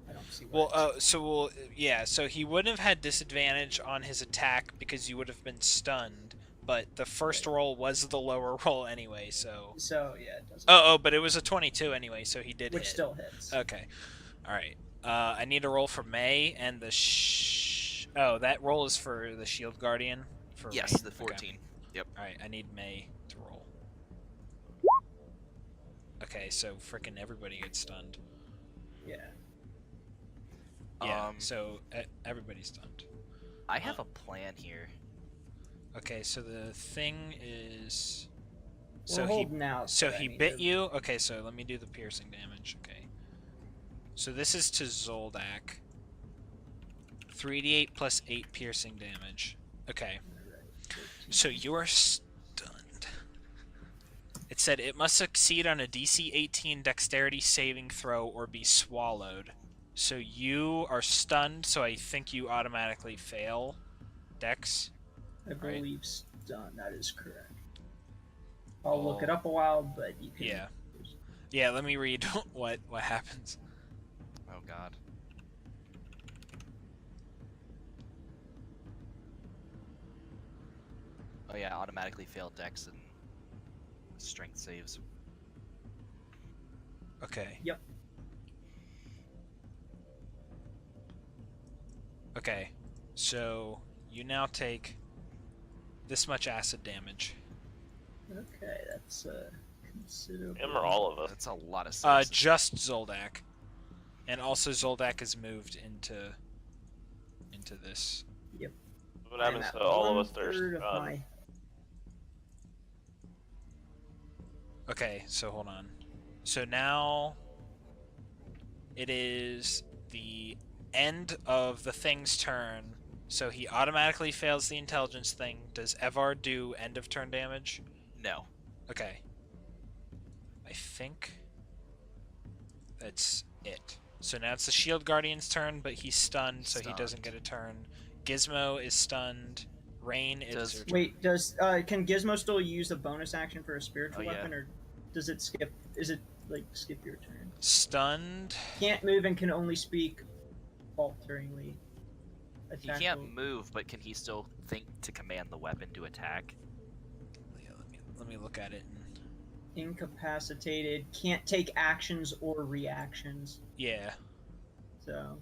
I don't see. yeah, so he wouldn't have had disadvantage on his attack because you would have been stunned, but the first roll was the lower roll anyway, so. So yeah, it doesn't. Oh, but it was a 22 anyway, so he did Which hit. still hits. Okay. Alright. I need a roll for May and the Oh, that roll is for the Shield Guardian? For Yes, Rain? the 14. Yep. Alright, I need May to roll. Okay, so frickin' everybody gets stunned. Yeah. Yeah, Um, so everybody's stunned. I have a plan here. Okay, so the thing is... We're So he holding out. So but I he mean, bit you? Okay, so let me do the piercing damage. Okay. So this is to Zoldak. 3d8 plus 8 piercing damage. Okay. So you are stunned. It said it must succeed on a DC 18 dexterity saving throw or be swallowed. So you are stunned, so I think you automatically fail Dex. I right? believe stun. That is correct. I'll look it up a while, but you can. Yeah. Yeah, let me read what happens. Oh, God. Oh, yeah, automatically fail dex and strength saves. Okay. Yep. Okay. So you now take this much acid damage. Okay, that's considerable. Him or all of us? That's a lot of saves. Just Zoldak. And also Zoldak is moved into this. What happens to all of us that are 1/3 of stunned? my. Okay, so hold on. So now it is the end of the thing's turn. So he automatically fails the intelligence thing. Does Evar do end of turn damage? No. Okay. I think that's it. So now it's the Shield Guardian's turn, but he's stunned, so he doesn't get a turn. Gizmo is stunned. Rain is Does- your turn. Wait, can Gizmo still use a bonus action for a spiritual Oh, yeah. weapon, or does it skip? Is it like skip your turn? Stunned. Can't move and can only speak falteringly. He Attack can't will- move, but can he still think to command the weapon to attack? Yeah, let me look at it. incapacitated, can't take actions or reactions. Yeah. So,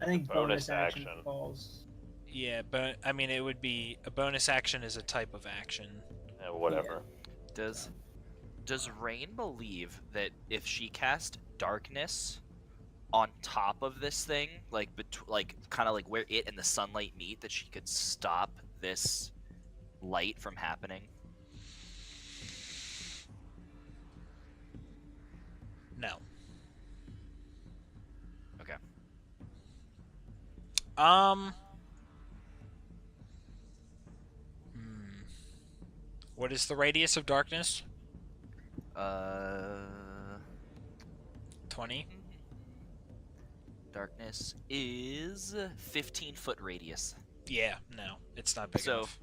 I think Bonus bonus action action. falls. Yeah, but I mean, it would be a bonus action is a type of action. Yeah, whatever. Does Rain believe that if she cast darkness on top of this thing, like kind of like where it and the sunlight meet, that she could stop this light from happening? No. Okay. Hmm. What is the radius of darkness? 20. Darkness is 15-foot radius. Yeah, no, it's not big So, enough.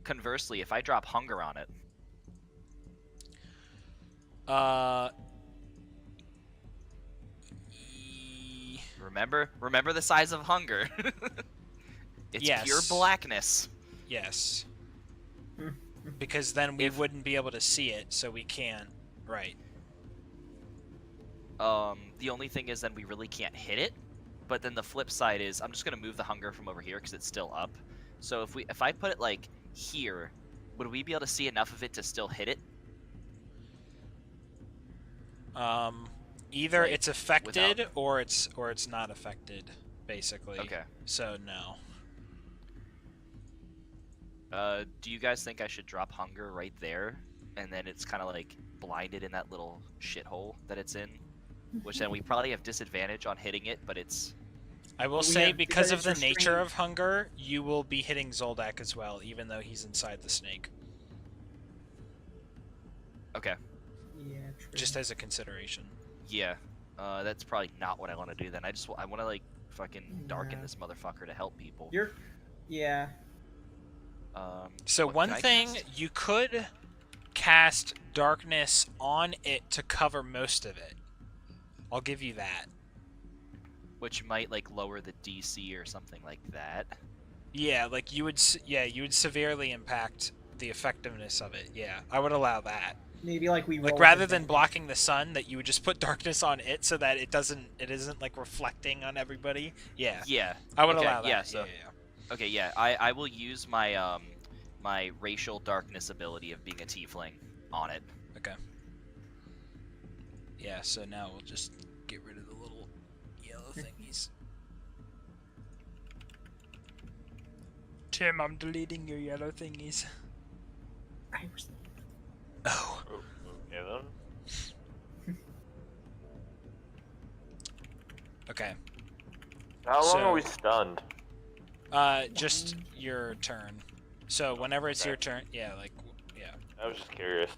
conversely, if I drop hunger on it, Uh. remember the size of hunger. It's Yes. pure blackness. Yes. Because then we If- wouldn't be able to see it, so we can't. Right. The only thing is then we really can't hit it. But then the flip side is I'm just gonna move the hunger from over here because it's still up. So if I put it like here, would we be able to see enough of it to still hit it? Either Like, it's affected without- or it's not affected, basically. Okay. So no. Do you guys think I should drop hunger right there, and then it's kind of like blinded in that little shithole that it's in, which then we probably have disadvantage on hitting it, but it's I will But we say have- because because of it's the nature restrained. of hunger, you will be hitting Zoldak as well, even though he's inside the snake. okay. Yeah, true. Just as a consideration. Yeah. That's probably not what I want to do then. I want to like fucking darken Yeah. this motherfucker to help people. You're. Yeah. So what one can I thing, cast? you could cast darkness on it to cover most of it. I'll give you that. Which might like lower the DC or something like that. Yeah, like you would severely impact the effectiveness of it. Yeah, I would allow that. Maybe like we Like roll rather with than advantage. blocking the sun, that you would just put darkness on it so that it isn't like reflecting on everybody. Yeah, Yeah. I would okay, allow that. yeah, so- Okay, yeah. I will use my my racial darkness ability of being a tiefling on it. Okay. Yeah, so now we'll just get rid of the little yellow thingies. Tim, I'm deleting your yellow thingies. I was. Oh. Okay then. Okay. How long So- are we stunned? Just your turn. So whenever it's your turn, yeah, like, yeah. I was just curious.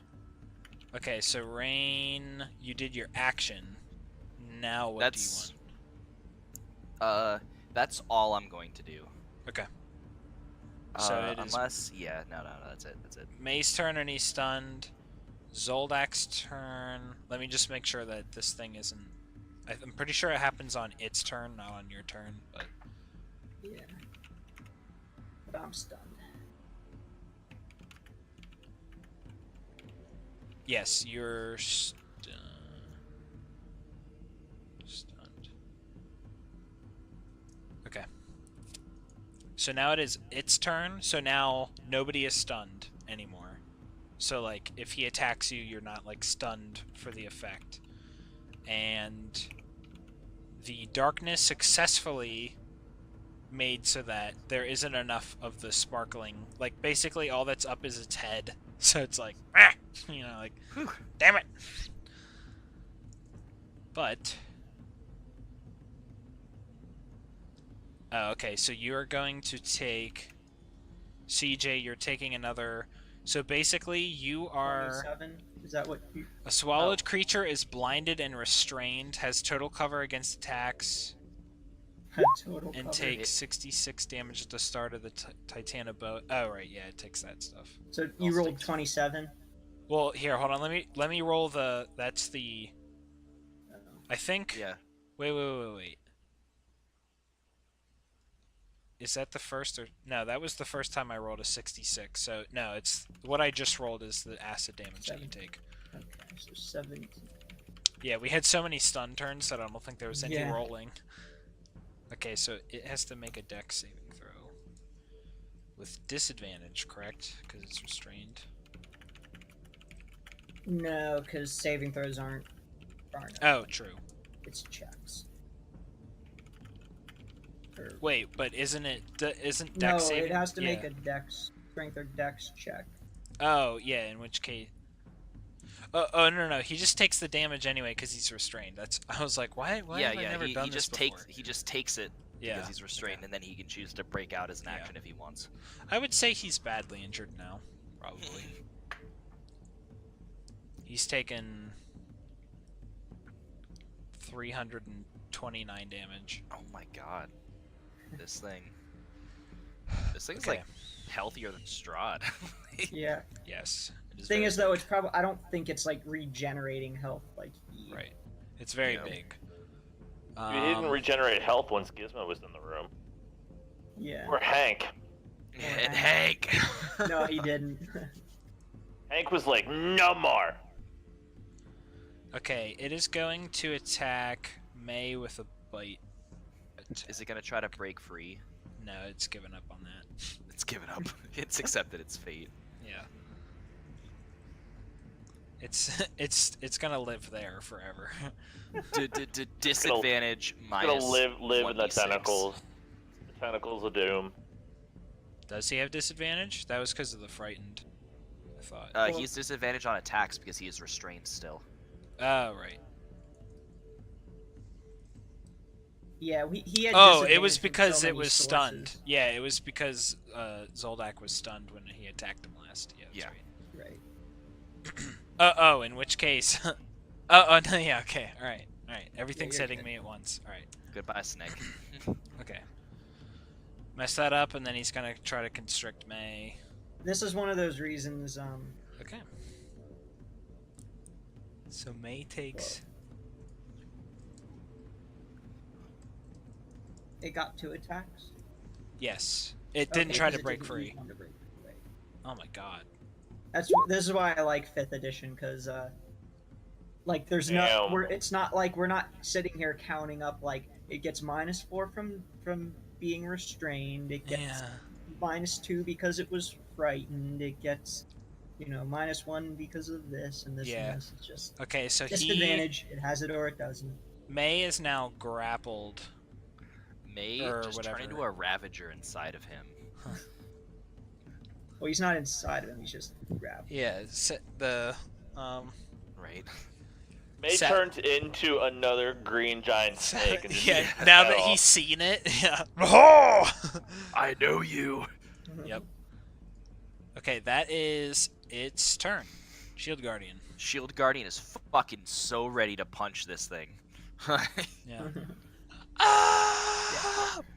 Okay, so Rain, you did your action. Now what That's- do you want? That's all I'm going to do. Okay. So it is unless no, that's it. May's turn and he's stunned. Zoldak's turn. Let me just make sure that this thing isn't... I'm pretty sure it happens on its turn, not on your turn, but... Yeah. But I'm stunned. Yes, you're stunned. Okay. So now it is its turn, so now nobody is stunned anymore. So, like, if he attacks you, you're not, like, stunned for the effect. And the darkness successfully made so that there isn't enough of the sparkling. Like, basically all that's up is its head. So it's like, ah! You know, like, Whew. damn it! But... Oh, okay, so you're going to take... CJ, you're taking another... So basically, you are... 27? Is that what you. A swallowed creature is blinded and restrained, has total cover against attacks, Total and cover. takes 66 damage at the start of the Titanoboa. Oh, right, yeah, it takes that stuff. So you I'll rolled stick to- 27? Well, here, hold on, let me roll the... That's the... Oh. I think... Yeah. Wait. Is that the first or... No, that was the first time I rolled a 66, so... No, it's... What I just rolled is the acid damage that you 7. take. Okay, so 17. Yeah, we had so many stun turns that I don't think there was any Yeah. rolling. Okay, so it has to make a dex saving throw. With disadvantage, correct? Because it's restrained. No, because saving throws aren't. Oh, true. It's checks. Or, Wait, but isn't it? Isn't no, dex saving? it has to yeah. make a dex strength or dex check. Oh, yeah. In which case. Oh no, he just takes the damage anyway because he's restrained. That's. I was like, why yeah, have I yeah. never He done this just before? takes it Yeah. because he's restrained, okay. and then he can choose to break out as an Yeah. action if he wants. I would say he's badly injured now. Probably. He's taken 329 damage. Oh my god. This thing's Okay. like healthier than Strahd. Yeah. Yes. It Thing very is, though, big. it's probably. I don't think it's like regenerating health like he. Right. It's very Yeah. big. He didn't regenerate health once Gizmo was in the room. Yeah. Or Hank. And Hank. No, he didn't. Hank was like, no more. Okay, it is going to attack May with a bite. Is it gonna try to break free? No, it's given up on that. It's given up. It's accepted its fate. Yeah. It's gonna live there forever. Disadvantage He's minus. gonna live in the 1d6. tentacles. The tentacles of doom. Does he have disadvantage? That was because of the frightened. I thought. He's disadvantage on attacks because he is restrained still. Oh right. Yeah, he had. Oh, it was disadvantage from because so it many was sources. stunned. Yeah, it was because Zoldak was stunned when he attacked him last. Yeah. That's Yeah. right. Right. In which case. Oh no. Yeah. Okay. All right. Everything's you're hitting good. me at once. All right. Goodbye, Snake. Okay. Mess that up, and then he's gonna try to constrict May. This is one of those reasons. Okay. So May takes. It got 2 attacks. Yes. It didn't Okay, try 'cause to it break didn't free. use one to break free. Right. Oh my god. This is why I like 5th edition, because like there's no Damn. it's not like we're not sitting here counting up like it gets -4 from being restrained, it gets Yeah. -2 because it was frightened, it gets -1 because of this and this Yeah. and this. It's just Okay, so disadvantage. It has it or it doesn't. May is now grappled. May Or just turn whatever. into a Ravager inside of him. Well, he's not inside of him, he's just grabbed. Yeah, the Right? May Sa- turns into another green giant snake. And just yeah, eats his now head that off. he's seen it. Yeah. Oh! I know you. Yep. Okay, that is its turn. Shield Guardian. Shield Guardian is fucking so ready to punch this thing. Yeah. Ah!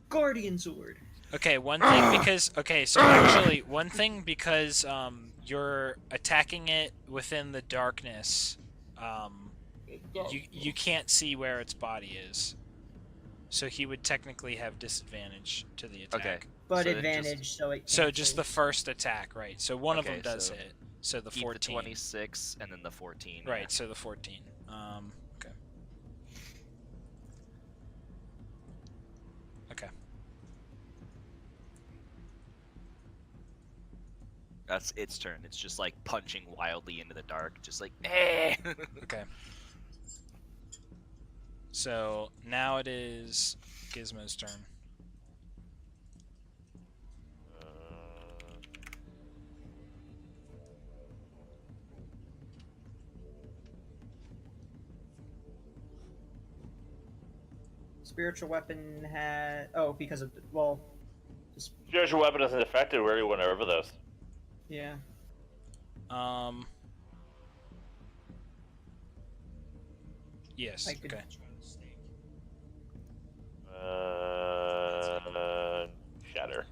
Guardian sword. Okay, one thing because so actually one thing because you're attacking it within the darkness. You can't see where its body is. So he would technically have disadvantage to the attack. Okay. But So then advantage, so it. So cancels. just the first attack, right? So one of Okay, them does so hit. So the Keep 14. the 26 and then the 14. yeah. Right, so the 14. Okay. Okay. That's its turn. It's just like punching wildly into the dark, just like eh. Okay. So now it is Gizmo's turn. Spiritual weapon had. Oh, because of just Spiritual weapon isn't affected where you went over this. yeah. Yes. I could- Okay. Shatter.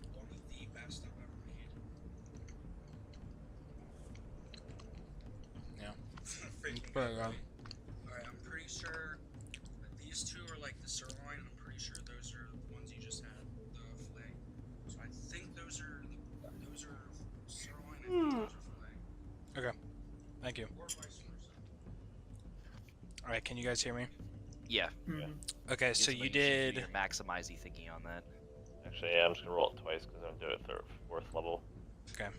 Alright, I'm pretty sure that these two are like the sirloin, and I'm pretty sure those are the ones you just had, the fillet. So I think those are Thank you. Or vice versa. All right, can you guys hear me? Yeah. Mhm. Okay, so is you when should do did. your maximize thinking on that. Actually, yeah, I'm just gonna roll it twice because I'm doing it third, fourth level. Okay.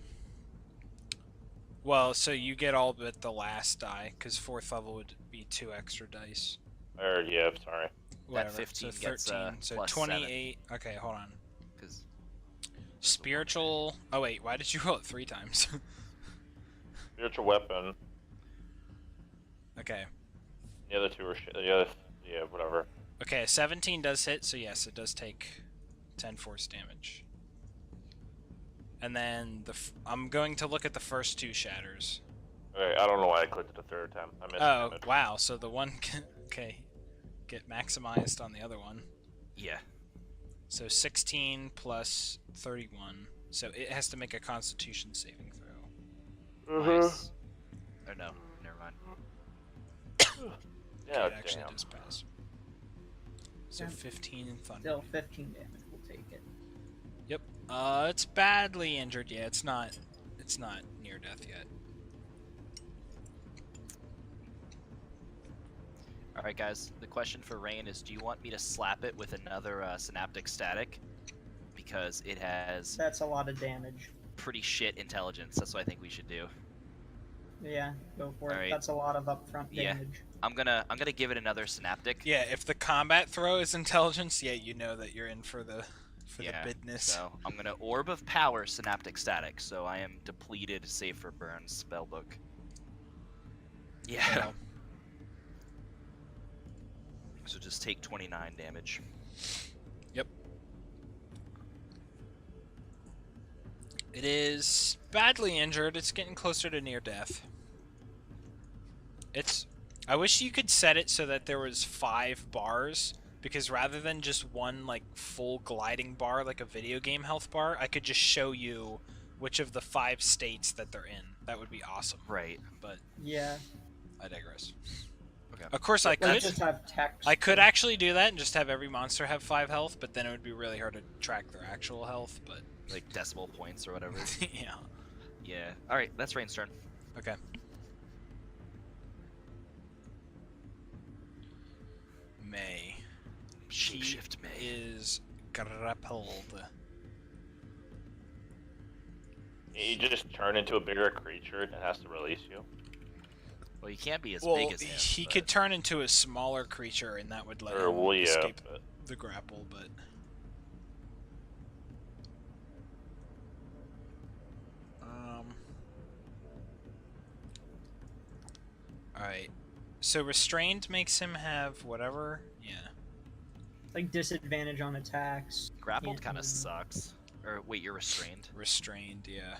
Well, so you get all but the last die, because 4th level would be 2 extra dice. Or yeah, sorry. Whatever. 15 so gets, 13. So plus 28. Okay, hold on. Because Spiritual. Oh wait, why did you roll it 3 times? Spiritual weapon. Okay. The other two are yeah, whatever. Okay, 17 does hit, so yes, it does take 10 force damage. And then I'm going to look at the first 2 shatters. Okay, I don't know why I clicked it the third time. I missed Oh, damage. wow, so the one okay, get maximized on the other one. yeah, So 16 plus 31. So it has to make a constitution saving throw. nice. Or no, never mind. Yeah, It actually damn. does pass. So Yeah. 15 thunder. Still 15 damage. We'll take it. Yep. It's badly injured. Yeah, it's not near death yet. All right, guys. The question for Rain is: do you want me to slap it with another synaptic static? Because it has That's a lot of damage. pretty shit intelligence. That's what I think we should do. Yeah, go for it. Alright. That's a lot of upfront Yeah. damage. I'm gonna give it another synaptic. Yeah, if the combat throw is intelligence, yeah, you know that you're in for the bidness. So I'm gonna Orb of Power synaptic static. So I am depleted, save for burns. Spellbook. Yeah. Well, So just take 29 damage. it is badly injured. It's getting closer to near death. I wish you could set it so that there was 5 bars, because rather than just one like full gliding bar like a video game health bar, I could just show you which of the 5 states that they're in. That would be awesome. Right. But Yeah. I digress. Okay. Of course, I Like could. just have text. I could actually do that and just have every monster have 5 health, but then it would be really hard to track their actual health. But Like decimal points or whatever. yeah. Yeah. All right. That's Rain's turn. Okay. May. Shapeshift May. Is grappled. You just turn into a bigger creature and it has to release you. Well, you can't be as Well, big as him. he but- could turn into a smaller creature, and that would let Or him well, yeah, escape but the grapple. But all right. So restrained makes him have whatever. Yeah. Like disadvantage on attacks. Grappled Can't kind of move. sucks. Or wait, you're restrained. Restrained. Yeah.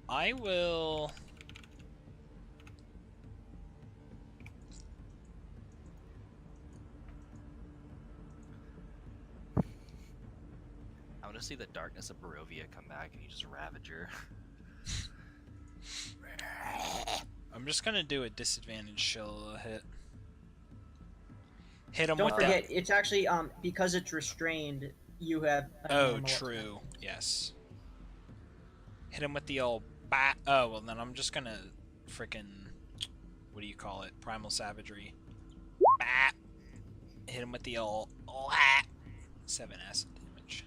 I will. I want to see the darkness of Barovia come back and you just ravage her. I'm just gonna do a disadvantage shill hit. Hit him Don't with forget, it's actually because it's restrained. You have. a that. Oh, normal true. Yes. Hit him with the old bat. Oh well, then I'm just gonna frickin' what do you call it? Primal savagery. Bat. Hit him with the old 7 acid damage.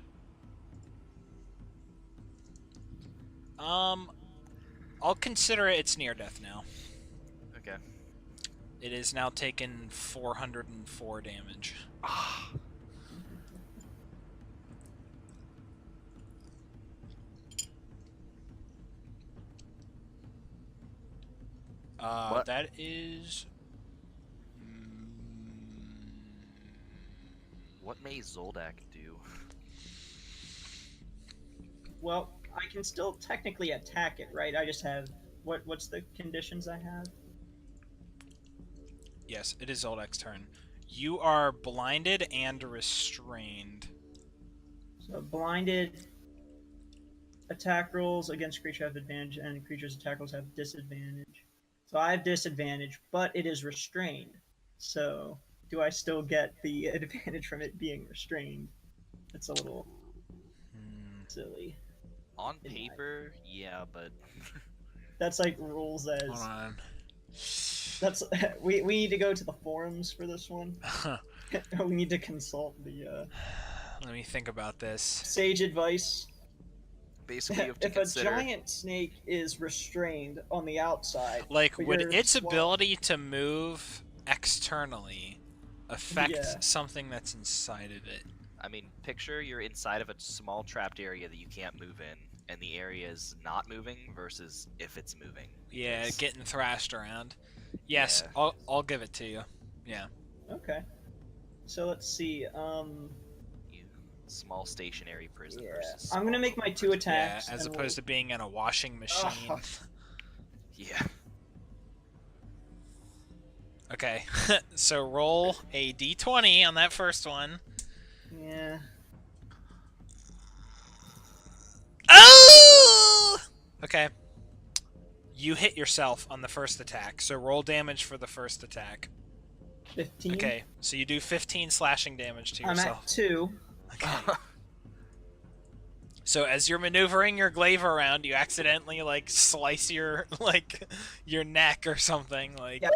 I'll consider it's near death now. Okay. It is now taken 404 damage. Ah. What? That is. What may Zoldak do? Well, I can still technically attack it, right? I just have what's the conditions I have? Yes, it is Zoldak's turn. You are blinded and restrained. So blinded attack rolls against creature have advantage, and creatures' attack rolls have disadvantage. So I have disadvantage, but it is restrained. So do I still get the advantage from it being restrained? It's a little silly. On In my- paper, yeah, but That's like rules Hold as. on. That's we need to go to the forums for this one. We need to consult the Let me think about this. sage advice. Basically, you have to If a consider. giant snake is restrained on the outside, Like, but would you're its swell- ability to move externally affect Yeah. something that's inside of it? I mean, picture you're inside of a small trapped area that you can't move in, and the area is not moving versus if it's moving. Yeah, Because- getting thrashed around. Yes, Yeah. I'll give it to you. Yeah. Okay. So let's see. You, small stationary prison Yeah. versus. I'm gonna small make my mobile 2 prison. Yeah, attacks. as and opposed to being in a washing machine. Ugh. Yeah. Okay, so roll a d20 on that first one. Yeah. Oh! Okay. You hit yourself on the first attack, so roll damage for the first attack. 15. Okay, so you do 15 slashing damage to I'm yourself. at 2. Okay. So as you're maneuvering your glaive around, you accidentally like slice your your neck or something like. Yeah.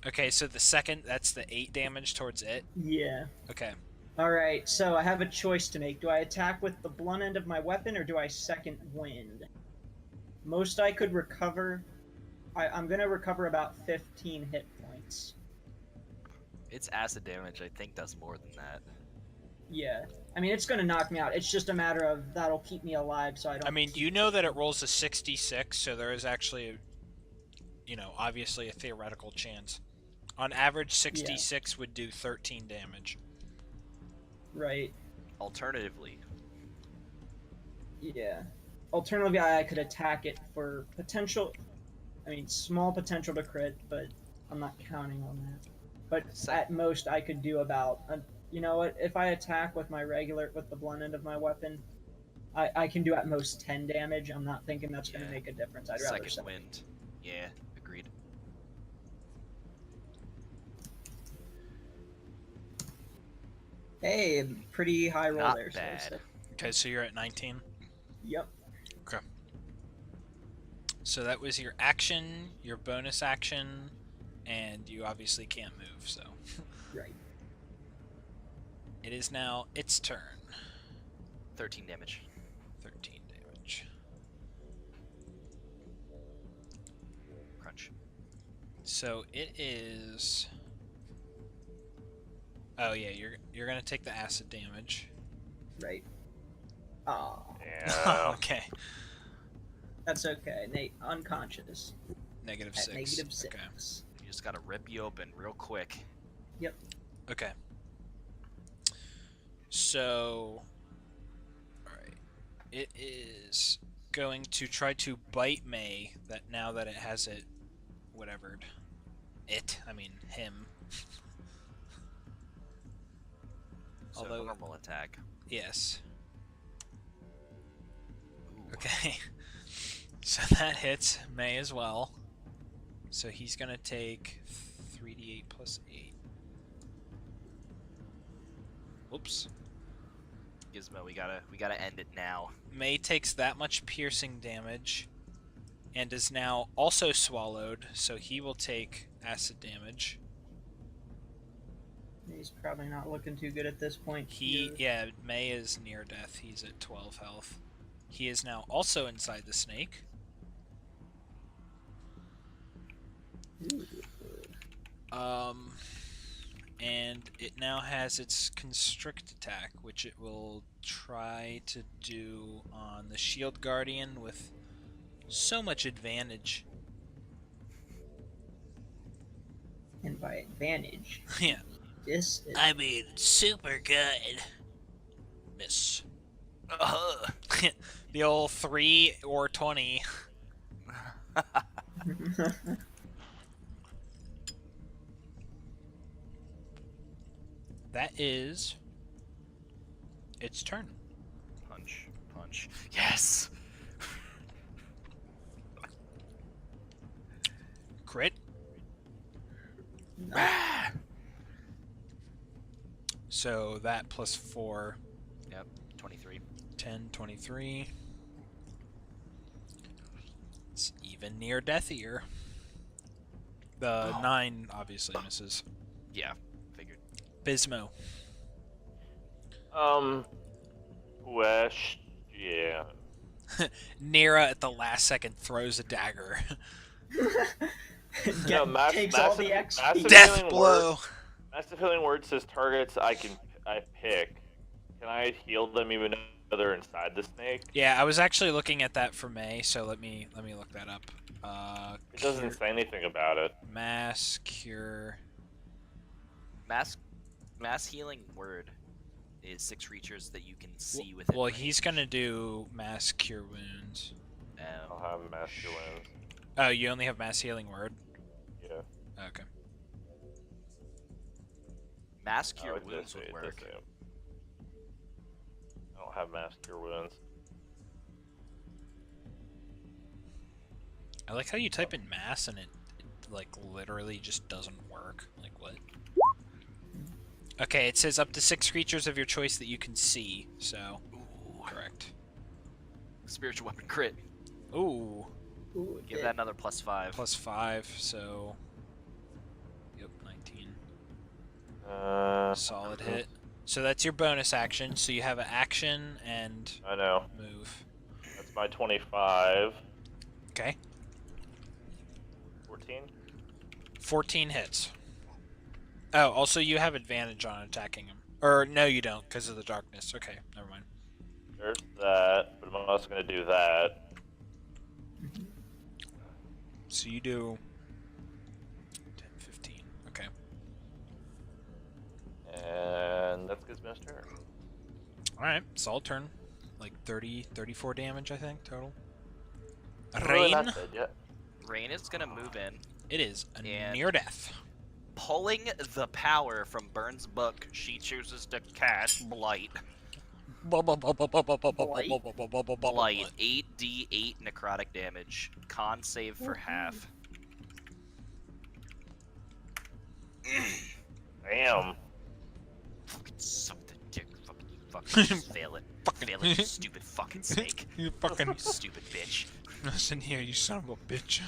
Okay, so the second, that's the 8 damage towards it. Yeah. Okay. Alright, so I have a choice to make. Do I attack with the blunt end of my weapon, or do I second wind? Most I could recover... I'm gonna recover about 15 hit points. It's acid damage. I think that's more than that. Yeah. I mean, it's gonna knock me out. It's just a matter of that'll keep me alive, so I don't... I mean, you know that it rolls a 66, so there is actually, obviously a theoretical chance. On average, 66 would do 13 damage. Right. Alternatively, Yeah. Alternatively, I could attack it for potential... I mean, small potential to crit, but I'm not counting on that. But at most, I could do about... you know what? If I attack with the blunt end of my weapon, I can do at most 10 damage. I'm not thinking that's going to make a difference. I'd rather... second wind. Yeah, agreed. Hey, pretty high roll Not there. bad. So Okay, so you're at 19. yep. So that was your action, your bonus action, and you obviously can't move, so. Right. It is now its turn. 13 damage. 13 damage. Crunch. So it is... Oh yeah, you're gonna take the acid damage. Right. Ah, Yeah. Okay. that's okay. Nate, unconscious. -6. At -6. Okay. You just gotta rip you open real quick. Okay. So, alright. It is going to try to bite May now that it has it whatevered. Him. So Although- normal attack. Yes. Ooh. Okay. So that hits May as well. So he's gonna take 3d8 plus 8. Whoops. Gizmo, we gotta end it now. May takes that much piercing damage and is now also swallowed, so he will take acid damage. He's probably not looking too good at this point. May is near death. He's at 12 health. He is now also inside the snake. And it now has its constrict attack, which it will try to do on the shield guardian with so much advantage. And by advantage, Yeah. this is... I mean, super good. Miss. The old 3 or 20. That is its turn. Punch. Punch. Yes! Crit. No. So that plus 4, Yep, 23. 10, 23. even near deathier. The 9 obviously misses. Yeah, figured. Bismo. Yeah. Nira at the last second throws a dagger. Takes all the XP. massive Death healing blow. Word, massive healing word says targets I pick. Can I heal them even though they're inside the snake? Yeah, I was actually looking at that for May, so let me look that up. It doesn't say anything about it. Mass cure. Mass healing word is 6 creatures that you can see within Well, range. he's gonna do mass cure wounds. I'll have mass cure wounds. Oh, you only have mass healing word? Yeah. Okay. Mass cure Oh, it does wounds say- would it does work. say it. I don't have mass cure wounds. I like how you type in mass and it like literally just doesn't work. Like what? Okay, it says up to 6 creatures of your choice that you can see. So, correct. Spiritual weapon crit. Ooh, Ooh, Give that another +5. +5. So, yep, 19. Solid hit. So that's your bonus action. So you have an action and I know. move. That's my 25. Okay. 14? 14 hits. Oh, also you have advantage on attacking him. Or no, you don't, because of the darkness. Okay, never mind. There's that, but I'm also going to do that. So you do 10, 15. Okay. And that's Gizmo's turn. Alright, solid turn. Like 30, 34 damage, I think, total. Really Rain. not dead yet. Rain is gonna move in. It is a And- near death. Pulling the power from Burns' book, she chooses to cast Blight. Blight, 8d8 necrotic damage. Con save for half. Damn. Fucking suck the dick. Fucking you fucking fail it. Fail it, you stupid fucking snake. You fucking You stupid bitch. listen here, you son of a bitch.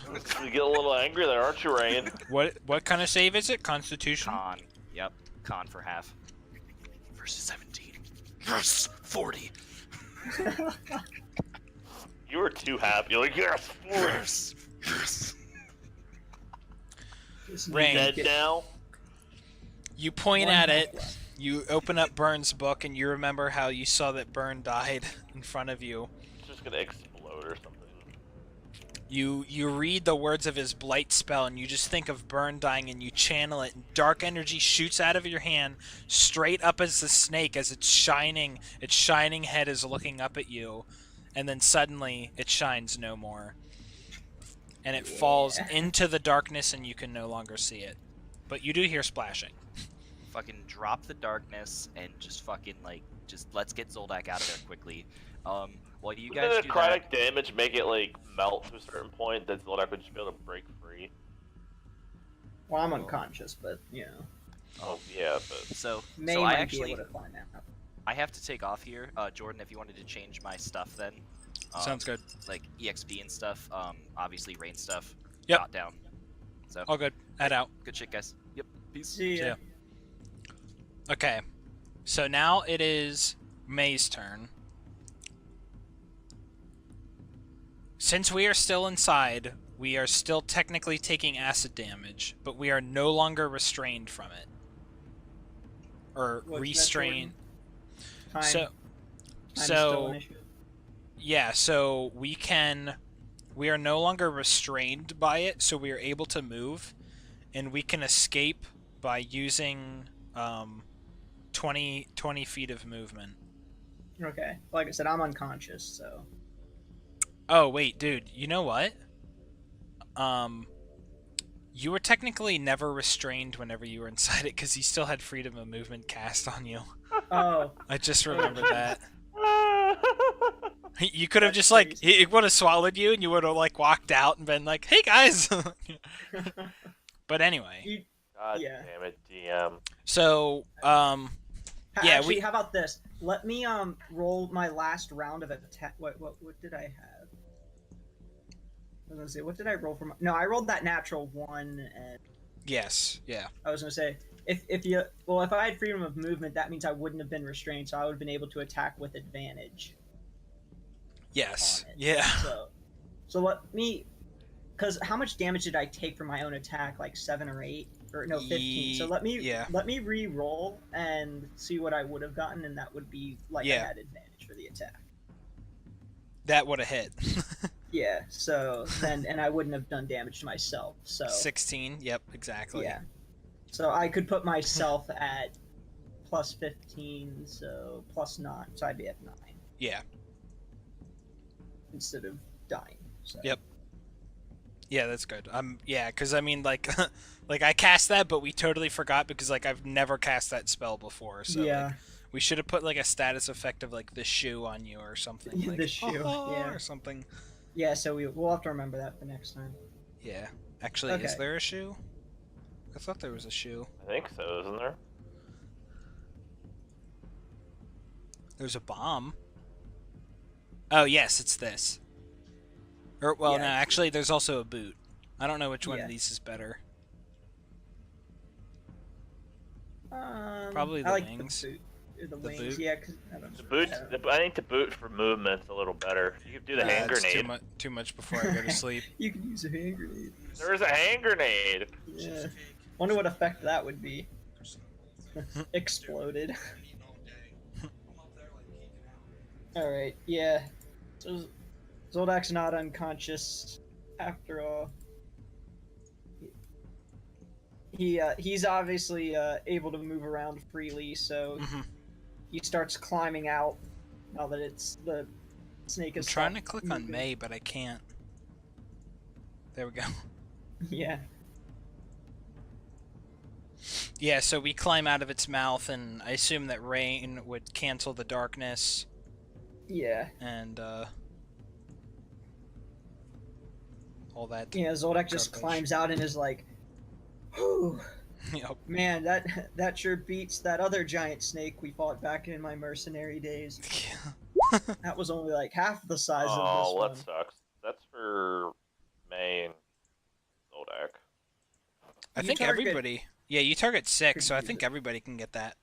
You get a little angry there, aren't you, Rain? What kind of save is it? Constitution? Con. Yep. Con for half. Versus 17. Yes! 40. You were too happy. You're like, yes, Yes! Yes! Rain. dead now. You point One at health it, left. you open up Burn's book, and you remember how you saw that Burn died in front of you. It's just gonna explode or something. You read the words of his blight spell, and you just think of Burn dying, and you channel it, and dark energy shoots out of your hand, straight up as the snake, as its shining head is looking up at you, and then suddenly it shines no more. And it falls into the darkness, and you can no longer see it. But you do hear splashing. Fucking drop the darkness and just fucking, like, just let's get Zoldak out of there quickly. While you guys Wouldn't do the that... necrotic damage make it like melt to a certain point that Zoldak would just be able to break free? Well, I'm unconscious, but you know, Oh yeah, but So May I might actually... be able to find out. I have to take off here. Jordan, if you wanted to change my stuff then. Sounds good. Like EXP and stuff. Obviously rain stuff. Yep. Got down. So, All good. Head out. good shit, guys. Yep. Peace. See ya. ya. Okay. So now it is May's turn. Since we are still inside, we are still technically taking acid damage, but we are no longer restrained from it. Or What's that, restrained. Time, So, time is still so an issue. yeah, so we are no longer restrained by it, so we are able to move, and we can escape by using 20 feet of movement. Okay, like I said, I'm unconscious, so Oh wait, dude, you know what? You were technically never restrained whenever you were inside it because you still had freedom of movement cast on you. oh, I just remembered that. Ah. You could have That's just like crazy. it would have swallowed you, and you would have like walked out and been like, "Hey guys." But anyway, you, God Yeah. damn it, DM. so Yeah, actually, we- how about this? Let me roll my last round of attack. What did I have? It was gonna say, what did I roll for my... No, I rolled that natural 1, and Yes. Yeah. I was gonna say, if I had freedom of movement, that means I wouldn't have been restrained, so I would have been able to attack with advantage Yes. on it. Yeah. So let me... Because how much damage did I take from my own attack? Like 7 or 8? Or no, 15. So let me re-roll and see what I would have gotten, and that would be like I had advantage for the attack. That would have hit. Yeah, so then, and I wouldn't have done damage to myself, so... 16, yep, exactly. Yeah. So I could put myself at plus 15, so plus 9, so I'd be at 9. Yeah. Instead of dying. So. Yep. Yeah, that's good. Yeah, because I mean, like, like I cast that, but we totally forgot because like I've never cast that spell before. So yeah. Like, we should have put like a status effect of like the shoe on you or something. Like, the shoe, yeah, or something. Yeah, so we'll have to remember that for next time. Yeah. Actually, is there a shoe? I thought there was a shoe. I think so, isn't there? There's a bomb. Oh yes, it's this. Or well, no, actually, there's also a boot. I don't know which one of these is better. Probably the wings. The wings, yeah. Cause I don't know. The boots. I think the boot for movement's a little better. You could do the hand grenade. Too much before I go to sleep. You can use a hand grenade. There's a hand grenade. Yeah. Wonder what effect that would be. Exploded. All right. Yeah. So Zoldak's not unconscious after all. He's obviously able to move around freely, so he starts climbing out. Now that the snake is. I'm trying to click on May, but I can't. There we go. Yeah. Yeah, so we climb out of its mouth, and I assume that rain would cancel the darkness. Yeah. And all that. Yeah, Zoldak just climbs out and is like, "Whew, yep. Man, that sure beats that other giant snake we fought back in my mercenary days." That was only like half the size of this one. Oh, that sucks. That's for May and Zoldak. I think everybody. Yeah, you target 6, so I think everybody can get that.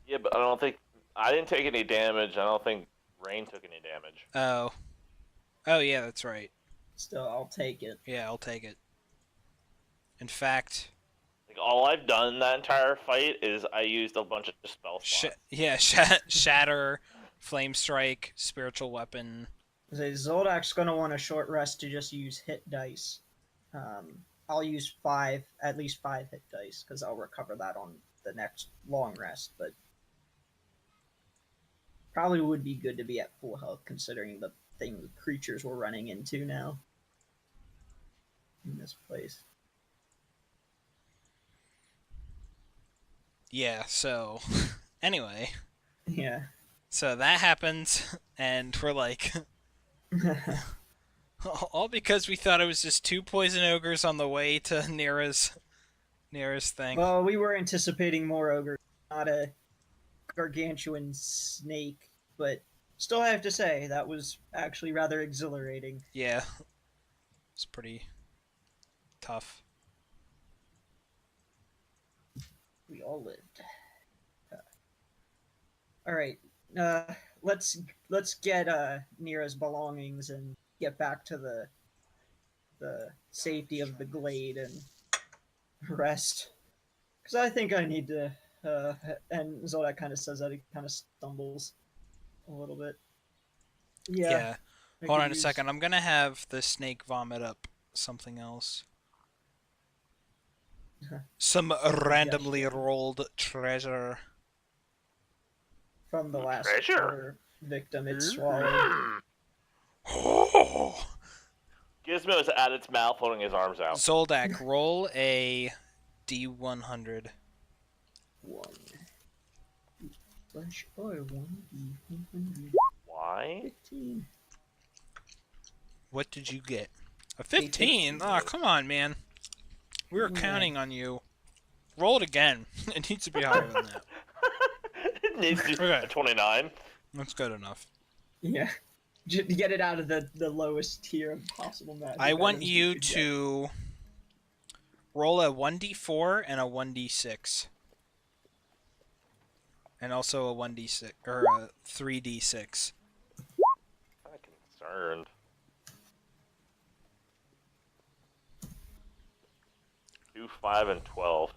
Yeah, but I don't think I didn't take any damage. I don't think Rain took any damage. Oh. Oh yeah, that's right. Still, I'll take it. Yeah, I'll take it. In fact, like all I've done that entire fight is I used a bunch of spell slots. Shatter, Flame Strike, Spiritual Weapon. Zoldak's gonna want a short rest to just use hit dice. I'll use at least 5 hit dice, because I'll recover that on the next long rest, but probably would be good to be at full health considering the creatures we're running into now in this place. Yeah, so anyway. Yeah. So that happens, and we're like, all because we thought it was just 2 poison ogres on the way to Nira's thing. Well, we were anticipating more ogres, not a gargantuan snake, but still I have to say, that was actually rather exhilarating. Yeah. It's pretty tough. We all lived. Alright, let's get Nira's belongings and get back to the safety of the glade and rest. Because I think I need to, and Zoldak kind of says that, he kind of stumbles a little bit. Yeah. Hold on a second. I'm going to have the snake vomit up something else. Some randomly rolled treasure. From the last victim it Mm. swallowed. Oh. Gizmo is at its mouth holding his arms out. Zoldak, roll a D100. 1. Flesh or 1D100. Why? 15. What did you get? A 15? Oh, come on, man. We were counting on you. Roll it again. It needs to be higher than that. It needs to be a 29. That's good enough. Yeah. Just to get it out of the lowest tier of possible magic. I want items you could get. to roll a 1d4 and a 1d6. And also a 1d6 or a 3d6. Kind of concerned. 2, 5, and 12.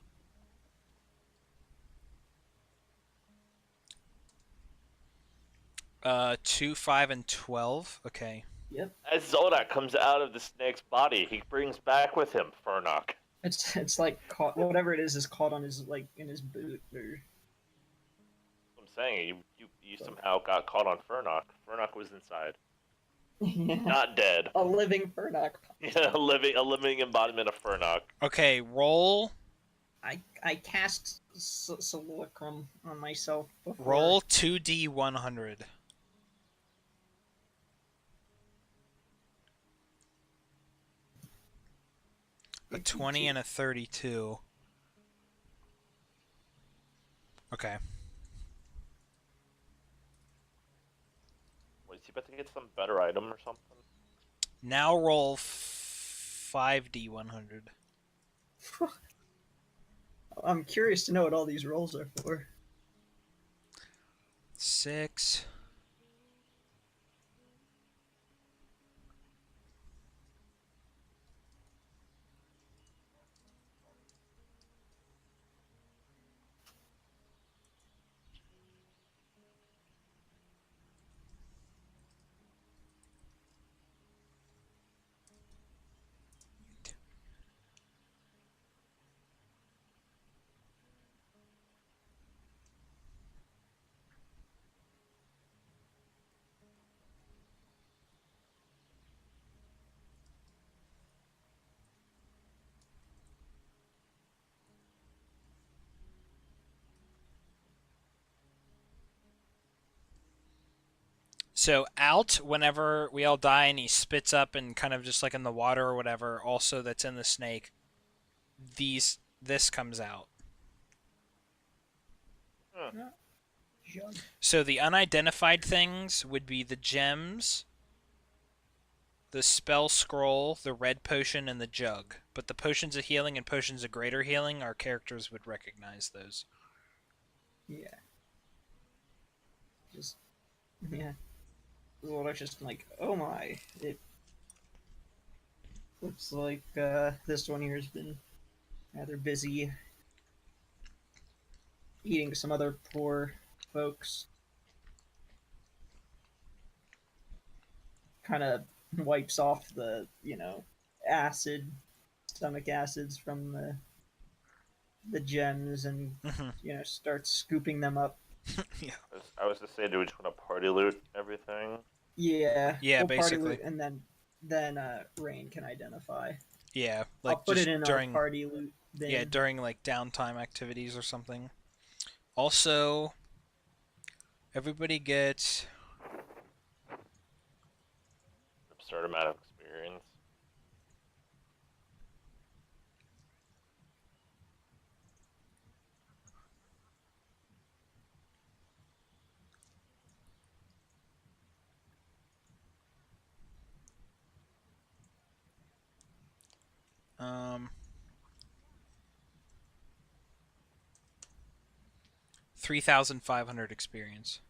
Two, 5, and 12. Okay. Yep. As Zoldak comes out of the snake's body, he brings back with him Furnock. It's like caught, whatever it is caught on his like in his boot or. I'm saying you somehow got caught on Furnock. Furnock was inside, Yeah. not dead. A living Furnock. Yeah, a living embodiment of Furnock. Okay, roll I cast Solilocrum on myself before. roll 2d100. A 20 and a 32. Okay. Was he about to get some better item or something? Now roll 5d100. I'm curious to know what all these rolls are for. 6. So out whenever we all die and he spits up and kind of just like in the water or whatever, also that's in the snake, this comes out. Jug. So the unidentified things would be the gems, the spell scroll, the red potion, and the jug. But the potions of healing and potions of greater healing, our characters would recognize those. Yeah. Just yeah. Well, I was just like, oh my! It looks like this one here has been rather busy eating some other poor folks. Kind of wipes off the acid, stomach acids from the gems and starts scooping them up. Yeah. I was to say, do we just want to party loot everything? Yeah. Yeah, we'll party basically. loot, and then Rain can identify. Yeah, I'll like put just it in during our party loot bin. yeah, during like downtime activities or something. Also, everybody gets Absurd amount of experience. um 3,500 experience.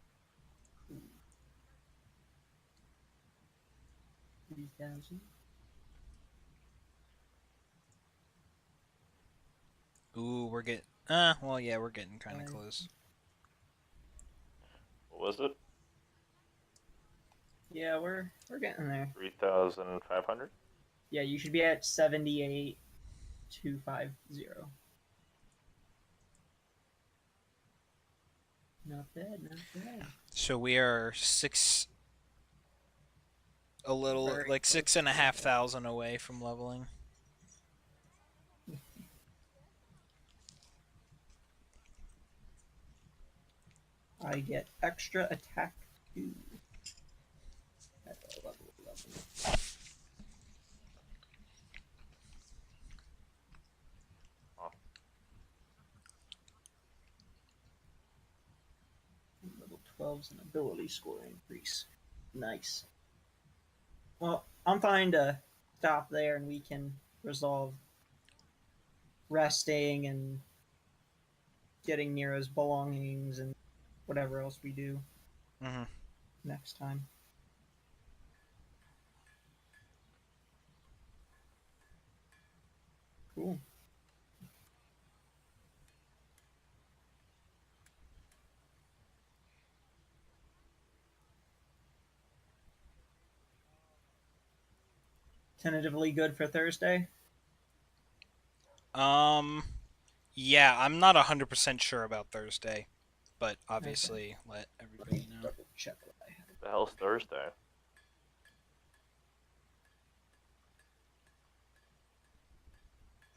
3,000. Ooh, we're getting well, yeah, we're getting kind of close. What was it? Yeah, we're getting there. 3,500? Yeah, you should be at 78,250. Not bad, not bad. So we are a little Very like close. 6,500 away from leveling. I get extra attack 2 at level 11. Oh. Level 12's an ability score increase. Nice. Well, I'm fine to stop there, and we can resolve resting and getting Nero's belongings and whatever else we do Mm-hmm. next time. Cool. Tentatively good for Thursday? Yeah, I'm not 100% sure about Thursday, but Okay. obviously let Let everybody me know. double check what I have. The hell's Thursday?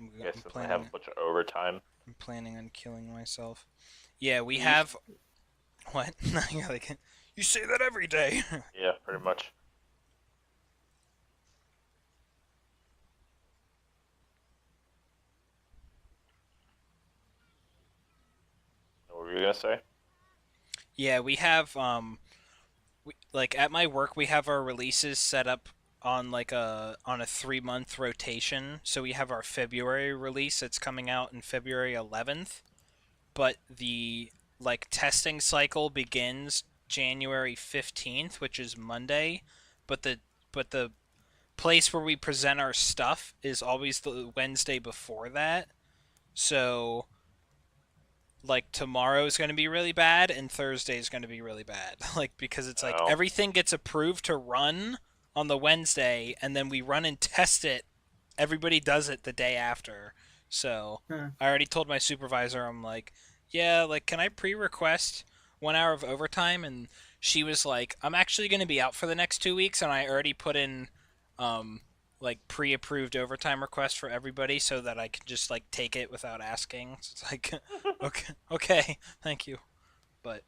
I'm, Yes, I'm since I have planning. a bunch of overtime. I'm planning on killing myself. Yeah, we You- have. What? You're like, you say that every day. Yeah, pretty much. What were you gonna say? Yeah, we have like at my work we have our releases set up on like a 3-month rotation. So we have our February release that's coming out in February 11th, but the like testing cycle begins January 15th, which is Monday, but the place where we present our stuff is always the Wednesday before that. So like tomorrow is going to be really bad and Thursday is going to be really bad. Like because it's like Oh, everything gets approved to run on the Wednesday and then we run and test it. Everybody does it the day after. So Huh. I already told my supervisor, I'm like, yeah, like can I pre-request 1 hour of overtime? And she was like, I'm actually going to be out for the next 2 weeks and I already put in um like pre-approved overtime request for everybody so that I can just like take it without asking. So it's like okay, thank you. But